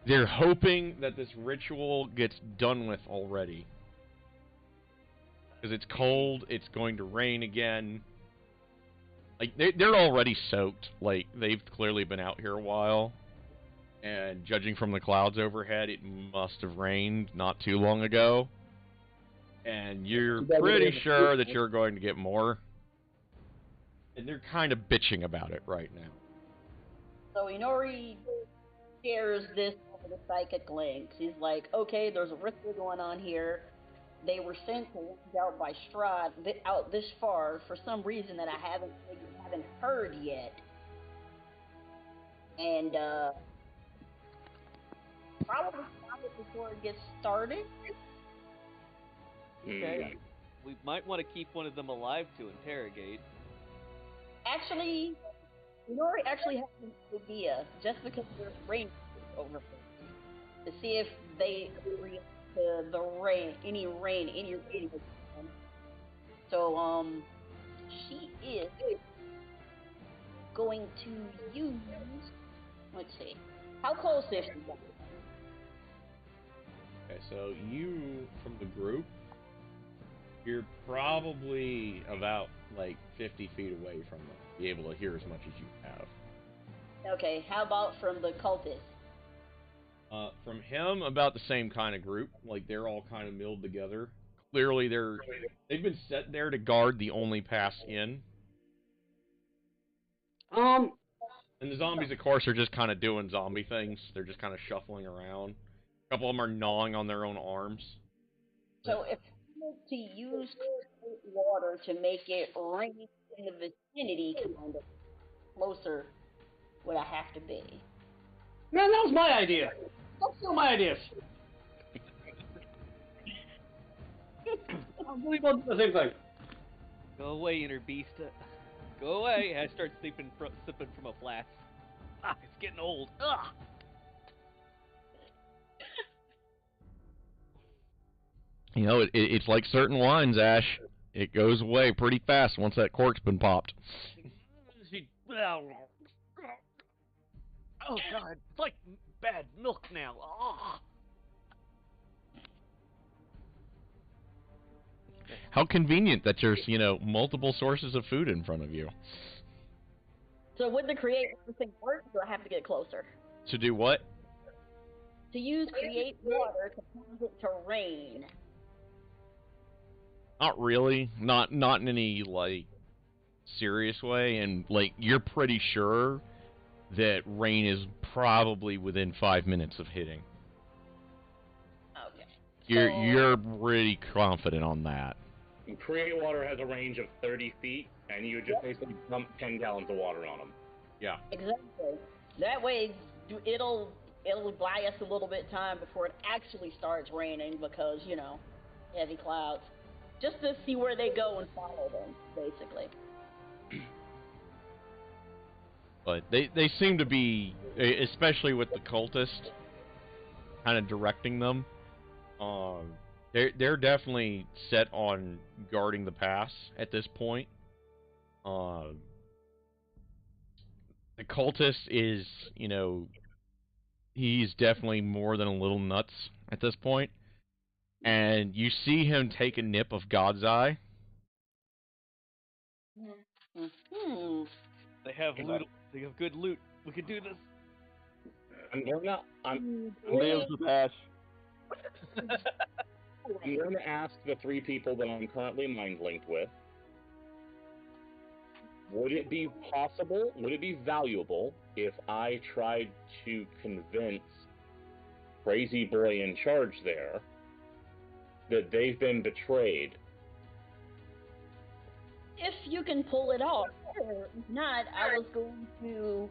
they're hoping that this ritual gets done with already. Because it's cold, it's going to rain again. Like, they're already soaked. Like, they've clearly been out here a while. And judging from the clouds overhead, it must have rained not too long ago. And you're pretty sure that you're going to get more. And they're kind of bitching about it right now. So Inori shares this over the psychic links. He's like, okay, there's a ritual going on here. They were sent to wind out by Strahd out this far for some reason that I haven't heard yet. And probably stop it before it gets started. Okay. We might want to keep one of them alive to interrogate. Actually, Nori actually has an idea, just because there's rain over to see if they agree to the rain, any rain. So, she is going to use, let's see, how close is she? Okay, so you, from the group, you're probably about, like, 50 feet away from them. Be able to hear as much as you have. Okay, how about from the cultist? From him, about the same kind of group. Like, they're all kind of milled together. Clearly, they've been set there to guard the only pass in. And the zombies, of course, are just kind of doing zombie things. They're just kind of shuffling around. A couple of them are gnawing on their own arms. So if you want to use water to make it rain in the vicinity, kind of closer would I have to be? Man, that was my idea. Don't steal my ideas. I'm really going to do the same thing. Go away, inner beast. Go away. I start sipping from a flask. Ah, it's getting old. Ugh. You know, it's like certain wines, Ash. It goes away pretty fast once that cork's been popped. Oh God, it's like bad milk now. Oh. How convenient that there's, you know, multiple sources of food in front of you. So would the create thing work, or do I have to get closer? To do what? To use create water to cause it to rain. Not really. Not in any, like, serious way. And, like, you're pretty sure that rain is probably within 5 minutes of hitting. Okay. You're pretty confident on that. Create water has a range of 30 feet, and you just basically dump 10 gallons of water on them. Yeah. Exactly. That way, it'll buy us a little bit of time before it actually starts raining because, you know, heavy clouds. Just to see where they go and follow them, basically. But they seem to be, especially with the cultist, kind of directing them. They're definitely set on guarding the pass at this point. The cultist is, you know, he's definitely more than a little nuts at this point. And you see him take a nip of God's Eye. Mm-hmm. They have loot. They have good loot. We could do this. I'm Lives with Ash. I'm going to ask the 3 people that I'm currently mind linked with. Would it be possible, would it be valuable if I tried to convince Crazy Boy in charge there that they've been betrayed? If you can pull it off, sure. If not, I was going to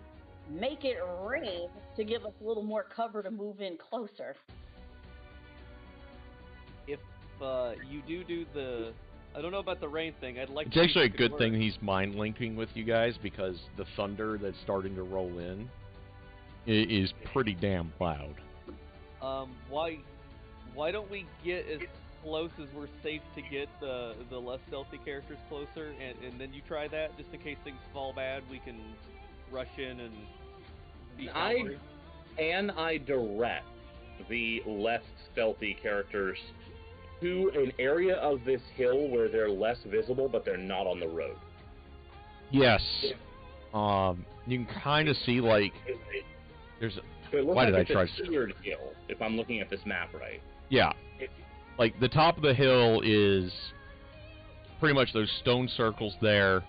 make it rain to give us a little more cover to move in closer. If you do the, I don't know about the rain thing. I'd like. It's to see actually a if it good could thing work. he's mind linking with you guys because the thunder that's starting to roll in is pretty damn loud. Why don't we get as close as we're safe to get the less stealthy characters closer, and then you try that just in case things fall bad. We can rush in and be cavalry. Can I direct the less stealthy characters to an area of this hill where they're less visible, but they're not on the road? Yes. You can kind of see, like, there's... So it looks Why like did I it's try a tiered hill, if I'm looking at this map right. Yeah. Like, the top of the hill is pretty much those stone circles there,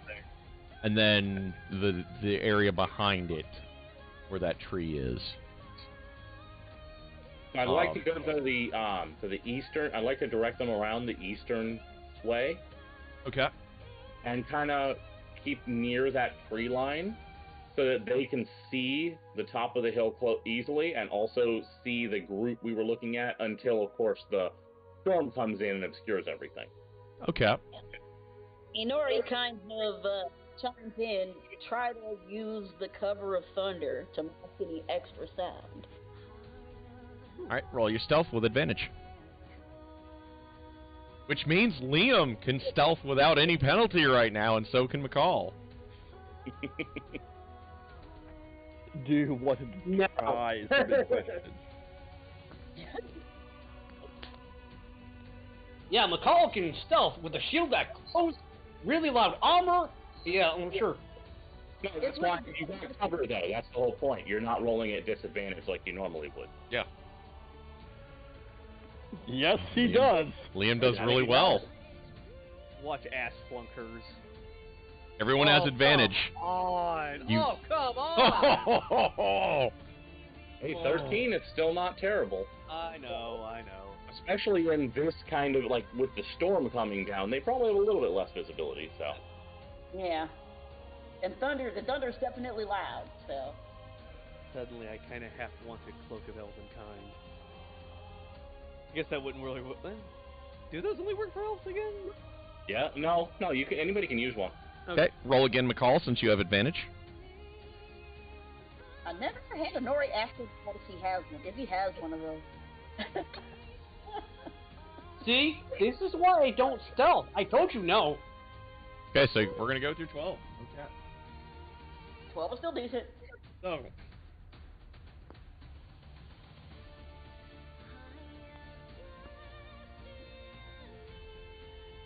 and then the area behind it, where that tree is. I'd like to go to the eastern. I'd like to direct them around the eastern way. Okay. And kind of keep near that tree line, so that they can see the top of the hill easily and also see the group we were looking at until, of course, the storm comes in and obscures everything. Okay. Inori kind of chimes in, try to use the cover of thunder to mask any extra sound. Alright, roll your stealth with advantage. Which means Liam can stealth without any penalty right now, and so can McCall. Do you want to No. try is the big question. Yeah, McCall can stealth with a shield that close, really loud armor. Yeah, I'm sure. No, that's why you want to cover, though. That's the whole point. You're not rolling at disadvantage like you normally would. Yeah. Yes, he Liam. does. Liam does really well. Watch ass flunkers. Everyone has advantage. Come on. You- Oh, come on. Hey, 13 is still not terrible. I know. Especially in this kind of, like, with the storm coming down, they probably have a little bit less visibility, so. Yeah. And the thunder's definitely loud, so. Suddenly, I kind of half want a Cloak of Elvenkind. I guess that wouldn't really. Do those only work for elves again? Yeah, no, anybody can use one. Okay, roll again, McCall, since you have advantage. I never had Inori ask him if he has one. If he has one of those. See, this is why I don't stealth. I told you no. Okay, so we're gonna go through 12. Okay. 12 is still decent. So.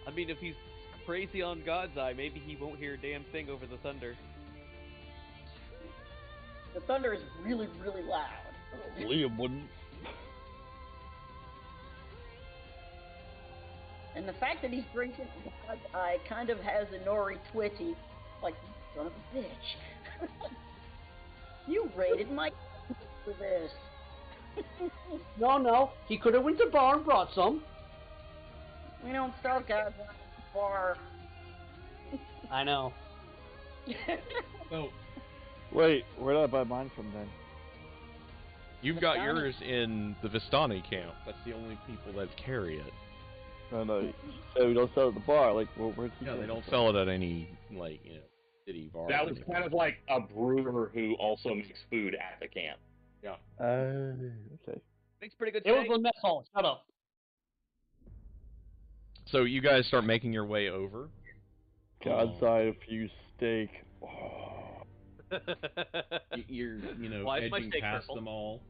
I mean, if he's crazy on God's Eye, maybe he won't hear a damn thing over the thunder. The thunder is really, really loud. Liam wouldn't. And the fact that he's drinking God's Eye kind of has Inori twitchy. Like, you son of a bitch. You raided my for this. No, he could have went to bar and brought some. We don't sell God's Eye bar. I know. So Wait, where did I buy mine from then? you've got yours in the Vistani camp. That's the only people that carry it. No, so we don't sell it at the bar. Like, well, where's he Yeah, get they it don't from? sell it at any city bar. That was kind of like a brewer who also makes food at the camp. Okay. Makes pretty good It was steak. the mess hall. Shut up. So you guys start making your way over. God's Eye fused steak. Oh, You're Why is my edging steak past purple? them all.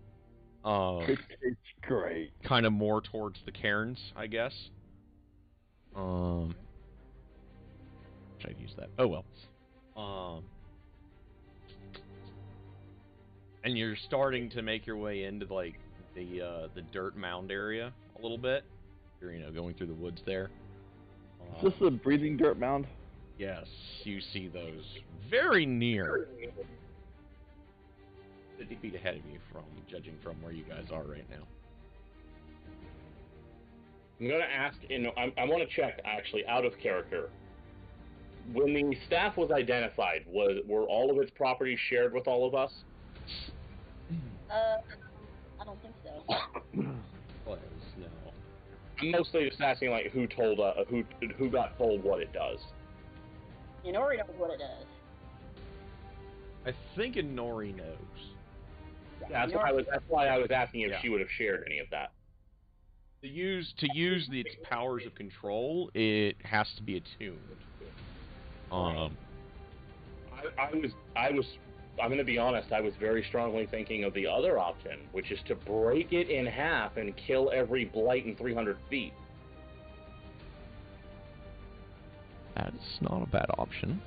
it tastes great. Kind of more towards the cairns, I guess. Should I use that? Oh well. And you're starting to make your way into like the dirt mound area a little bit. You're going through the woods there. Is this a breathing dirt mound? Yes, you see those very near. 50 feet ahead of you, judging from where you guys are right now. I'm going to ask, I want to check, actually, out of character. When the staff was identified, were all of its properties shared with all of us? I don't think so. Close, no. I'm mostly just asking, like, who got told what it does. Inori knows what it does. I think Inori knows. Yeah, that's why I was asking if she would have shared any of that. To use its powers of control, it has to be attuned. I'm going to be honest, I was very strongly thinking of the other option, which is to break it in half and kill every blight in 300 feet. That's not a bad option.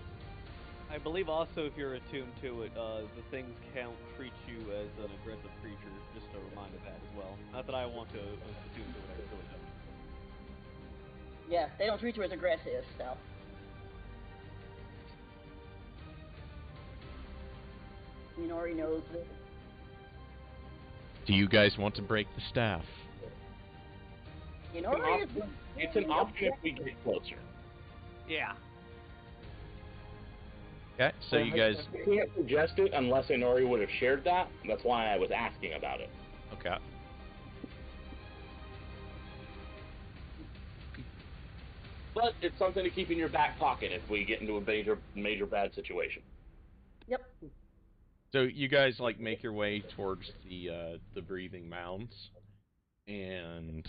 I believe also if you're attuned to it, the things can't treat you as an aggressive creature. Just a reminder of that as well. Not that I want to attune to it, I really don't. Yeah, they don't treat you as aggressive, so. Inori knows it. Do you guys want to break the staff? Inori is. It's an option if we get closer. Yeah. Okay, so you guys. I can't suggest it unless Inori would have shared that. That's why I was asking about it. Okay. But it's something to keep in your back pocket if we get into a major bad situation. Yep. So you guys like make your way towards the breathing mounds, and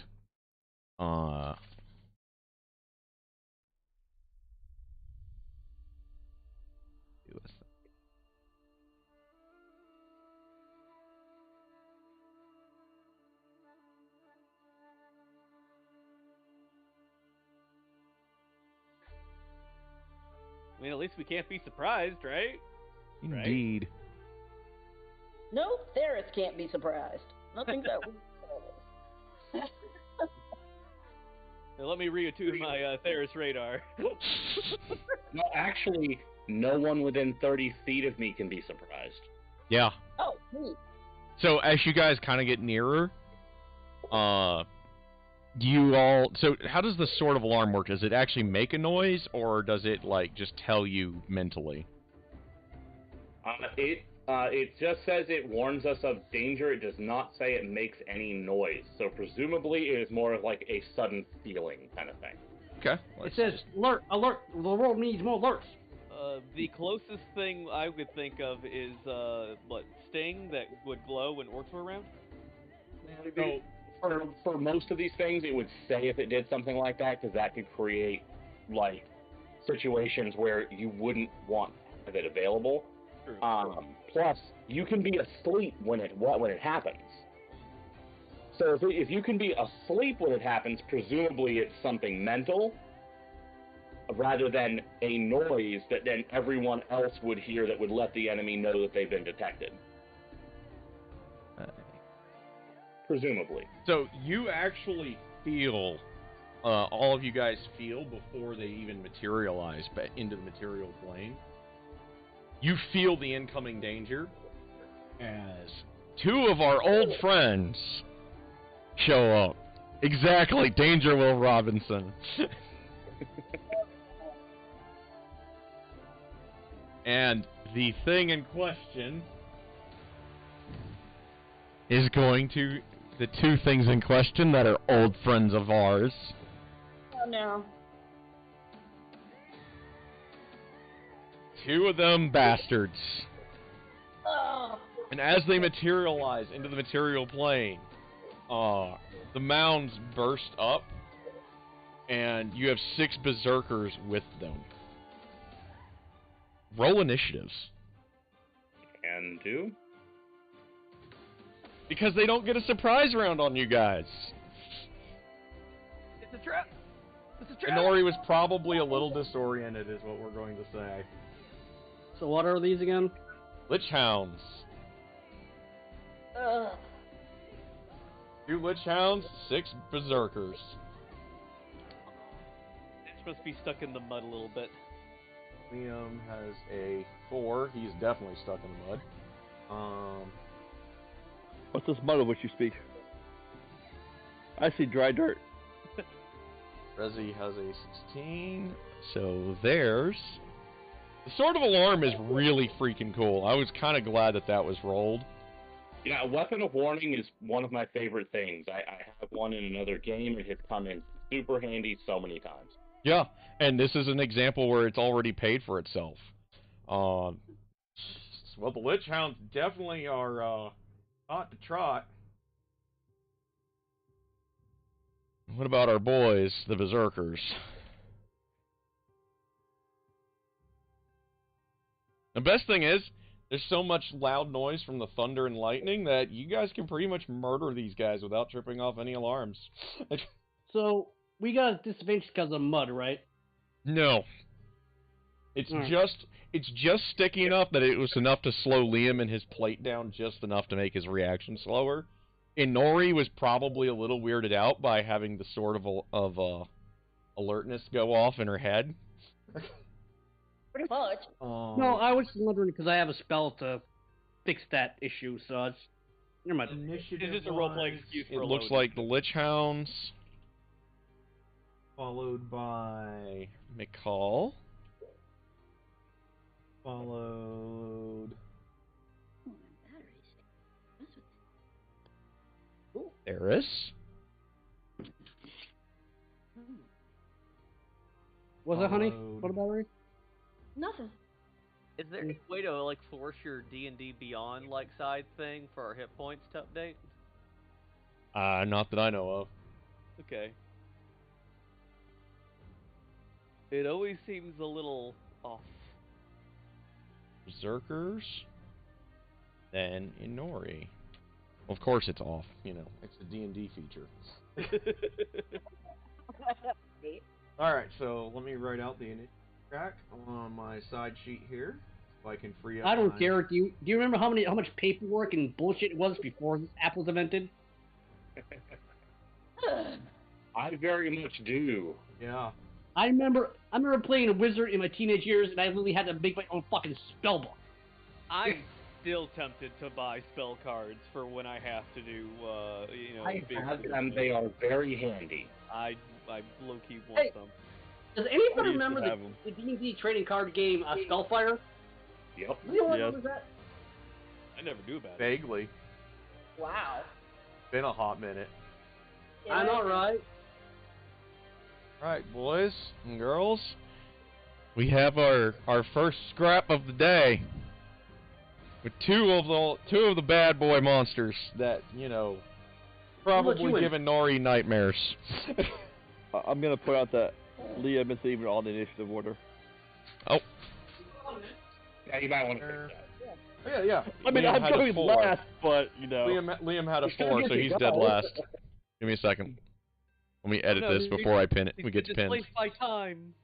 do this. I mean, at least we can't be surprised, right? Indeed. No, Theris can't be surprised. Nothing that we saw. Now, let me reattune my Theris radar. No, actually, no one within 30 feet of me can be surprised. Yeah. Oh, neat. So as you guys kind of get nearer, you all. So how does the sword of alarm work? Does it actually make a noise, or does it like just tell you mentally? It just says it warns us of danger. It does not say it makes any noise. So presumably it is more of like a sudden feeling kind of thing. Okay. It says, alert, alert, the world needs more alerts. The closest thing I would think of is, Sting that would glow when orcs were around? So for most of these things, it would say if it did something like that, because that could create, like, situations where you wouldn't want to have it available. True. Plus, you can be asleep when it happens. So if you can be asleep when it happens, presumably it's something mental, rather than a noise that then everyone else would hear that would let the enemy know that they've been detected. Presumably. So you actually feel, all of you guys feel before they even materialize into the material plane. You feel the incoming danger as two of our old friends show up. Exactly, Danger Will Robinson. And the thing in question is the two things in question that are old friends of ours. Oh no. Two of them bastards. Oh. And as they materialize into the material plane, the mounds burst up, and you have 6 berserkers with them. Roll initiatives. Can do. Because they don't get a surprise round on you guys. It's a trap! It's a trap! Inori was probably a little disoriented, is what we're going to say. So what are these again? Lich Hounds. Ugh. 2 Lich Hounds, 6 Berserkers. It's supposed to be stuck in the mud a little bit. Liam has a 4. He's definitely stuck in the mud. What's this mud of which you speak? I see dry dirt. Rezi has a 16. So there's... The Sword of Alarm is really freaking cool. I was kind of glad that was rolled. Yeah, Weapon of Warning is one of my favorite things. I have one in another game. It has come in super handy so many times. Yeah, and this is an example where it's already paid for itself. Well, the Lich Hounds definitely are hot to trot. What about our boys, the Berserkers? The best thing is, there's so much loud noise from the thunder and lightning that you guys can pretty much murder these guys without tripping off any alarms. So, we got a disadvantage because of mud, right? No. It's just sticky enough that it was enough to slow Liam and his plate down just enough to make his reaction slower. Inori was probably a little weirded out by having the Sword of Alertness go off in her head. Pretty much. No, I was wondering because I have a spell to fix that issue, so it's... Never mind. It's just a roleplay excuse for It a looks load. like the Lich Hounds, followed by McCall. Followed. Oh, batteries. That's what. Eris. Was it honey? Followed. What about her? Nothing. Is there any way to like force your D&D Beyond like side thing for our hit points to update? Not that I know of. Okay. It always seems a little off. Berserkers. Then Inori. Of course it's off, you know. It's a D&D feature. Alright, so let me write out the initiative track on my side sheet here, so I can free up I don't my- care. Do you remember how much paperwork and bullshit it was before this app was invented? I very much do. Yeah. I remember playing a wizard in my teenage years, and I literally had to make my own fucking spell book. I'm still tempted to buy spell cards for when I have to do, I big have weird them. things. They are very handy. I low-key want Hey. them. Does I anybody used to remember have 'em. the D&D trading card game Spellfire? Yep. Anyone Yes. remember that? I never knew about it. Vaguely. Wow. Been a hot minute. I know, right? Right, boys and girls. We have our first scrap of the day. With two of the bad boy monsters that, you know, probably you in? giving Nori nightmares. I'm gonna point out that Liam isn't even on the initiative order. Oh. Yeah, you might want to fix that. Yeah. I mean, Liam I'm had a going 4. last, but you know. Liam had a You still 4, get so to he's go. dead last. Give me a second. Let me edit No, this before I pin it. We get Just pinned. waste my time.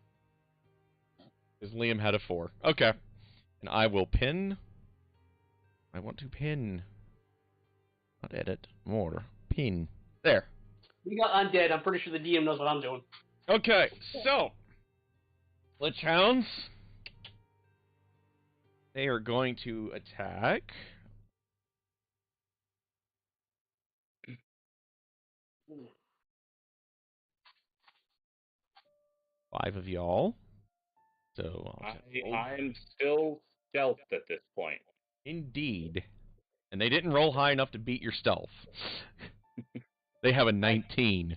Because Liam had a 4. Okay. And I will pin. I want to pin. Not edit. More. Pin. There. We got undead. I'm pretty sure the DM knows what I'm doing. Okay, so. Lich Hounds. They are going to attack. Five of y'all. So I'm still stealthed at this point. Indeed. And they didn't roll high enough to beat your stealth. They have a 19.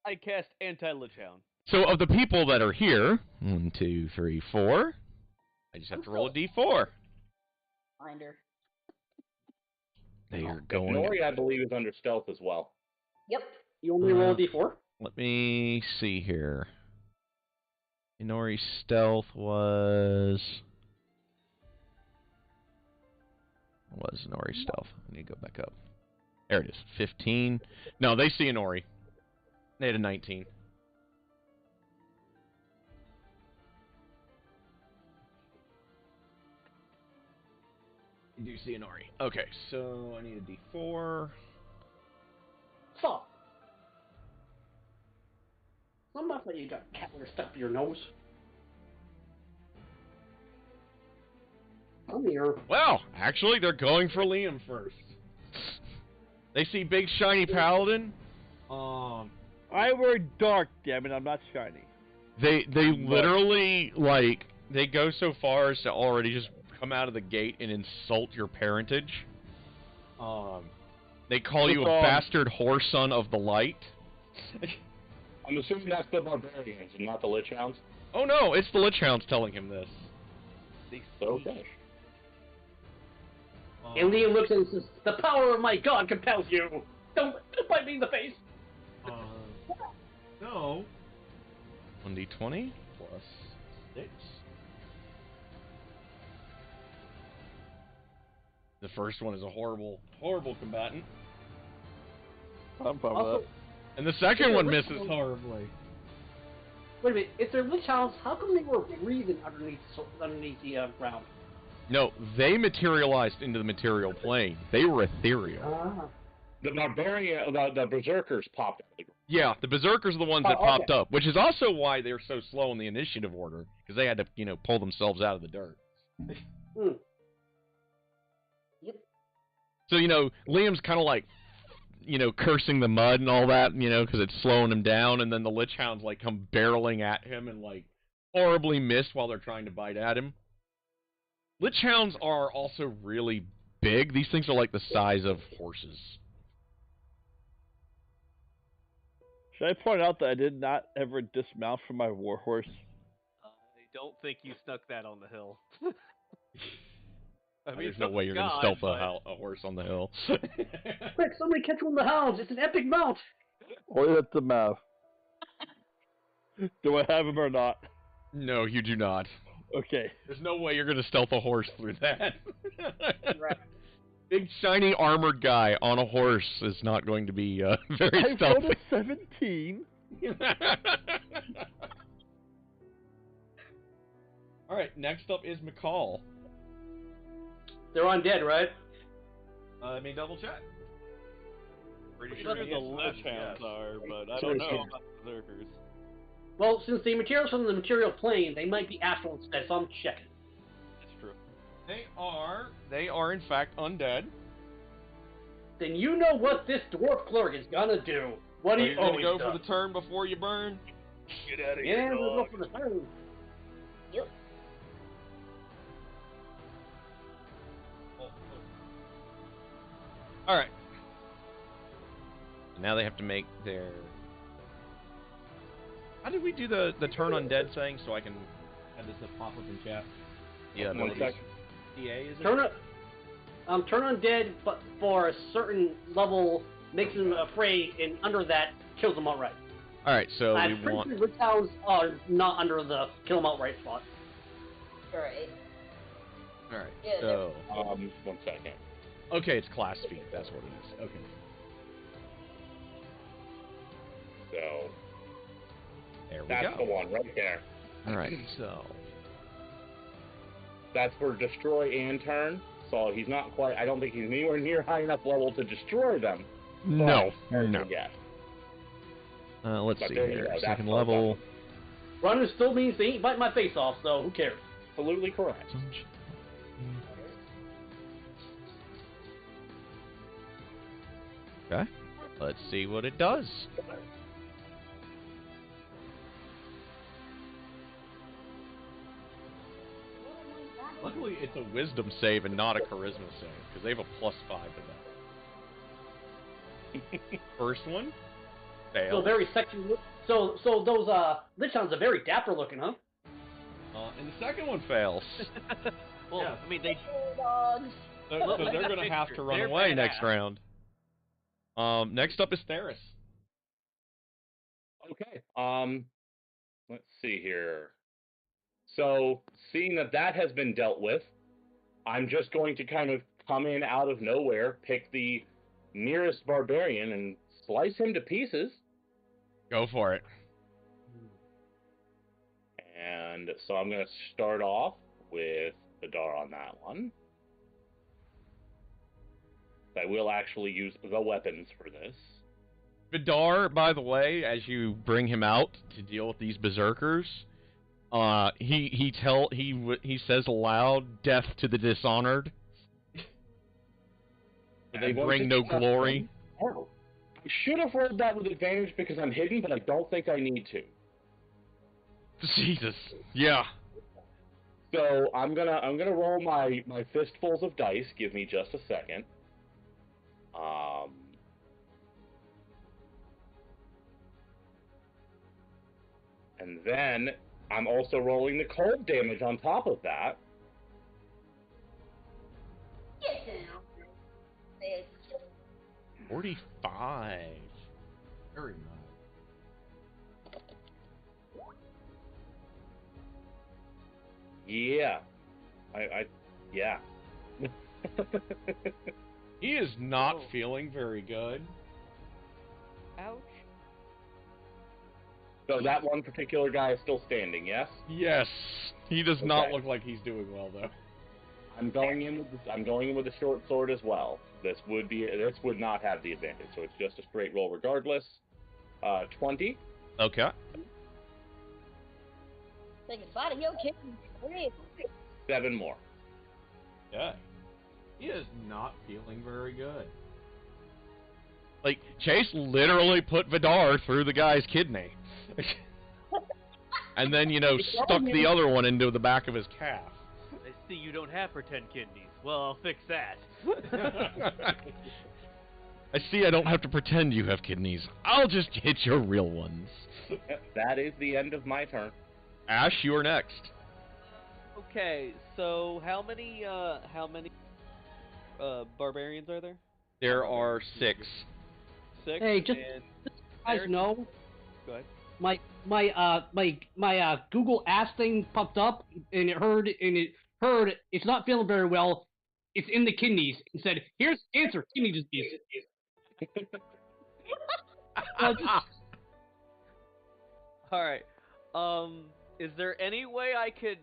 I cast Anti-Lich Hound. So of the people that are here, 1, 2, 3, 4. I just have to roll a d4. Finder. They are going. Nori, I believe, is under stealth as well. Yep. You want me to roll a d4? Let me see here. Inori's stealth was. What was Inori's stealth? I need to go back up. There it is. 15. No, they see Inori. They had a 19. You do see Inori. Okay, so I need a d4. Fuck. I'm not letting you got cat litter stuck up your nose. Come here. Well, actually, they're going for Liam first. They see big shiny paladin. I wear dark, damn it, I'm not shiny. They literally like they go so far as to already just come out of the gate and insult your parentage. They call you a bastard whoreson of the light. I'm assuming that's the barbarians and not the Lich Hounds. Oh no, it's the Lich Hounds telling him this. Okay. And Liam looks and says, "The power of my god compels you. Don't bite me in the face." No. 1d20 plus 6. The first one is a horrible combatant. I'm fine with Also, that. And the second one Lich misses Hounds- horribly. wait a minute. If they're Lich Hounds, how come they were breathing underneath the ground? No, they materialized into the material plane. They were ethereal. Ah. The barbarian, the berserkers popped out. Yeah, the berserkers are the ones that Oh, popped okay. up, which is also why they're so slow in the initiative order, because they had to, pull themselves out of the dirt. Hmm. So, Liam's kind of like, cursing the mud and all that, because it's slowing him down, and then the Lich Hounds, come barreling at him and, horribly miss while they're trying to bite at him. Lich Hounds are also really big. These things are like the size of horses. Should I point out that I did not ever dismount from my warhorse? I don't think you snuck that on the hill. I mean, There's no some way you're going to God, stealth but- a horse on the hill. Quick, somebody catch one of the hounds. It's an epic mount. Or at the mouth. Do I have him or not? No, you do not. Okay. There's no way you're going to stealth a horse through that. Right. Big, shiny, armored guy on a horse is not going to be very I rolled stealthy. a 17. Alright, next up is McCall. They're undead, right? Let me double check. Pretty sure sure the the Lich Hounds are, but I don't know about the Berserkers. Well, since the materials from the material plane, they might be astral instead, so I'm checking. That's true. They are in fact undead. Then you know what this dwarf clerk is gonna do. What Are he you going to always go does. for the turn before you burn? Get out of Yeah, we'll go for the turn. Yep. Alright. Now they have to make their... How did we do the turn undead thing so I can have this pop up in chat? Yeah, One abilities. second. EA, is it? Turn undead, but for a certain level makes them afraid, and under that kills them outright. Alright, so I'm we pretty want... sure Lich Hounds are not under the kill them outright spot. Alright. Alright, Yeah, so... 1 second. Okay, it's class feat, that's what it is. Okay. So There we that's go. the one right there. Alright, so... That's for destroy and turn. So he's not quite. I don't think he's anywhere near high enough level to destroy them. No, But, no. Yet. Let's But see there you here. go, that's Second what level... Running still means they ain't biting my face off, so who cares? Absolutely correct. Okay, let's see what it does. Luckily, it's a wisdom save and not a charisma save, because they have a +5 to that. First one, fail. So very sexy. So those Lich Hounds are very dapper looking, huh? And the second one fails. Well, Yeah. I mean, they Dogs. So they're going to have to run They're away badass. next round. Next up is Theris. Okay. Let's see here. So, seeing that that has been dealt with, I'm just going to kind of come in out of nowhere, pick the nearest barbarian, and slice him to pieces. Go for it. And so I'm going to start off with Vidar on that one. I will actually use the weapons for this. Vidar, by the way, as you bring him out to deal with these berserkers, he says aloud, "Death to the dishonored." They bring no glory. Oh. I should have rolled that with advantage because I'm hidden, but I don't think I need to. Jesus. Yeah. So I'm gonna roll my fistfuls of dice. Give me just a second. And then I'm also rolling the cold damage on top of that. Get down. It's 45. Very nice. Yeah. Yeah. He is not feeling very good. Ouch. So that one particular guy is still standing, yes? Yes. He does not Okay. look like he's doing well, though. I'm going in with the short sword as well. This would not have the advantage, so it's just a straight roll regardless. 20. Okay. like a fight of your kid. 7 more. Yeah. He is not feeling very good. Like, Chase literally put Vidar through the guy's kidney. And then, stuck the other one into the back of his calf. I see you don't have pretend kidneys. Well, I'll fix that. I see I don't have to pretend you have kidneys. I'll just hit your real ones. That is the end of my turn. Ash, you are next. Okay, so how many barbarians are there? There are 6. 6. Hey, just and you guys Eric? know, Go ahead. my Google Ask thing popped up, and it heard it's not feeling very well. It's in the kidneys, and said, "Here's the answer: kidney disease." All right. Is there any way I could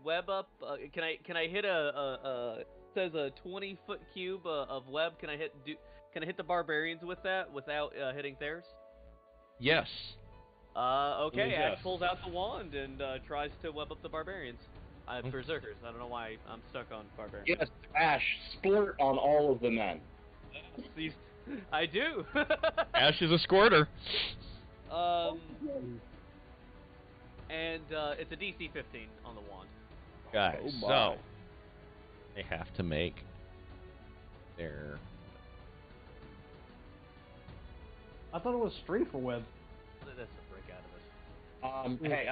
web up? Can I hit it says a 20-foot cube of web? Can I hit the barbarians with that without hitting theirs? Yes. Okay. Yes. Ash pulls out the wand and tries to web up the barbarians. Berserkers. I don't know why I'm stuck on barbarians. Yes, Ash, splurt on all of the men. I do. Ash is a squirter. And it's a DC 15 on the wand. Guys, Oh my. so they have to make their... I thought it was strength for web. That's a break out of it. Hey,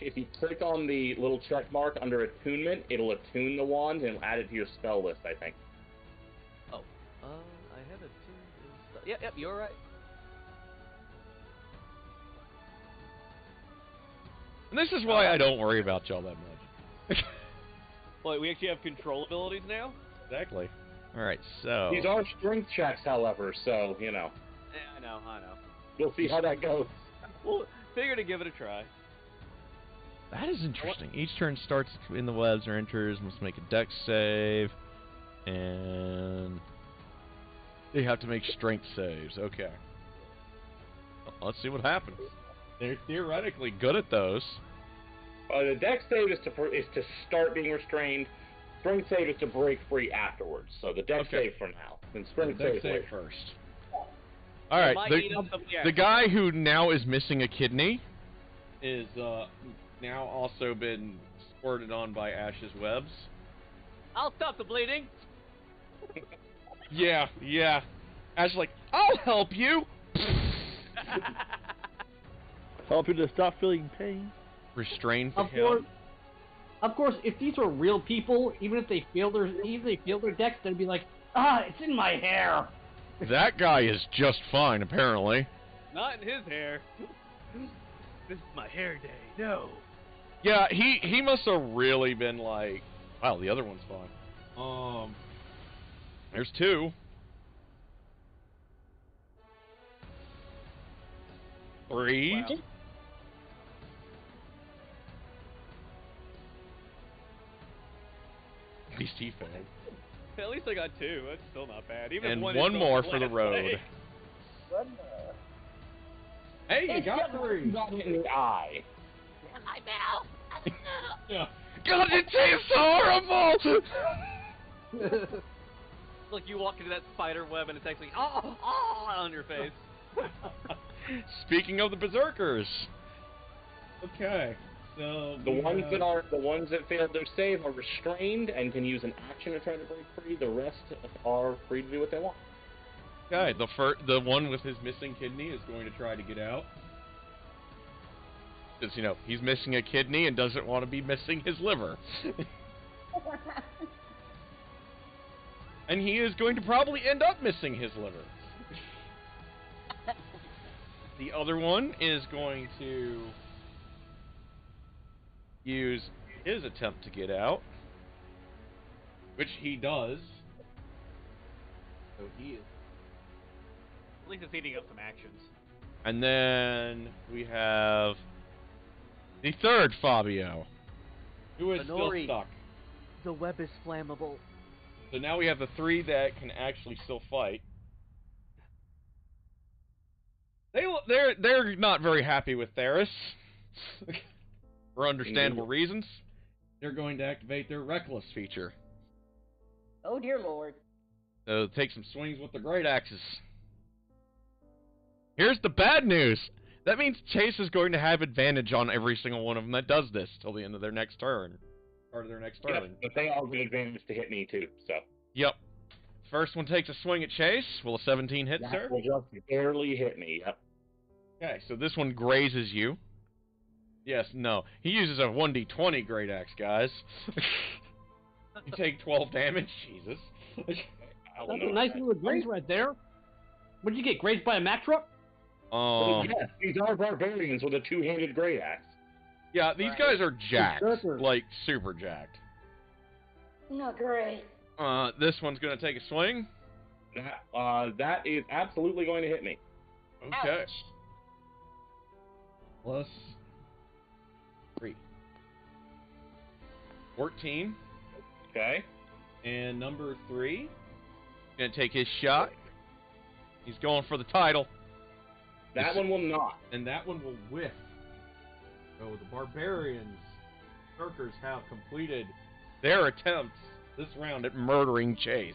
if you click on the little check mark under attunement, it'll attune the wand and add it to your spell list, I think. Oh, I have a two. Yep, you're right. And this is why I don't worry about y'all that much. Well, we actually have control abilities now. Exactly. Alright, so... These are strength checks, however, so, you know. I know. We'll see how that goes. Well, figure to give it a try. That is interesting. Each turn starts in the webs or enters, must make a dex save, and they have to make strength saves. Okay. Well, let's see what happens. They're theoretically good at those. The dex save is to start being restrained. Strength save is to break free afterwards. So the dex Okay. save for now. Then strength Dex save save later. first. Alright, Might eat up some of the guy who now is missing a kidney is now also been squirted on by Ash's webs. I'll stop the bleeding. Yeah. Ash's like, I'll help you! Help you to stop feeling pain. Restrained for Of course, if these were real people, even if they fail their decks, they'd be like, it's in my hair. That guy is just fine, apparently. Not in his hair. This is my hair day. No. Yeah, he must have really been like, wow, the other one's fine. There's 2. 3. Wow. Beastie failed. At least I got 2. That's still not bad. Even And if one, one is more so for the last road. day. Hey, you got 3. Got hit in the eye. Yeah. God, it tastes horrible! Like you walk into that spider web and it's actually on your face. Speaking of the berserkers. Okay. So The ones that failed their save are restrained and can use an action to try to break free. The rest are free to do what they want. Okay, the one with his missing kidney is going to try to get out. Because, he's missing a kidney and doesn't want to be missing his liver. And he is going to probably end up missing his liver. The other one is going to use his attempt to get out. Which he does. So he is. At least it's eating up some actions. And then we have the third Fabio, who is Minori. still stuck. The web is flammable. So now we have the 3 that can actually still fight. They're not very happy with Theris. For understandable reasons. They're going to activate their Reckless feature. Oh dear lord. So take some swings with the great axes. Here's the bad news. That means Chase is going to have advantage on every single one of them that does this till the end of their next turn. Part of their next Yep, turn. but they all get advantage to hit me too. So Yep. First one takes a swing at Chase. Will a 17 hit, that sir? will just barely hit me. Yep. Okay, so this one grazes you. Yes, no. He uses a 1d20 Great Axe, guys. You take 12 damage. Jesus. I don't That's know. a nice little graze right there. What'd you get? Grazed by a Mack truck? Well, yes, these are barbarians with a two-handed great axe. Yeah, these guys are jacked. Berserker. Like, super jacked. Not great. This one's gonna take a swing. That is absolutely going to hit me. Okay. Ouch. Plus 3. 14. Okay. And number 3. Gonna take his shot. He's going for the title. That one will not. And that one will whiff. So the barbarians, Berserkers, have completed their attempts this round at murdering Chase.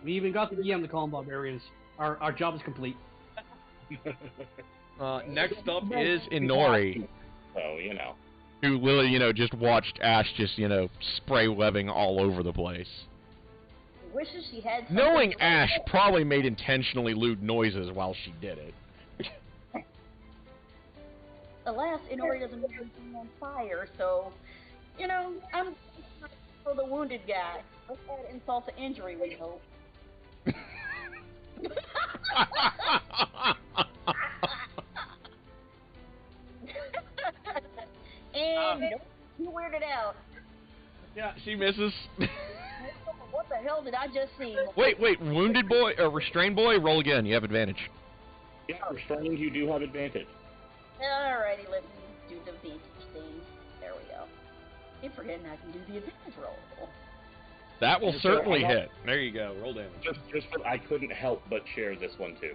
We even got the DM to call them barbarians. Our job is complete. Next up is Inori, So, you know. who Lily, just watched Ash just, spray webbing all over the place. Wishes she had. something Knowing to- Ash probably made intentionally lewd noises while she did it. Alas, Inori doesn't have anything on fire, so I'm for the wounded guy. Let's add insult to injury, we hope. And nope, you weirded out. Yeah, she misses. What the hell did I just see? Wait, wounded boy, or restrained boy, roll again, you have advantage. Yeah, restrained, you do have advantage. Alrighty, let me do the vintage thing. There we go. Keep forgetting I can do the advantage roll. That will So, certainly I got- hit. There you go, roll damage. Just I couldn't help but share this one too.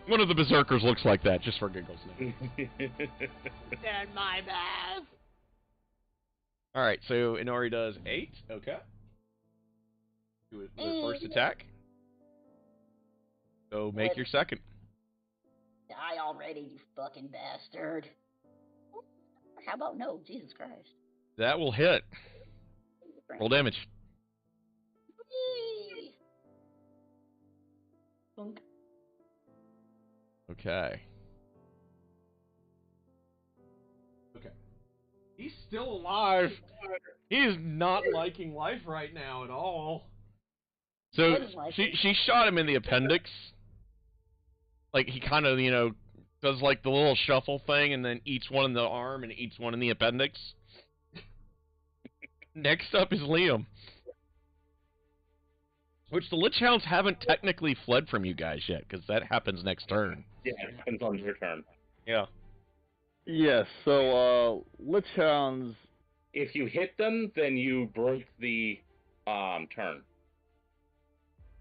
One of the berserkers looks like that, just for giggles. And my bad. Alright, so Inori does 8. Okay. Do it with first attack. So make your second. Die already, you fucking bastard. How about no? Jesus Christ. That will hit. Roll damage. Whee! Bunk. Okay. Okay. He's still alive. He is not liking life right now at all. So Doesn't like she shot him in the appendix. Like he kind of, does like the little shuffle thing and then eats one in the arm and eats one in the appendix. Next up is Liam. Which the Lich Hounds haven't technically fled from you guys yet, because that happens next turn. Yeah, it happens on your turn. Yeah. Yes, so, Lich Hounds, If you hit them, then you break the turn.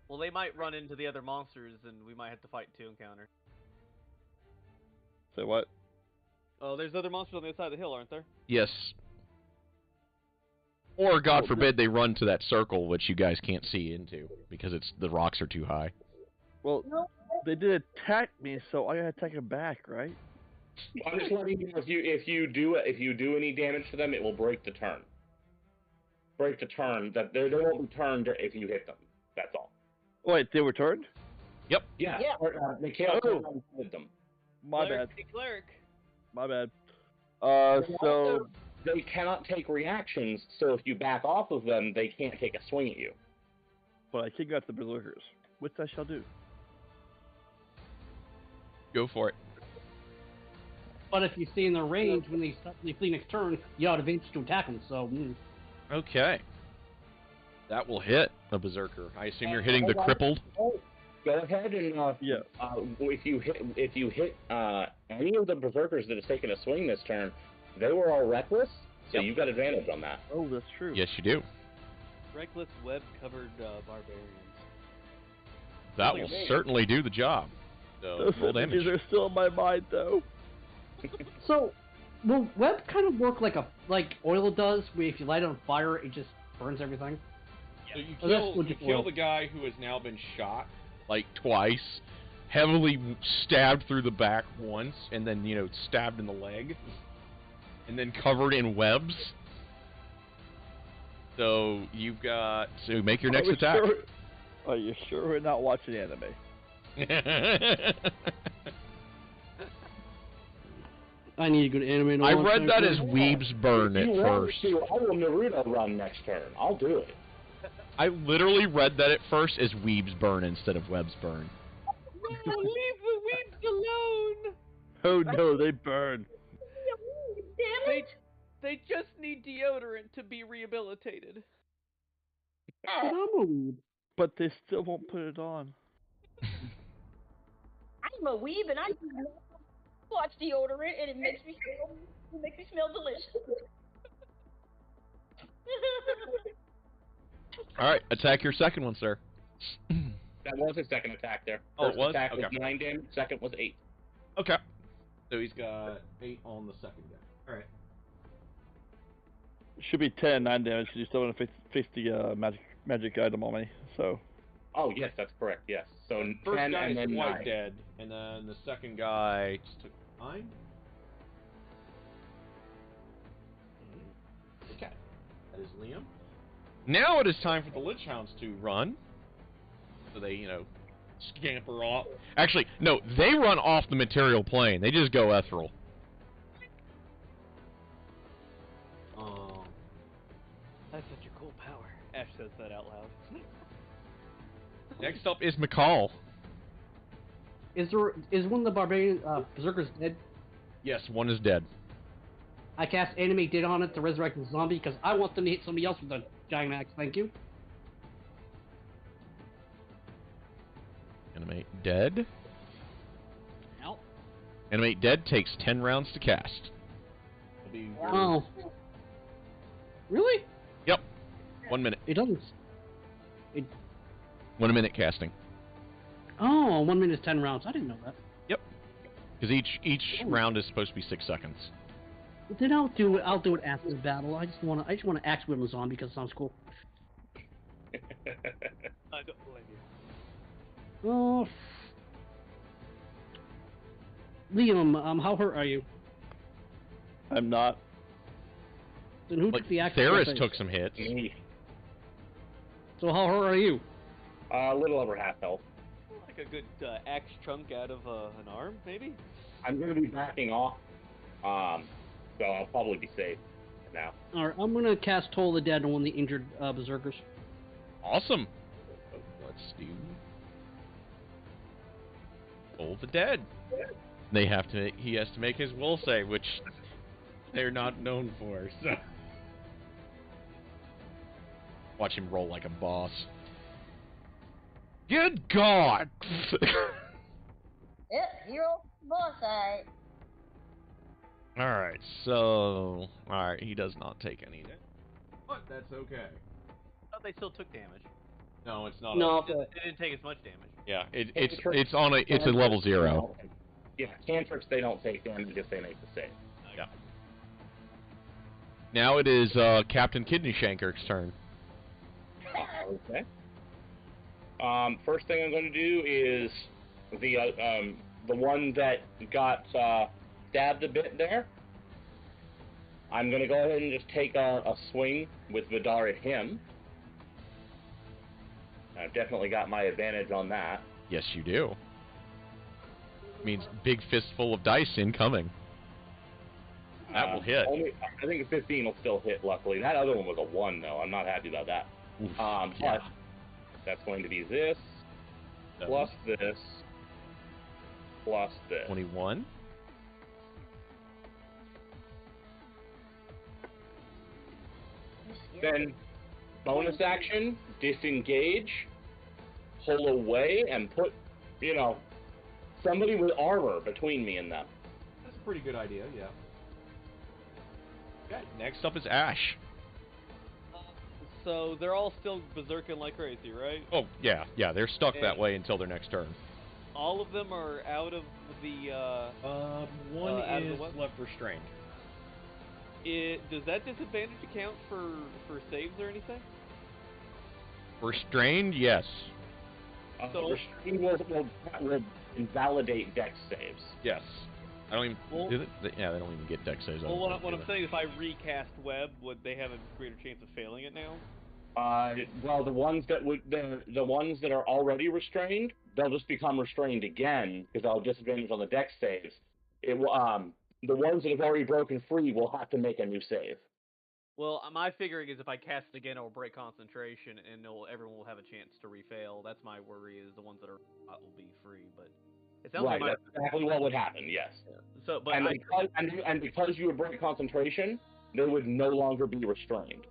Well, they might run into the other monsters, and we might have to fight 2 encounter. say what? Oh, there's other monsters on the other side of the hill, aren't there? Yes. Or, God forbid, they run to that circle, which you guys can't see into, because the rocks are too high. Well, No. they did attack me, so I gotta attack them back, right? I'm just letting you know if you do any damage to them, it will break the turn. Break the turn. That they won't be turned if you hit them. That's all. Wait, they were turned? Yeah. Yeah. They can't Oh. hit them. My Cleric, bad. hey, cleric. My bad. Also, So, they cannot take reactions, so if you back off of them, they can't take a swing at you. but I kick out the berserkers, which I shall do. Go for it. But if you stay in their range when they flee next turn, you have advantage to attack them. So, Okay. That will hit a berserker. I assume you're hitting the crippled? Go ahead and Yeah. if you hit any of the berserkers that has taken a swing this turn, they were all reckless, so you got advantage on that. Oh, that's true. Yes, you do. Reckless web-covered barbarians. That Look will at me. certainly do the job. So, Those roll damage. images are still in my mind, though. so will web kind of work like oil does, where if you light it on fire, it just burns everything? So you Oh, that's kill, what you you kill will. the guy who has now been shot, like, twice, heavily stabbed through the back once, and then, stabbed in the leg, and then covered in webs. So you've got to make your next attack. Are you sure we're not watching anime? I need a good anime. I read that as Weebs Burn at first. I will Naruto run next turn. I'll do it. I literally read that at first as Weebs Burn instead of Webs Burn. No, leave the weebs alone. Oh no, they burn. Damn it! They just need deodorant to be rehabilitated. But I'm a weeb. But they still won't put it on. I'm a weeb and I watch deodorant and it makes me smell delicious. All right, attack your second one, sir. That was his second attack there. Oh, First it was? attack was Okay. 9 damage, second was 8. Okay. So he's got 8 on the second guy. All right. Should be 10 9 damage because you still want to fix the magic item on me. So. Oh, yes, that's correct, yes. So First 10 guy and is then quite 9. dead, and then the second guy just took 9. Okay. That is Liam. Now it is time for the Lich Hounds to run. So they, scamper off. Actually, no, they run off the material plane. They just go ethereal. That's such a cool power. Ash says that out loud. Next up is McCall. Is one of the barbarian berserkers dead? Yes, one is dead. I cast Animate Dead on it to resurrect the zombie because I want them to hit somebody else with a giant axe. Thank you. Animate Dead. No. Animate Dead takes 10 rounds to cast. Oh. Really? Yep. 1 minute. It doesn't. 1 minute casting. Oh, 1 minute is 10 rounds. I didn't know that. Yep. Because each round is supposed to be 6 seconds. Then I'll do it after the battle. I just want to axe whip a zombie because it sounds cool. I don't blame you. Oh. Liam, how hurt are you? I'm not. Then who Like, took the axe? Theris took some hits. Me. So how hurt are you? A little over half health. Like a good axe chunk out of an arm, maybe? I'm going to be backing off, so I'll probably be safe now. Alright, I'm gonna cast Toll the Dead on one of the injured berserkers. Awesome. Let's do Toll the Dead. He has to make his will save, which they're not known for, so watch him roll like a boss. Good God! Yep, hero boss side. Alright, so alright, he does not take any damage. But that's okay. Oh, they still took damage. No, it's not. No, They didn't take as much damage. Yeah, it's a level 0. Yeah, cantrips, they don't take damage if they make the save. Yeah. Now it is Captain Kidney Shanker's turn. Okay. First thing I'm going to do is the one that got stabbed a bit there. I'm going to go ahead and just take a swing with Vidar at him. I've definitely got my advantage on that. Yes, you do. Means big fistful of dice incoming. That will hit. I think a 15 will still hit, luckily. That other one was a 1, though. I'm not happy about that. Oof, But yeah. that's going to be this, So, plus this, plus this. 21. Then, bonus action, disengage, pull away, and put, somebody with armor between me and them. That's a pretty good idea, yeah. Okay, next up is Ash. So they're all still berserking like crazy, right? Oh, yeah, they're stuck that way until their next turn. All of them are out of the. One out of is the what? left restrained. Does that disadvantage account for saves or anything? Restrained, yes. So- restrain will invalidate dex saves. Yes. I don't even Well- do they? Yeah, they don't even get deck saves. I Well, don't what think, I'm do saying is, if I recast Web, would they have a greater chance of failing it now? Well, the ones that the ones that are already restrained, they'll just become restrained again because they'll have disadvantage on the dex saves. The ones that have already broken free will have to make a new save. Well, my figuring is if I cast it again, it will break concentration, and everyone will have a chance to refail. That's my worry, is the ones that are will be free. But it sounds Right, like that's exactly what would happen. Yes. so. But And because you would break concentration, they would no longer be restrained.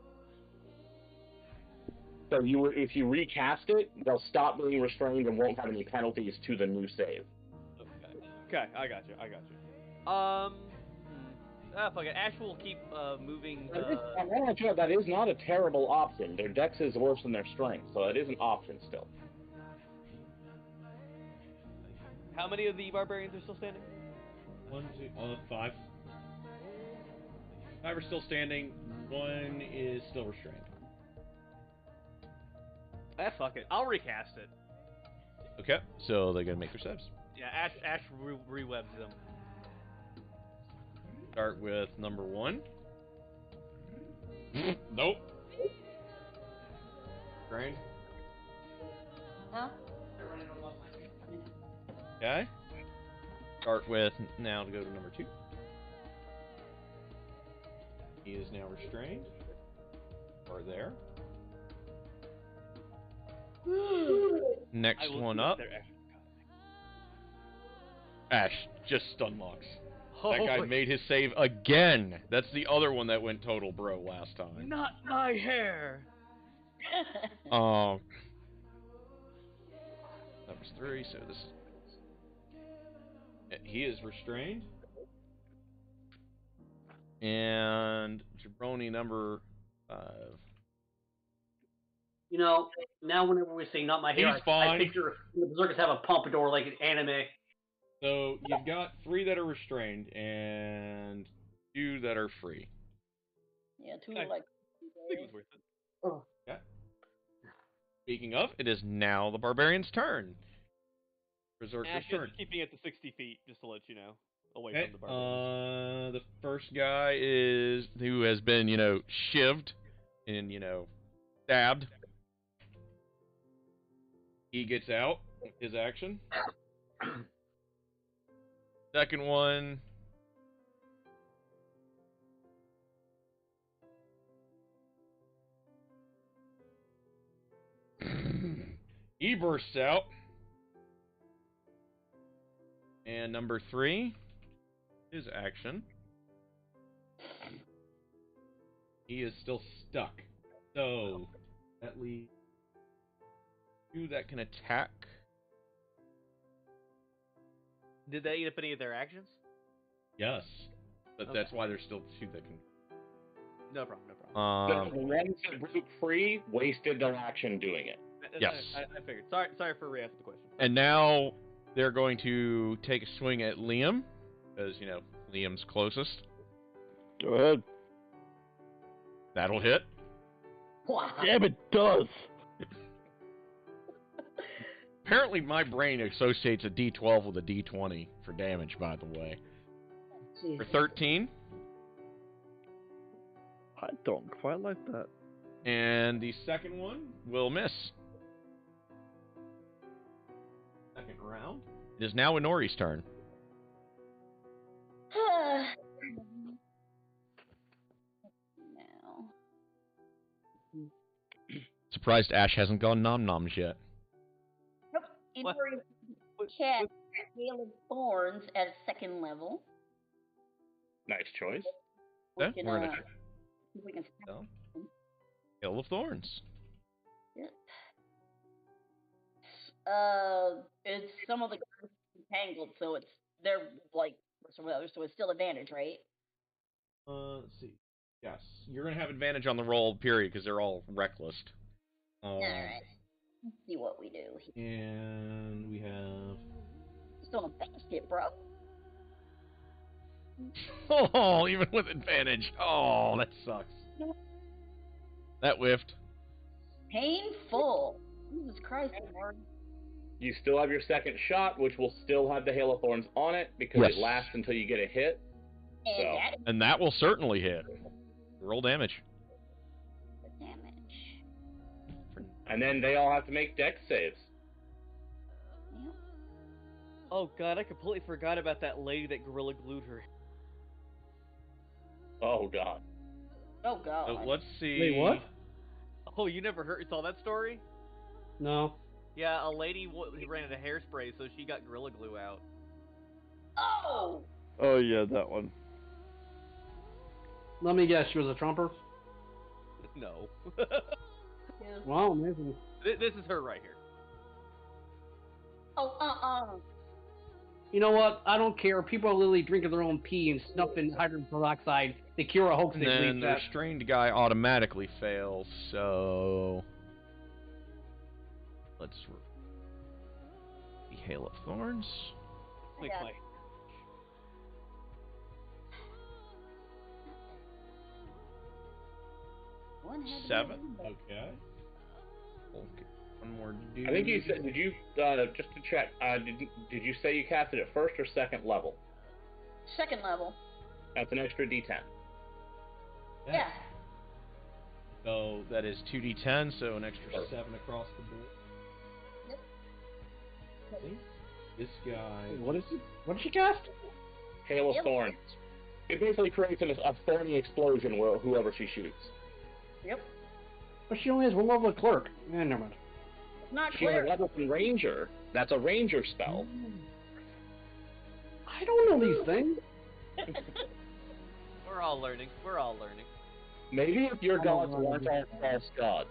So if you recast it, they'll stop being restrained and won't have any penalties to the new save. Okay, I got you. Fuck it. Ash will keep moving. I'm not sure that is not a terrible option. Their dex is worse than their strength, so it is an option still. How many of the barbarians are still standing? 1, 2, 5. 5 are still standing. 1 is still restrained. Fuck it. I'll recast it. Okay, so they're gonna make their saves. Yeah, Ash re-webs them. Start with number 1. Nope. Restrained. Huh? Okay. Start with now to go to number 2. He is now restrained. Or there. Next I will one do up. it there, Ash just stun locks. Ash. That guy made his save again. That's the other one that went total bro last time. Not my hair. That was 3, so this is... He is restrained. And Jabroni number 5. You know, now whenever we say not my hair, He's I fine. picture the berserkers have a pompadour like an anime. So you've got 3 that are restrained and 2 that are free. Yeah, two Okay. like. I think it was worth it. Oh. Okay. Speaking of, it is now the barbarian's turn. Berserker's Ash turn. is keeping it to 60 feet, just to let you know, away Okay. from the barbarians. The first guy is who has been, shivved and, stabbed. He gets out with his action. Second one. He bursts out. And number 3, his action. He is still stuck. So, that leaves 2 that can attack. Did they eat up any of their actions? Yes. But Okay. that's why there's still 2 that can... No problem, no problem. The ones that broke free wasted their action doing it. Yes. I figured. Sorry for re-asking the question. And now they're going to take a swing at Liam, because, Liam's closest. Go ahead. That'll hit. Wow. Damn, it does. Apparently my brain associates a D12 with a D20 for damage, by the way. For 13, I don't quite like that. and the second one will miss. Second round. It is now Inori's turn. Now. Surprised Ash hasn't gone nom-noms yet. Nope. What? Inori cast Hail of Thorns at second level. Nice choice. Okay, We can, we're gonna see if we can so, Hail of Thorns. Yep. It's some of the guys entangled, so they're like so it's still advantage, right? Let's see. Yes, you're gonna have advantage on the roll, period, because they're all reckless. All right. Let's see what we do. And we have... Still in a basket, bro. Oh, even with advantage. Oh, that sucks. That whiffed. Painful. Jesus Christ, Lord. You still have your second shot, which will still have the Hail of Thorns on it because Yes. it lasts until you get a hit. And So. that is And that will certainly hit. Roll damage. the damage. And then they all have to make dex saves. Yep. Oh god, I completely forgot about that lady that gorilla glued her. Oh god. Oh god. So let's see. Wait, what? Oh, you never saw that story? No. Yeah, a lady ran out of hairspray, so she got gorilla glue out. Oh! Oh yeah, that one. Let me guess, she was a trumper? No. Yeah. Wow, amazing. This is her right here. Oh, You know what? I don't care. People are literally drinking their own pee and snuffing hydrogen peroxide. The cure a hoax And they then believe the that. restrained guy automatically fails, so let's the Hail of Thorns. Like got my One had to be 7. one, but- Okay. Okay. One more dude. I think you said, did you, just to check, did you say you cast it at first or second level? Second level. That's an extra d10. Yeah. So that is 2d10, so an extra 7 across the board. Yep. See? This guy. What is it? What did she cast? Hail of Yep. Thorns. It basically creates a thorny explosion where whoever she shoots. Yep. But she only has one level of clerk. Never mind. It's not She has a clear. level from Ranger. That's a Ranger spell. I don't know these things. We're all learning. We're all learning. Maybe if your I'm gods a weren't all false gods.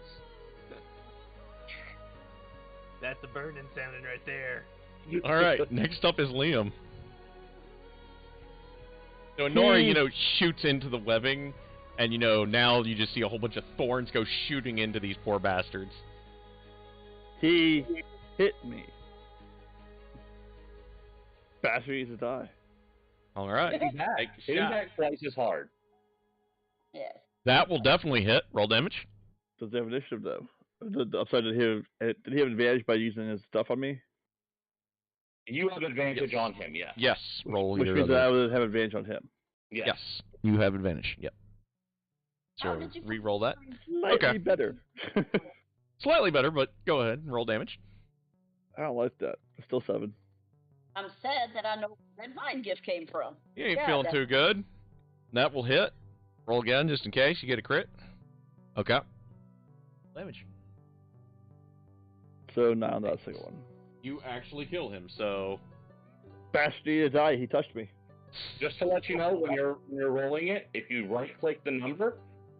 That's a burning sounding right there. All right, next up is Liam. So Nori, shoots into the webbing, and now you just see a whole bunch of thorns go shooting into these poor bastards. He hit me. Bastard needs to die. All right, Hitting back. take a Hitting shot. back twice is hard. Yes. That will definitely hit. Roll damage. Does he have initiative though? The upside did he have advantage by using his stuff on me? You have advantage Yes. on him, yeah. Yes, roll Which either means of that I those. would have advantage on him. Yes. Yes, you have advantage. Yep. How So did you re-roll that. Slightly Okay. better. Slightly better, but go ahead and roll damage. I don't like that. It's still 7. I'm sad that I know where that mind gift came from. You ain't Yeah, feeling that- too good. That will hit. Roll again, just in case you get a crit. Okay. Damage. So now that's the second one. You actually kill him, so Bastard needed to die. He touched me. Just to let you know, when you're rolling it, if you right-click the number,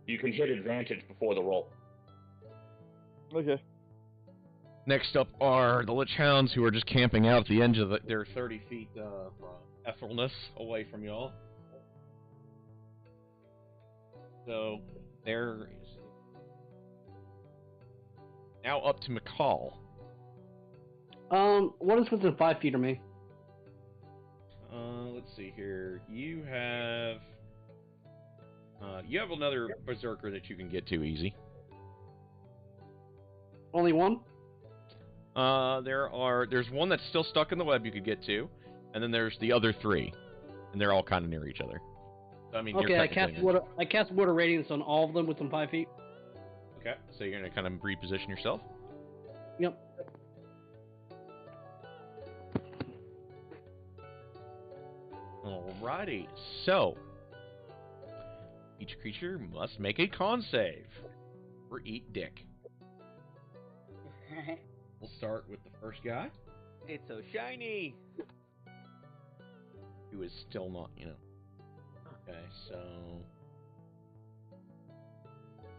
you can hit advantage before the roll. Okay. next up are the Lich Hounds, who are just camping out at the edge of their 30 feet Ethelness away from y'all. So there is now up to McCall. What is within 5 feet of me? Let's see here. You have another berserker that you can get to easy. Only one? There's one that's still stuck in the web you could get to, and then there's the other 3, and they're all kind of near each other. So, I mean, Okay, you're I cast technically water. I cast water radiance on all of them within 5 feet. Okay, so you're gonna kind of reposition yourself. Yep. Alrighty, so each creature must make a con save or eat dick. We'll start with the first guy, It's so shiny. who is still not, Okay, so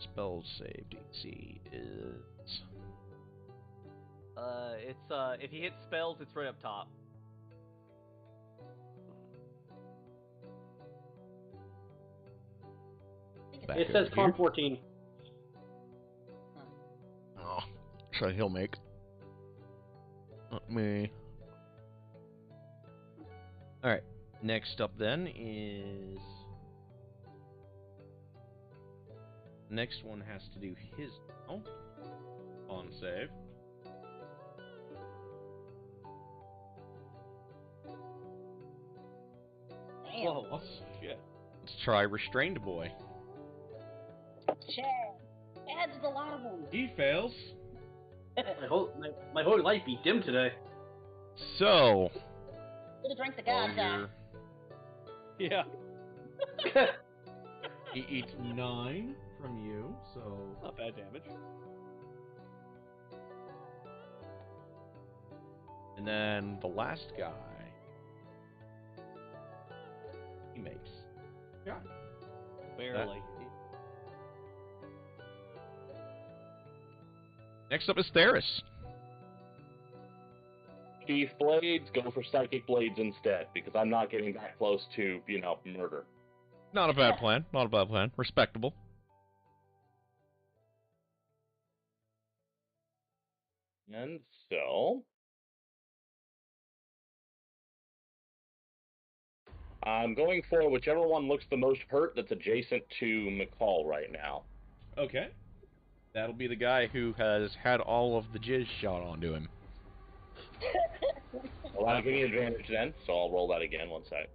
spell save DC is It's if he hits spells, it's right up top. back It says over con here. 14. Oh, so he'll make. Not me. Alright, next up then is. Next one has to do his on save. Oh, shit. Let's try Restrained Boy. Chad. Chad's a lot of them. He fails. My whole life be dim today. So, Should have drank the roll goddamn. your- Yeah. he eats 9 from you, so... Not bad damage. And then the last guy... he makes... yeah. Barely. Next up is Theris. Chief Blades, go for Psychic Blades instead, because I'm not getting that close to, murder. Not a bad plan. Not a bad plan. Respectable. And so... I'm going for whichever one looks the most hurt that's adjacent to McCall right now. Okay. That'll be the guy who has had all of the jizz shot onto him. Well, that'll give me advantage then, so I'll roll that again, one sec.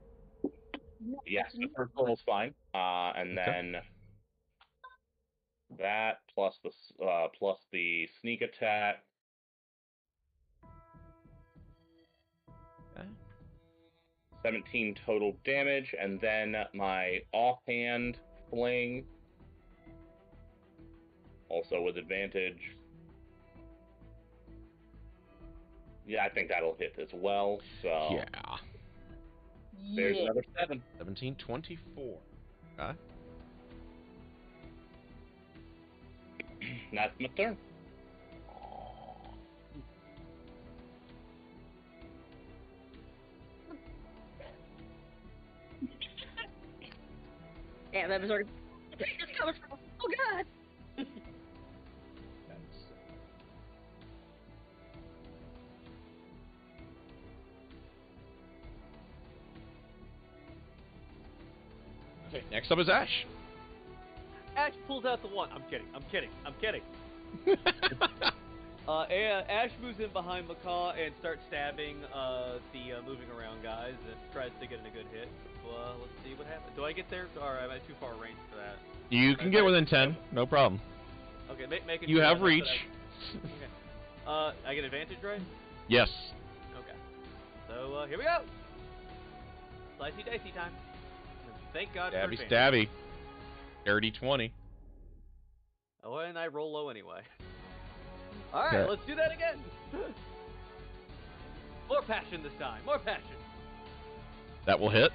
Yes, the first roll's fine. And then that plus the sneak attack. Okay. 17 total damage, and then my offhand fling, also with advantage. Yeah, I think that'll hit as well. So Yeah. there's another 7. 1724. Okay. That's my turn. Damn, that was already. Where's this coming from? Oh God. Okay, next up is Ash. Ash pulls out the one. I'm kidding. And Ash moves in behind Macaw and starts stabbing the moving around guys and tries to get in a good hit. Let's see what happens. Do I get there? Or am I too far range for that? You can get within 10, no problem. Okay, make it. You have reach. Okay. I get advantage, right? Yes. Okay. So here we go. Slicey dicey time. Thank God for Stabby advantage. stabby. Dirty 20. Oh, and I roll low anyway. All right, Okay. let's do that again. More passion this time. More passion. That will hit.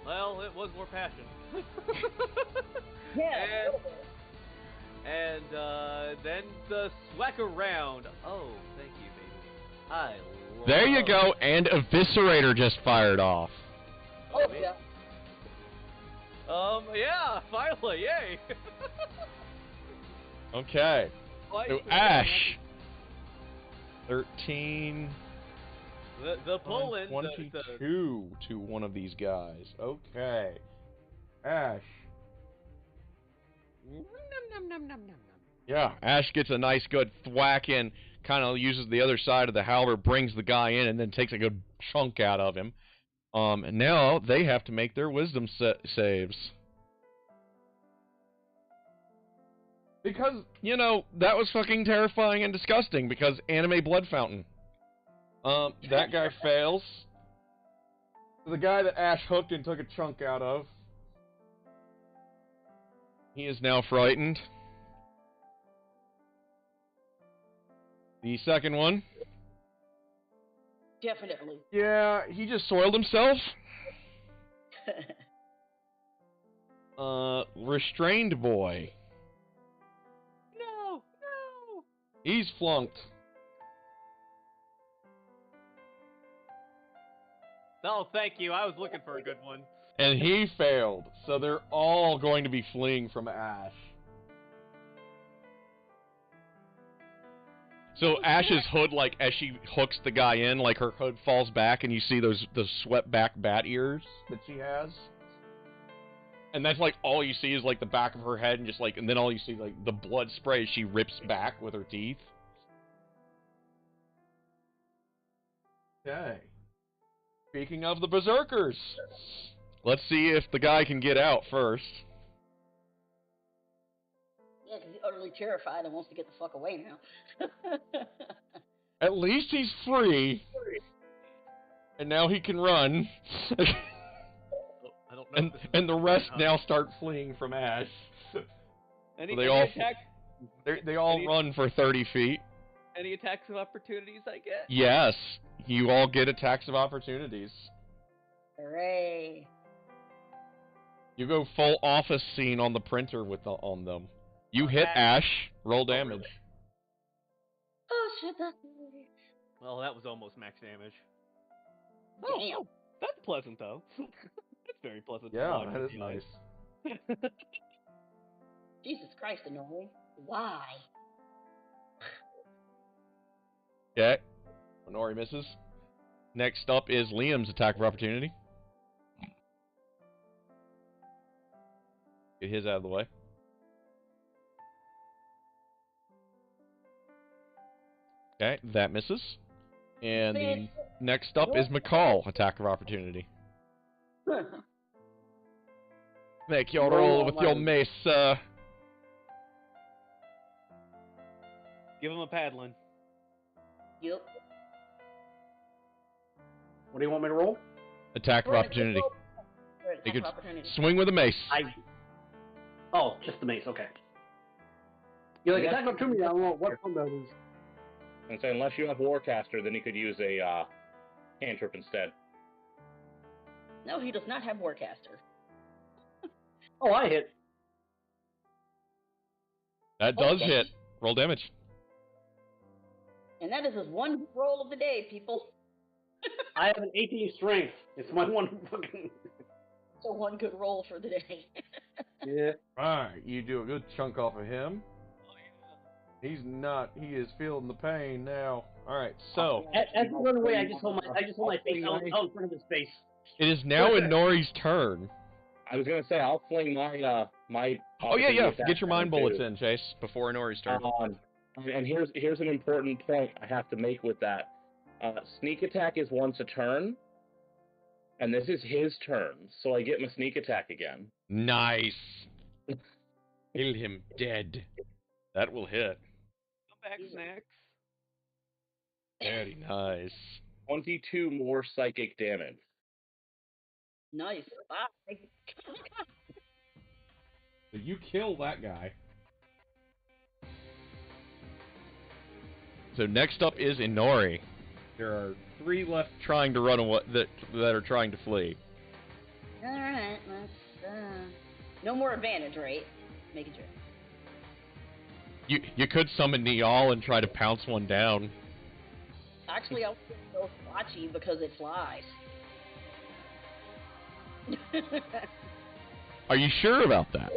Well, it was more passion. Yeah. And then the swack around. Oh, thank you, baby. I love There you go, and Eviscerator just fired off. Oh yeah. Yeah, finally, yay. Okay. Twice So the Ash. 13. The Poland. 22 to one of these guys. Okay. Ash. Yeah, Ash gets a nice good thwack in, kind of uses the other side of the halberd, brings the guy in, and then takes a good chunk out of him. And now they have to make their wisdom saves. Because, that was fucking terrifying and disgusting, because anime blood fountain. That guy fails. The guy that Ash hooked and took a chunk out of. He is now frightened. The second one. Definitely. Yeah, he just soiled himself. Restrained boy. No. He's flunked. Oh, thank you. I was looking for a good one. And he failed. So they're all going to be fleeing from Ash. So Ash's hood, as she hooks the guy in, her hood falls back, and you see those swept back bat ears that she has. And that's all you see is the back of her head, and and then all you see the blood spray as she rips back with her teeth. Okay. Speaking of the berserkers, let's see if the guy can get out first. Yeah, because he's utterly terrified and wants to get the fuck away now. At least he's free. And now he can run. I don't know. and the rest now start fleeing from Ash. Any, they any all attack, they all run for 30 feet. any attacks of opportunities I get? Yes, you all get attacks of opportunities. Hooray. You go full office scene on the printer on them. You hit Ash, roll damage. Oh shit, that's Well, that was almost max damage. Damn. Oh, that's pleasant though. That's very pleasant. to Yeah, watch that with is you nice. guys. Jesus Christ, Annoying. Why? Okay. Honori misses. Next up is Liam's attack of opportunity. Get his out of the way. Okay, that misses. And the next up is McCall, attack of opportunity. Make your roll with your mace, Give him a paddling. Yep. What do you want me to roll? attack of opportunity. You could swing with a mace. Oh, just the mace. Okay. You're like, attack opportunity. I don't know what one that is. And so unless you have Warcaster, then you could use a cantrip instead. No, he does not have Warcaster. Oh, I hit. That does Okay. hit. Roll damage. And that is his one roll of the day, people. I have an 18 strength. It's my one fucking. So one good roll for the day. Yeah. Alright, you do a good chunk off of him. He's not. He is feeling the pain now. Alright, so As you run away, I just hold my face out in front of his face. it is now in Nori's turn. I was gonna say I'll fling my my. Oh yeah, opportunity Get your attack mind too. bullets in, Chase, before Nori's turn. And here's an important point I have to make with that. Sneak attack is once a turn, and this is his turn, so I get my sneak attack again. Nice. Kill him dead. That will hit. Come back, snacks. Very nice. 22 more psychic damage. Nice. Bye. So you kill that guy. So next up is Inori. There are 3 left trying to run away that are trying to flee. Alright, let's, no more advantage, right? Making sure. You could summon Niall and try to pounce one down. Actually, I was going to go Splotchy because it flies. Are you sure about that?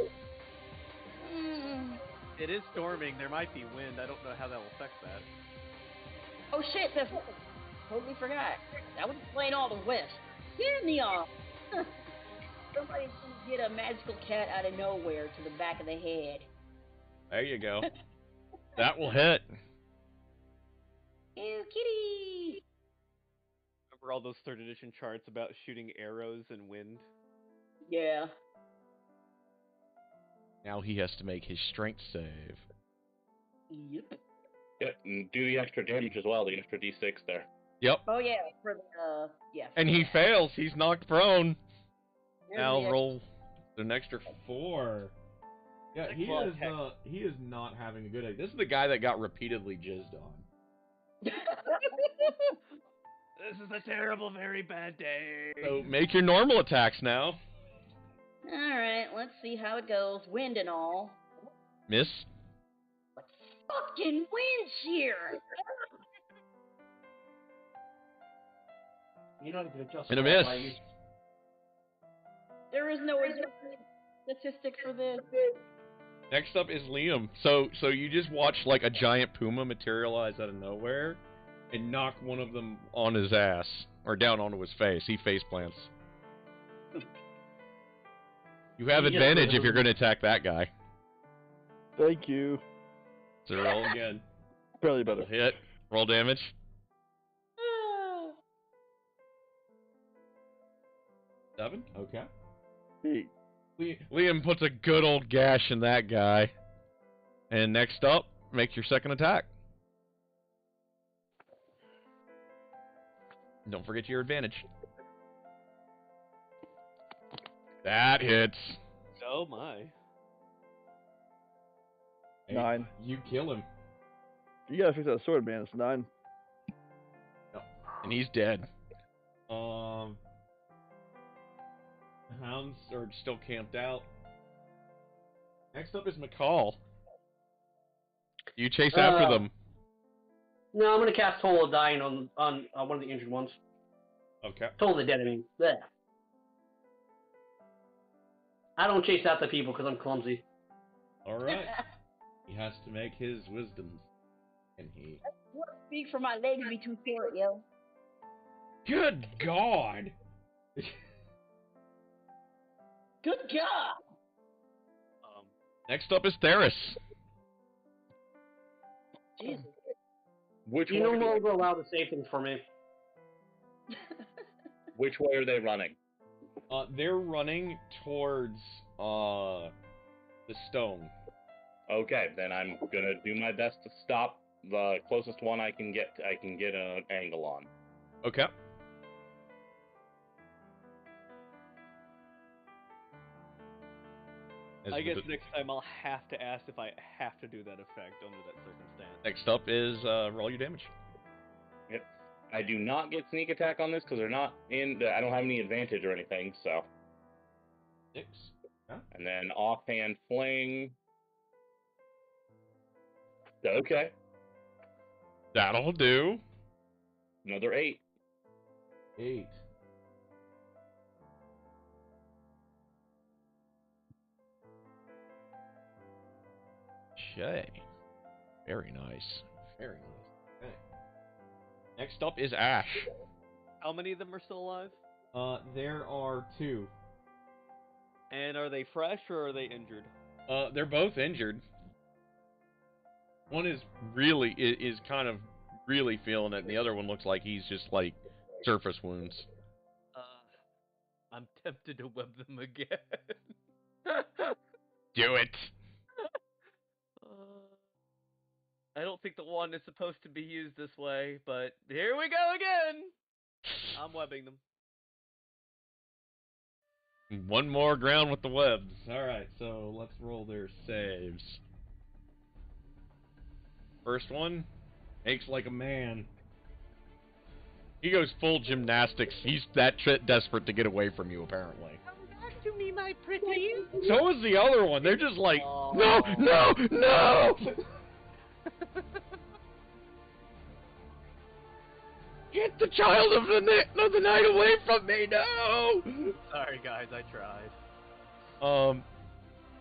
It is storming. There might be wind. I don't know how that will affect that. Oh shit, that's totally forgot. That would explain all the wisps. Yeah, Neon. Somebody's gonna get a magical cat out of nowhere to the back of the head. There you go. That will hit. Ew, kitty. Remember all those 3rd edition charts about shooting arrows and wind? Yeah. Now he has to make his strength save. Yep. Yeah, and do the extra damage as well, the extra d6 there. Yep. Oh yeah, for the yeah. And he fails. He's knocked prone. There's Now the roll an extra 4. Yeah, he Well, is he is not having a good day. This is the guy that got repeatedly jizzed on. This is a terrible, very bad day. So make your normal attacks now. Alright, let's see how it goes. Wind and all. Miss. Fucking wind's here! You don't even adjust. And a miss. There is no statistic for this. Next up is Liam. So you just watch like a giant puma materialize out of nowhere and knock one of them on his ass or down onto his face. He face plants. You have advantage if you're going to attack that guy. Thank you. So roll again. Barely better. Hit. Roll damage. 7? Okay. 8. Liam puts a good old gash in that guy. And next up, make your second attack. Don't forget your advantage. That hits. Oh my. Hey, 9. You kill him. You gotta fix that sword, man. It's 9. And he's dead. Hounds are still camped out. Next up is McCall. You chase after them. No, I'm gonna cast Toll of Dying on one of the injured ones. Okay. Toll of the Dead, I mean. Blech. I don't chase after people because I'm clumsy. Alright. He has to make his wisdoms. And he... Speak for my legs be too short, yo. Good God! Good job. Next up is Theris. Jesus. Which You way? no longer allowed to say things for me. Which way are they running? They're running towards, the stone. Okay, then I'm gonna do my best to stop the closest one I can get. I can get an angle on. Okay. I guess next time I'll have to ask if I have to do that effect under that circumstance. Next up is, roll your damage. Yep. I do not get sneak attack on this because they're not in. I don't have any advantage or anything. So. 6. Okay. And then offhand fling. Okay. That'll do. Another 8. 8. Okay. Very nice. Very nice. Okay. Next up is Ash. How many of them are still alive? There are 2. And are they fresh or are they injured? They're both injured. One is really is kind of really feeling it, and the other one looks like he's just like surface wounds. I'm tempted to web them again. Do it. I don't think the wand is supposed to be used this way, but here we go again. I'm webbing them. One more ground with the webs. Alright, so let's roll their saves. First one, aches like a man. He goes full gymnastics. He's that desperate to get away from you, apparently. Come back to me, my pretty. So is the other one. They're just like, Oh. no, no, no! Get the child of the night away from me, no! Sorry guys, I tried.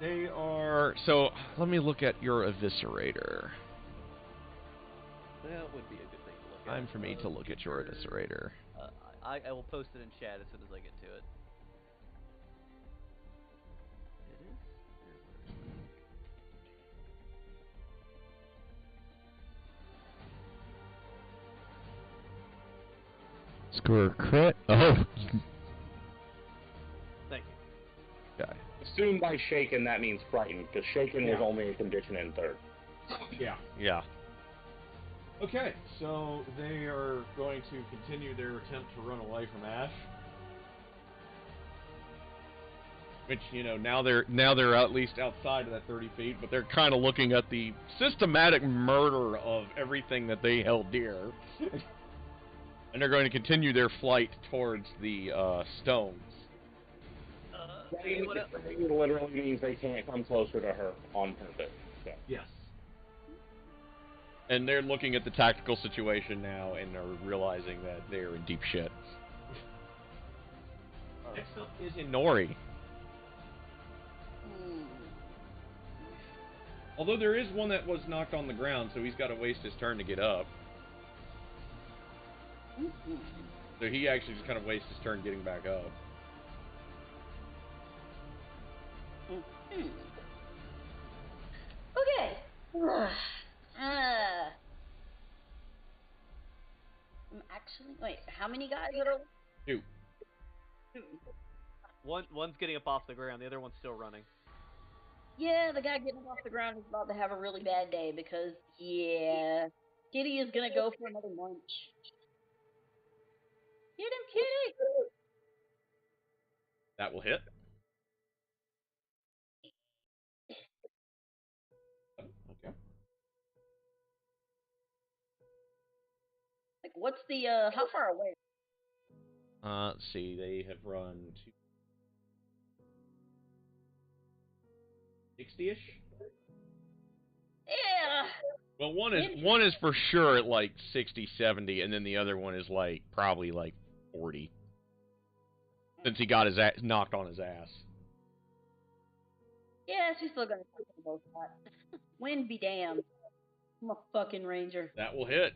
They are... So, let me look at your eviscerator. That would be a good thing to look at. Time for me to look at your eviscerator. I will post it in chat as soon as I get to it. It is? Score crit. Oh. Thank you. Okay. Assume by shaken that means frightened, because shaken was only a condition in 3rd. Yeah. Yeah. Okay, so they are going to continue their attempt to run away from Ash. Which, you know, now they're at least outside of that 30 feet, but they're kind of looking at the systematic murder of everything that they held dear. And they're going to continue their flight towards the stones. It literally means they can't come closer to her on purpose. So. Yes. And they're looking at the tactical situation now and are realizing that they're in deep shit. Next up is Inori. Although there is one that was knocked on the ground, so he's got to waste his turn to get up. So he actually just kind of wastes his turn getting back up. Okay. Actually, wait. How many guys are there? 2. 2. One's getting up off the ground. The other one's still running. Yeah, the guy getting off the ground is about to have a really bad day because, yeah, Kitty is gonna go for another lunch. Get him, Kitty! That will hit. Okay. Like, what's the, how far away? Let's see. They have run 60-ish. Yeah! Well, one is for sure at like 60, 70, and then the other one is like probably like 40. Since he got his ass knocked on his ass. Yeah, she's still gonna take them both shots. Wind be damned. I'm a fucking ranger. That will hit.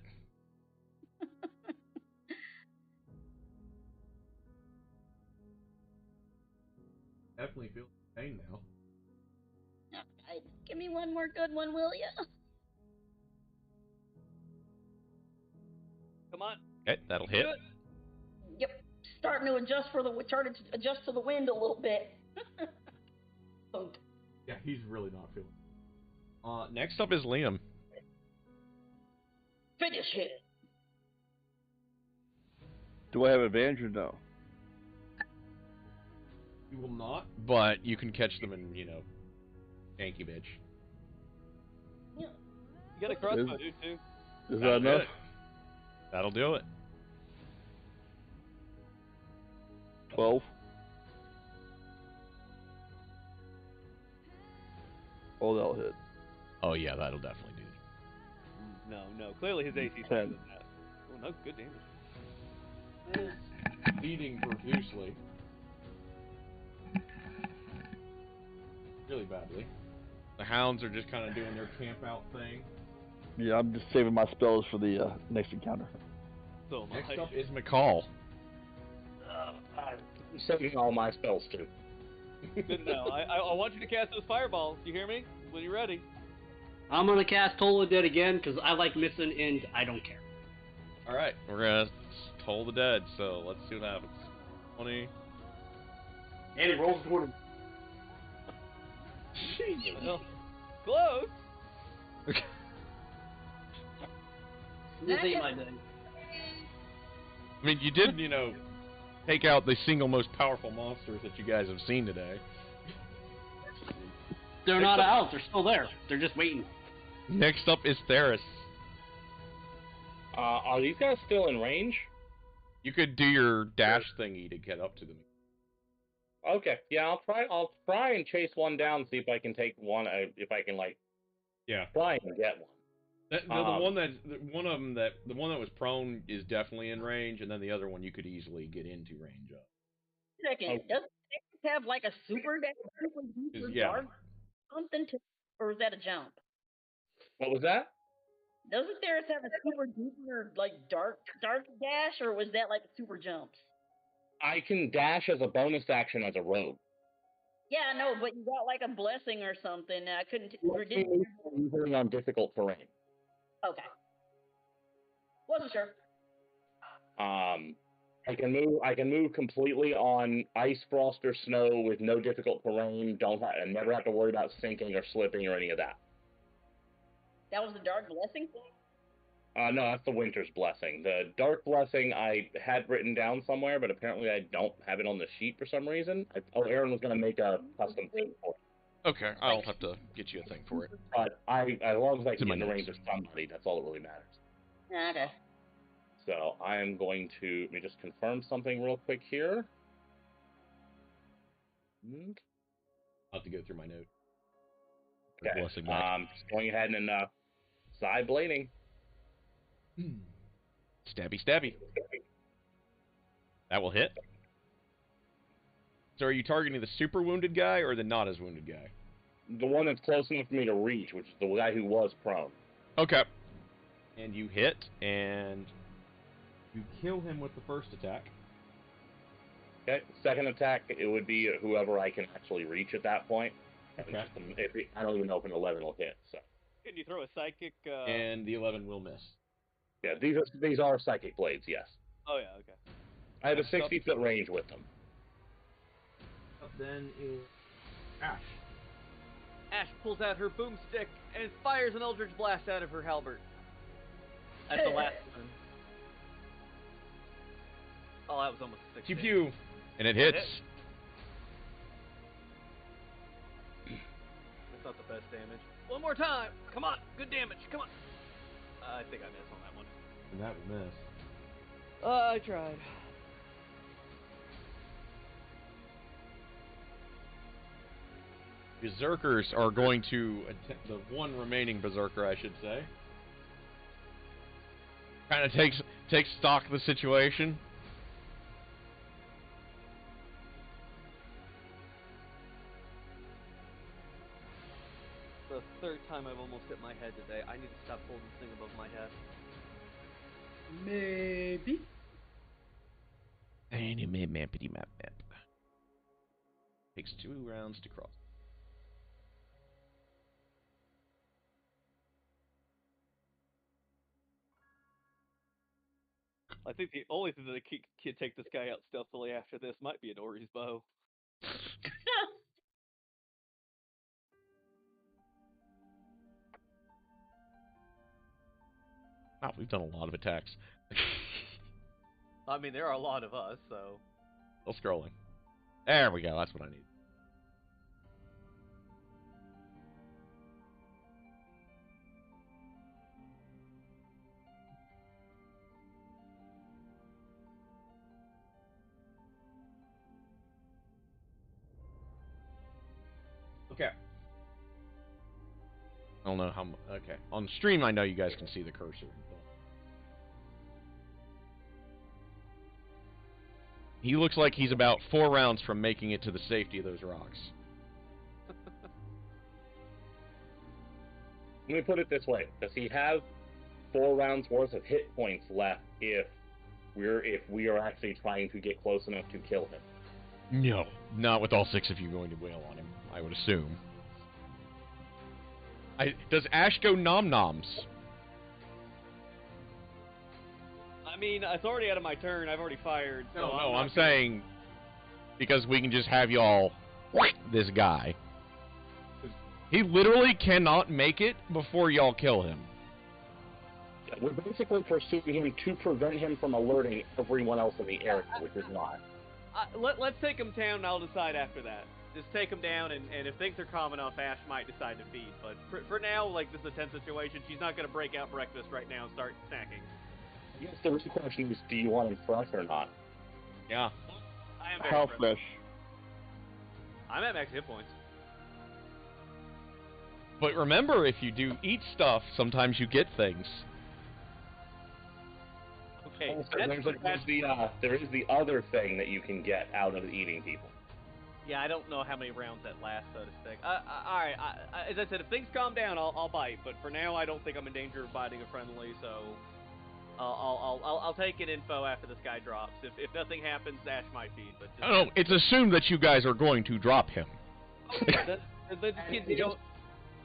Definitely feel the pain now. Alright, give me one more good one, will ya? Come on. Okay, that'll hit. Yep, starting to adjust to the wind a little bit. Thunk. Yeah, he's really not feeling. Next up is Liam. Finish him. Do I have advantage or no? You will not, but you can catch them in, tanky bitch. Yeah. You got a crossbow, dude, too. Is that enough? That'll do it. 12. Oh, that'll hit. Oh yeah, that'll definitely do it. No. Clearly his AC is higher than that. Oh, no, good damage. Bleeding profusely. Really badly. The hounds are just kind of doing their camp out thing. Yeah, I'm just saving my spells for the next encounter. So am I. Next up is McCall. I'm saving all my spells too. Good now. I want you to cast those fireballs. You hear me? When you're ready. I'm gonna cast Toll the Dead again because I like missing and I don't care. Alright, we're gonna Toll the Dead, so let's see what happens. 20. And he rolls 20. Well, close. This ain't my day. I mean, you did, take out the single most powerful monsters that you guys have seen today. They're not out. They're still there. They're just waiting. Next up is Theris. Are these guys still in range? You could do your dash thingy to get up to them. Okay, yeah, I'll try and chase one down, see if I can take one, if I can, Yeah. try and get one. The one that was prone is definitely in range, and then the other one you could easily get into range of. Second, does it have like a super duper Yeah. dark something to, or is that a jump? What was that? Doesn't theirs have a super duper like dark dash, or was that like super jumps? I can dash as a bonus action as a rogue. Yeah, no, but you got like a blessing or something. I couldn't. Usually on difficult terrain. Okay. Wasn't sure. I can move completely on ice, frost, or snow with no difficult terrain. I never have to worry about sinking or slipping or any of that. That was the dark blessing thing? No, that's the Winter's Blessing. The Dark Blessing I had written down somewhere, but apparently I don't have it on the sheet for some reason. Aaron was going to make a custom thing for it. Okay, I'll have to get you a thing for it. But as long as I can in get in the my range of somebody, that's all that really matters. Okay. So I am going to, let me just confirm something real quick here. I'll have to go through my note. Okay. Blessing back. Just going ahead and side blading. Stabby, stabby. That will hit. So are you targeting the super wounded guy or the not as wounded guy? The one that's close enough for me to reach, which is the guy who was prone. Okay. And you hit, and you kill him with the first attack. Okay. Second attack, it would be whoever I can actually reach at that point. Okay. I don't even know if an 11 will hit. So. Can you throw a psychic? And the 11 will miss. Yeah, these are psychic blades, yes. Oh yeah, okay. I have a 60-foot range with them. Up then is Ash. Ash pulls out her boomstick and fires an Eldritch Blast out of her halberd. That's the last one. Oh, that was almost a 6 Pew hit. pew. And it hits. That's not the best damage. One more time. Come on. Good damage. Come on. I think I missed on that one. And that will miss. I tried. Berserkers are going to attempt, the one remaining berserker, I should say. Kind of takes stock of the situation. The third time I've almost hit my head today. I need to stop holding this thing above my head. Maybe. Map. Takes 2 rounds to cross. I think the only thing that can take this guy out stealthily after this might be an Ori's bow. Wow, we've done a lot of attacks. I mean, there are a lot of us, so... Still scrolling. There we go, that's what I need. Okay. I don't know how much. Okay. On stream, I know you guys can see the cursor. But... He looks like he's about 4 rounds from making it to the safety of those rocks. Let me put it this way: does he have 4 rounds worth of hit points left if we are actually trying to get close enough to kill him? No. Not with all 6 of you going to wail on him, I would assume. Does Ash go nom-noms? I mean, it's already out of my turn. I've already fired. So No, I'm saying because we can just have y'all this guy. He literally cannot make it before y'all kill him. We're basically pursuing him to prevent him from alerting everyone else in the area, which is not. Let's take him down, and I'll decide after that. Just take him down, and if things are calm enough, Ash might decide to feed. But for now, like, this is a tense situation. She's not going to break out breakfast right now and start snacking. Yes, the real question is, do you want him fresh or not? Yeah. I am very How fresh. fresh? I'm at max hit points. But remember, if you do eat stuff, sometimes you get things. Okay, Also, there is the other thing that you can get out of eating people. yeah, I don't know how many rounds that lasts, so to speak. Alright, as I said, if things calm down, I'll bite. But for now, I don't think I'm in danger of biting a friendly, so... I'll take an info after this guy drops. If nothing happens, Ash might feed, but... Just... No, it's assumed that you guys are going to drop him. The kids, you don't...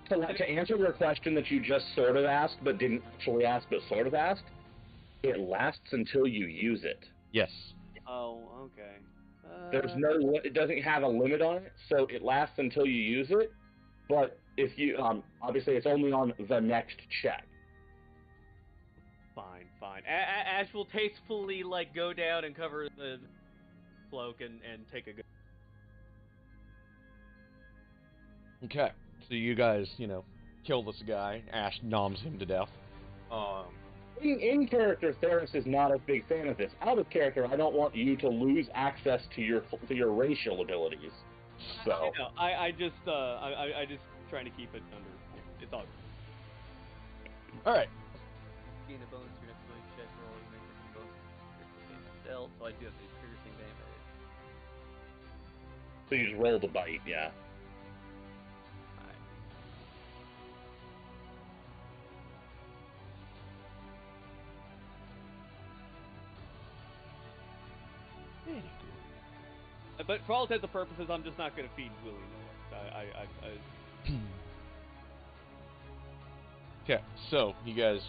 To answer your question that you just sort of asked, but didn't actually ask, but sort of asked, it lasts until you use it. Yes. Oh, okay. There's no, it doesn't have a limit on it, so it lasts until you use it. But if you, obviously, it's only on the next check. Fine. Ash will tastefully, like, go down and cover the cloak and take a good... Okay. So you guys, kill this guy. Ash noms him to death. In character, Theris is not a big fan of this. Out of character, I don't want you to lose access to your racial abilities. So I just trying to keep it under. It's all. All right. Gain a bonus to your next ability check roll. You make a bonus to stealth, so I do have the piercing damage. So you just roll the bite, yeah. Very good. But for all intents and purposes, I'm just not going to feed willy-nilly. Okay, so you guys.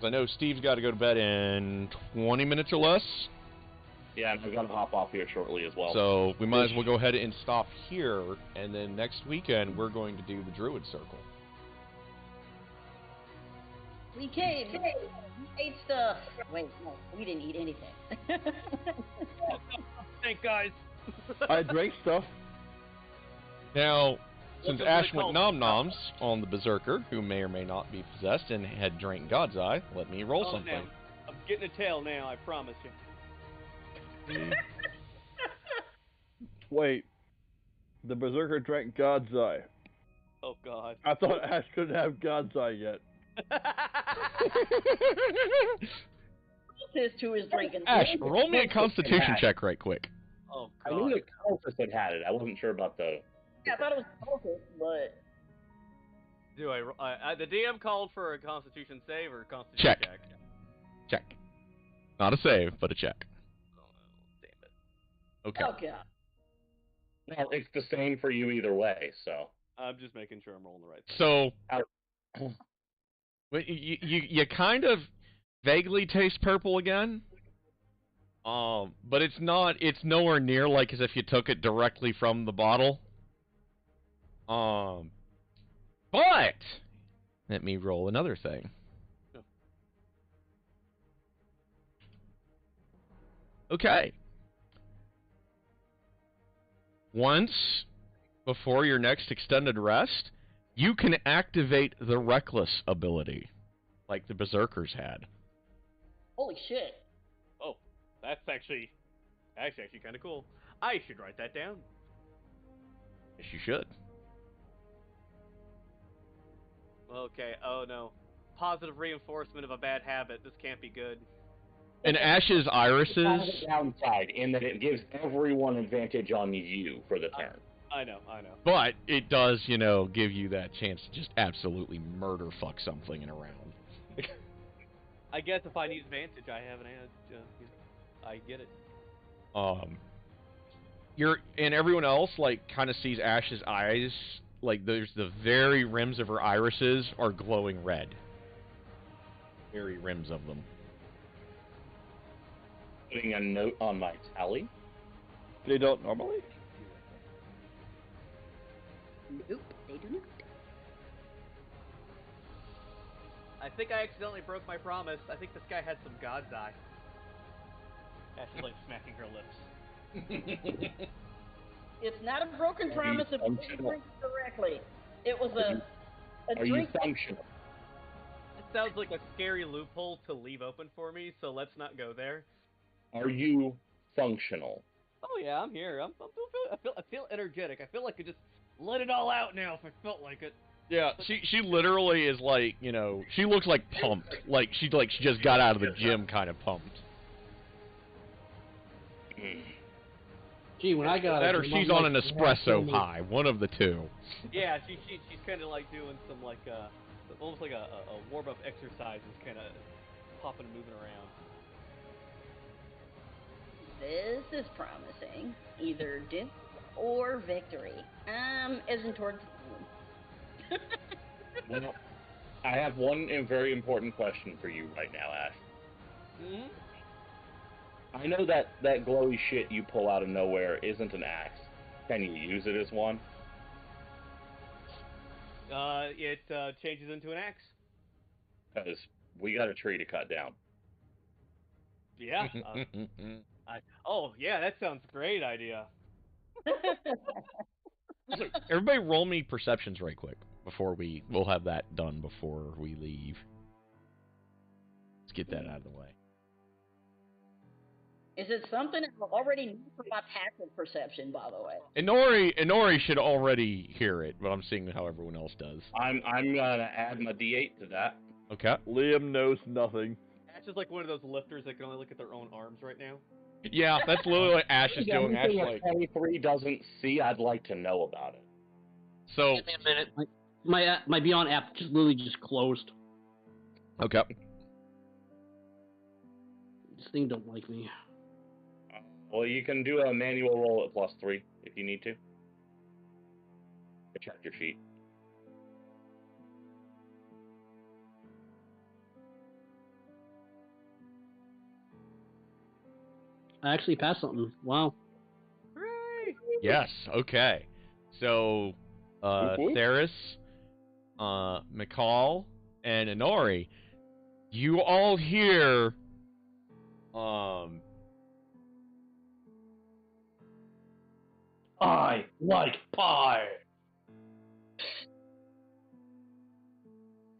I know Steve's got to go to bed in 20 minutes or less. Yeah, and I've got to hop off here shortly as well. So we might as well go ahead and stop here, and then next weekend we're going to do the Druid Circle. We came. We ate stuff. Wait, no, we didn't eat anything. Thank guys. I drank stuff. Now, since Welcome to Ash the went cult. nom-noms on the Berserker, who may or may not be possessed and had drank God's Eye, let me roll something. Now. I'm getting a tail now, I promise you. Wait. The Berserker drank God's Eye. Oh god. I thought Ash couldn't have God's Eye yet. This too is drinking. Ash, roll me a Constitution check right quick. Oh I god. knew the cultist had it. I wasn't sure about the. Yeah, I thought it was focus, but Do the DM called for a Constitution save or a Constitution Check. check? Check. Not a save, but a check. Oh, damn it. Okay. okay. Well, it's the same for you either way. So. I'm just making sure I'm rolling the right thing. So, well, you kind of vaguely taste purple again. But it's not. It's nowhere near like as if you took it directly from the bottle. But let me roll another thing. Okay. Once before your next extended rest, you can activate the Reckless ability, like the Berserkers had. Holy shit. Oh, that's actually kind of cool. I should write that down. Yes, you should. Okay. Oh no. Positive reinforcement of a bad habit. This can't be good. And Ash's irises. The downside in that it gives everyone advantage on you for the turn. I know. But it does, give you that chance to just absolutely murder fuck something in a round. I guess if I need advantage, I have an edge. I get it. And everyone else kind of sees Ash's eyes, there's the very rims of her irises are glowing red. Very rims of them. Putting a note on my tally. They don't normally? Nope, they do not. I think I accidentally broke my promise. I think this guy had some God's eye. Ash is smacking her lips. It's not a broken promise if you didn't drink correctly. It was a Are you drink. functional? It sounds like a scary loophole to leave open for me, so let's not go there. Are you functional? Oh yeah, I'm here. I feel energetic. I feel like I could just let it all out now if I felt like it. Yeah, she literally is she looks like pumped. She just got out of the gym kind of pumped. Gee, when I got That out or of the gym, she's I'm on an like, espresso high, one of the two. Yeah, she's kind of doing some almost like a warm up exercises, kind of popping and moving around. This is promising. Either death or victory. Isn't towards the moon. Well, I have one very important question for you right now, Ash. Hmm? I know that glowy shit you pull out of nowhere isn't an axe. Can you use it as one? It changes into an axe. Because we got a tree to cut down. Yeah. Oh yeah, that sounds a great idea. Everybody roll me perceptions right quick before we'll have that done before we leave. Let's get that out of the way. Is it something I already knew from my passive perception, by the way? Inori should already hear it, but I'm seeing how everyone else does. I'm gonna add my D8 to that. Okay. Liam knows nothing. Ash is like one of those lifters that can only look at their own arms right now. Yeah, that's literally what Ash is doing. Ash Anything a 23 doesn't see, I'd like to know about it. So. Give me a minute. My Beyond app literally just closed. Okay. This thing don't like me. Well, you can do a manual roll at +3 if you need to. Check your sheet. I actually passed something. Wow. Hooray! Yes. Okay. So, Mhm. Theris, McCall, and Inori, you all hear, I like pie.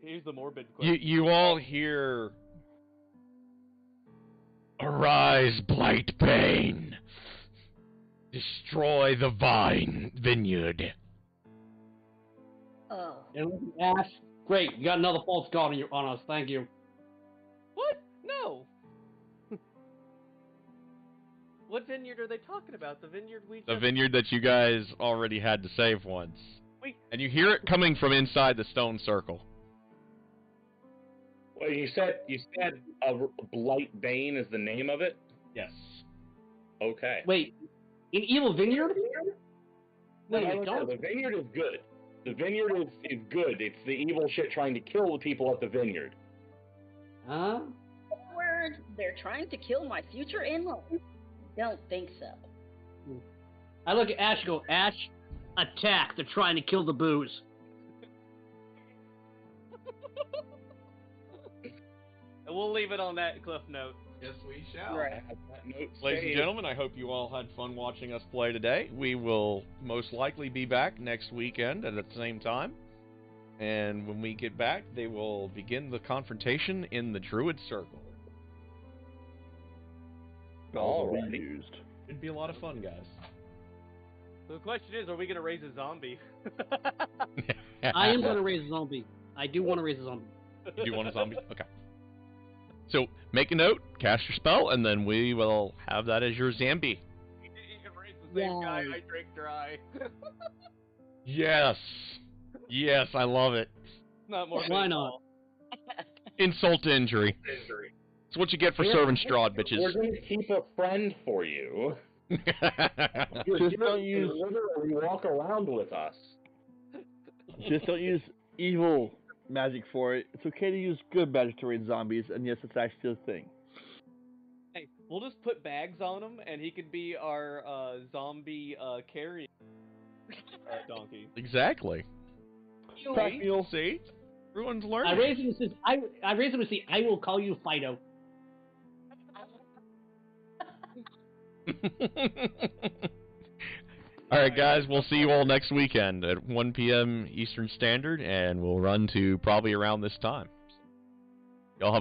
Here's the morbid question. you all hear, "Arise, Blightbane! Destroy the vineyard." Oh. And Ash, great, you got another false god on us. Thank you. What? No. What vineyard are they talking about? The vineyard we The just... vineyard that you guys already had to save once. Wait. And you hear it coming from inside the stone circle. Well, you said Blight Bane is the name of it. Yes. Okay. Wait, an evil vineyard? Wait, No, don't. the vineyard is good. The vineyard is good. It's the evil shit trying to kill the people at the vineyard. Huh? Word, they're trying to kill my future in-law. Don't think so. I look at Ash and go, Ash, attack. They're trying to kill the booze. And we'll leave it on that cliff note. Yes, we shall. I have that note Ladies and saved. gentlemen, I hope you all had fun watching us play today. We will most likely be back next weekend at the same time. And when we get back, they will begin the confrontation in the Druid Circle. Also Alrighty. used. It'd be a lot of fun, guys. So the question is, are we going to raise a zombie? I am going to raise a zombie. I do want to raise a zombie. You do want a zombie? Okay. So, make a note, cast your spell, and then we will have that as your Zambi. You can raise the same guy Yay. I drank dry. Yes! Yes, I love it. Not more. Why not? Insult to injury. It's what you get for serving Strahd, We're bitches. going to keep a friend for you. Just don't use Literally walk around with us. Just don't use evil magic for it. It's okay to use good magic to raid zombies, and yes, it's actually a thing. Hey, we'll just put bags on him, and he could be our zombie carrying donkey. Exactly. Pack mule. See? Everyone's I learning. raised him and says, I raised him and say, I will call you Fido. Alright, guys, we'll see you all next weekend at 1 p.m. Eastern Standard, and we'll run to probably around this time. Y'all have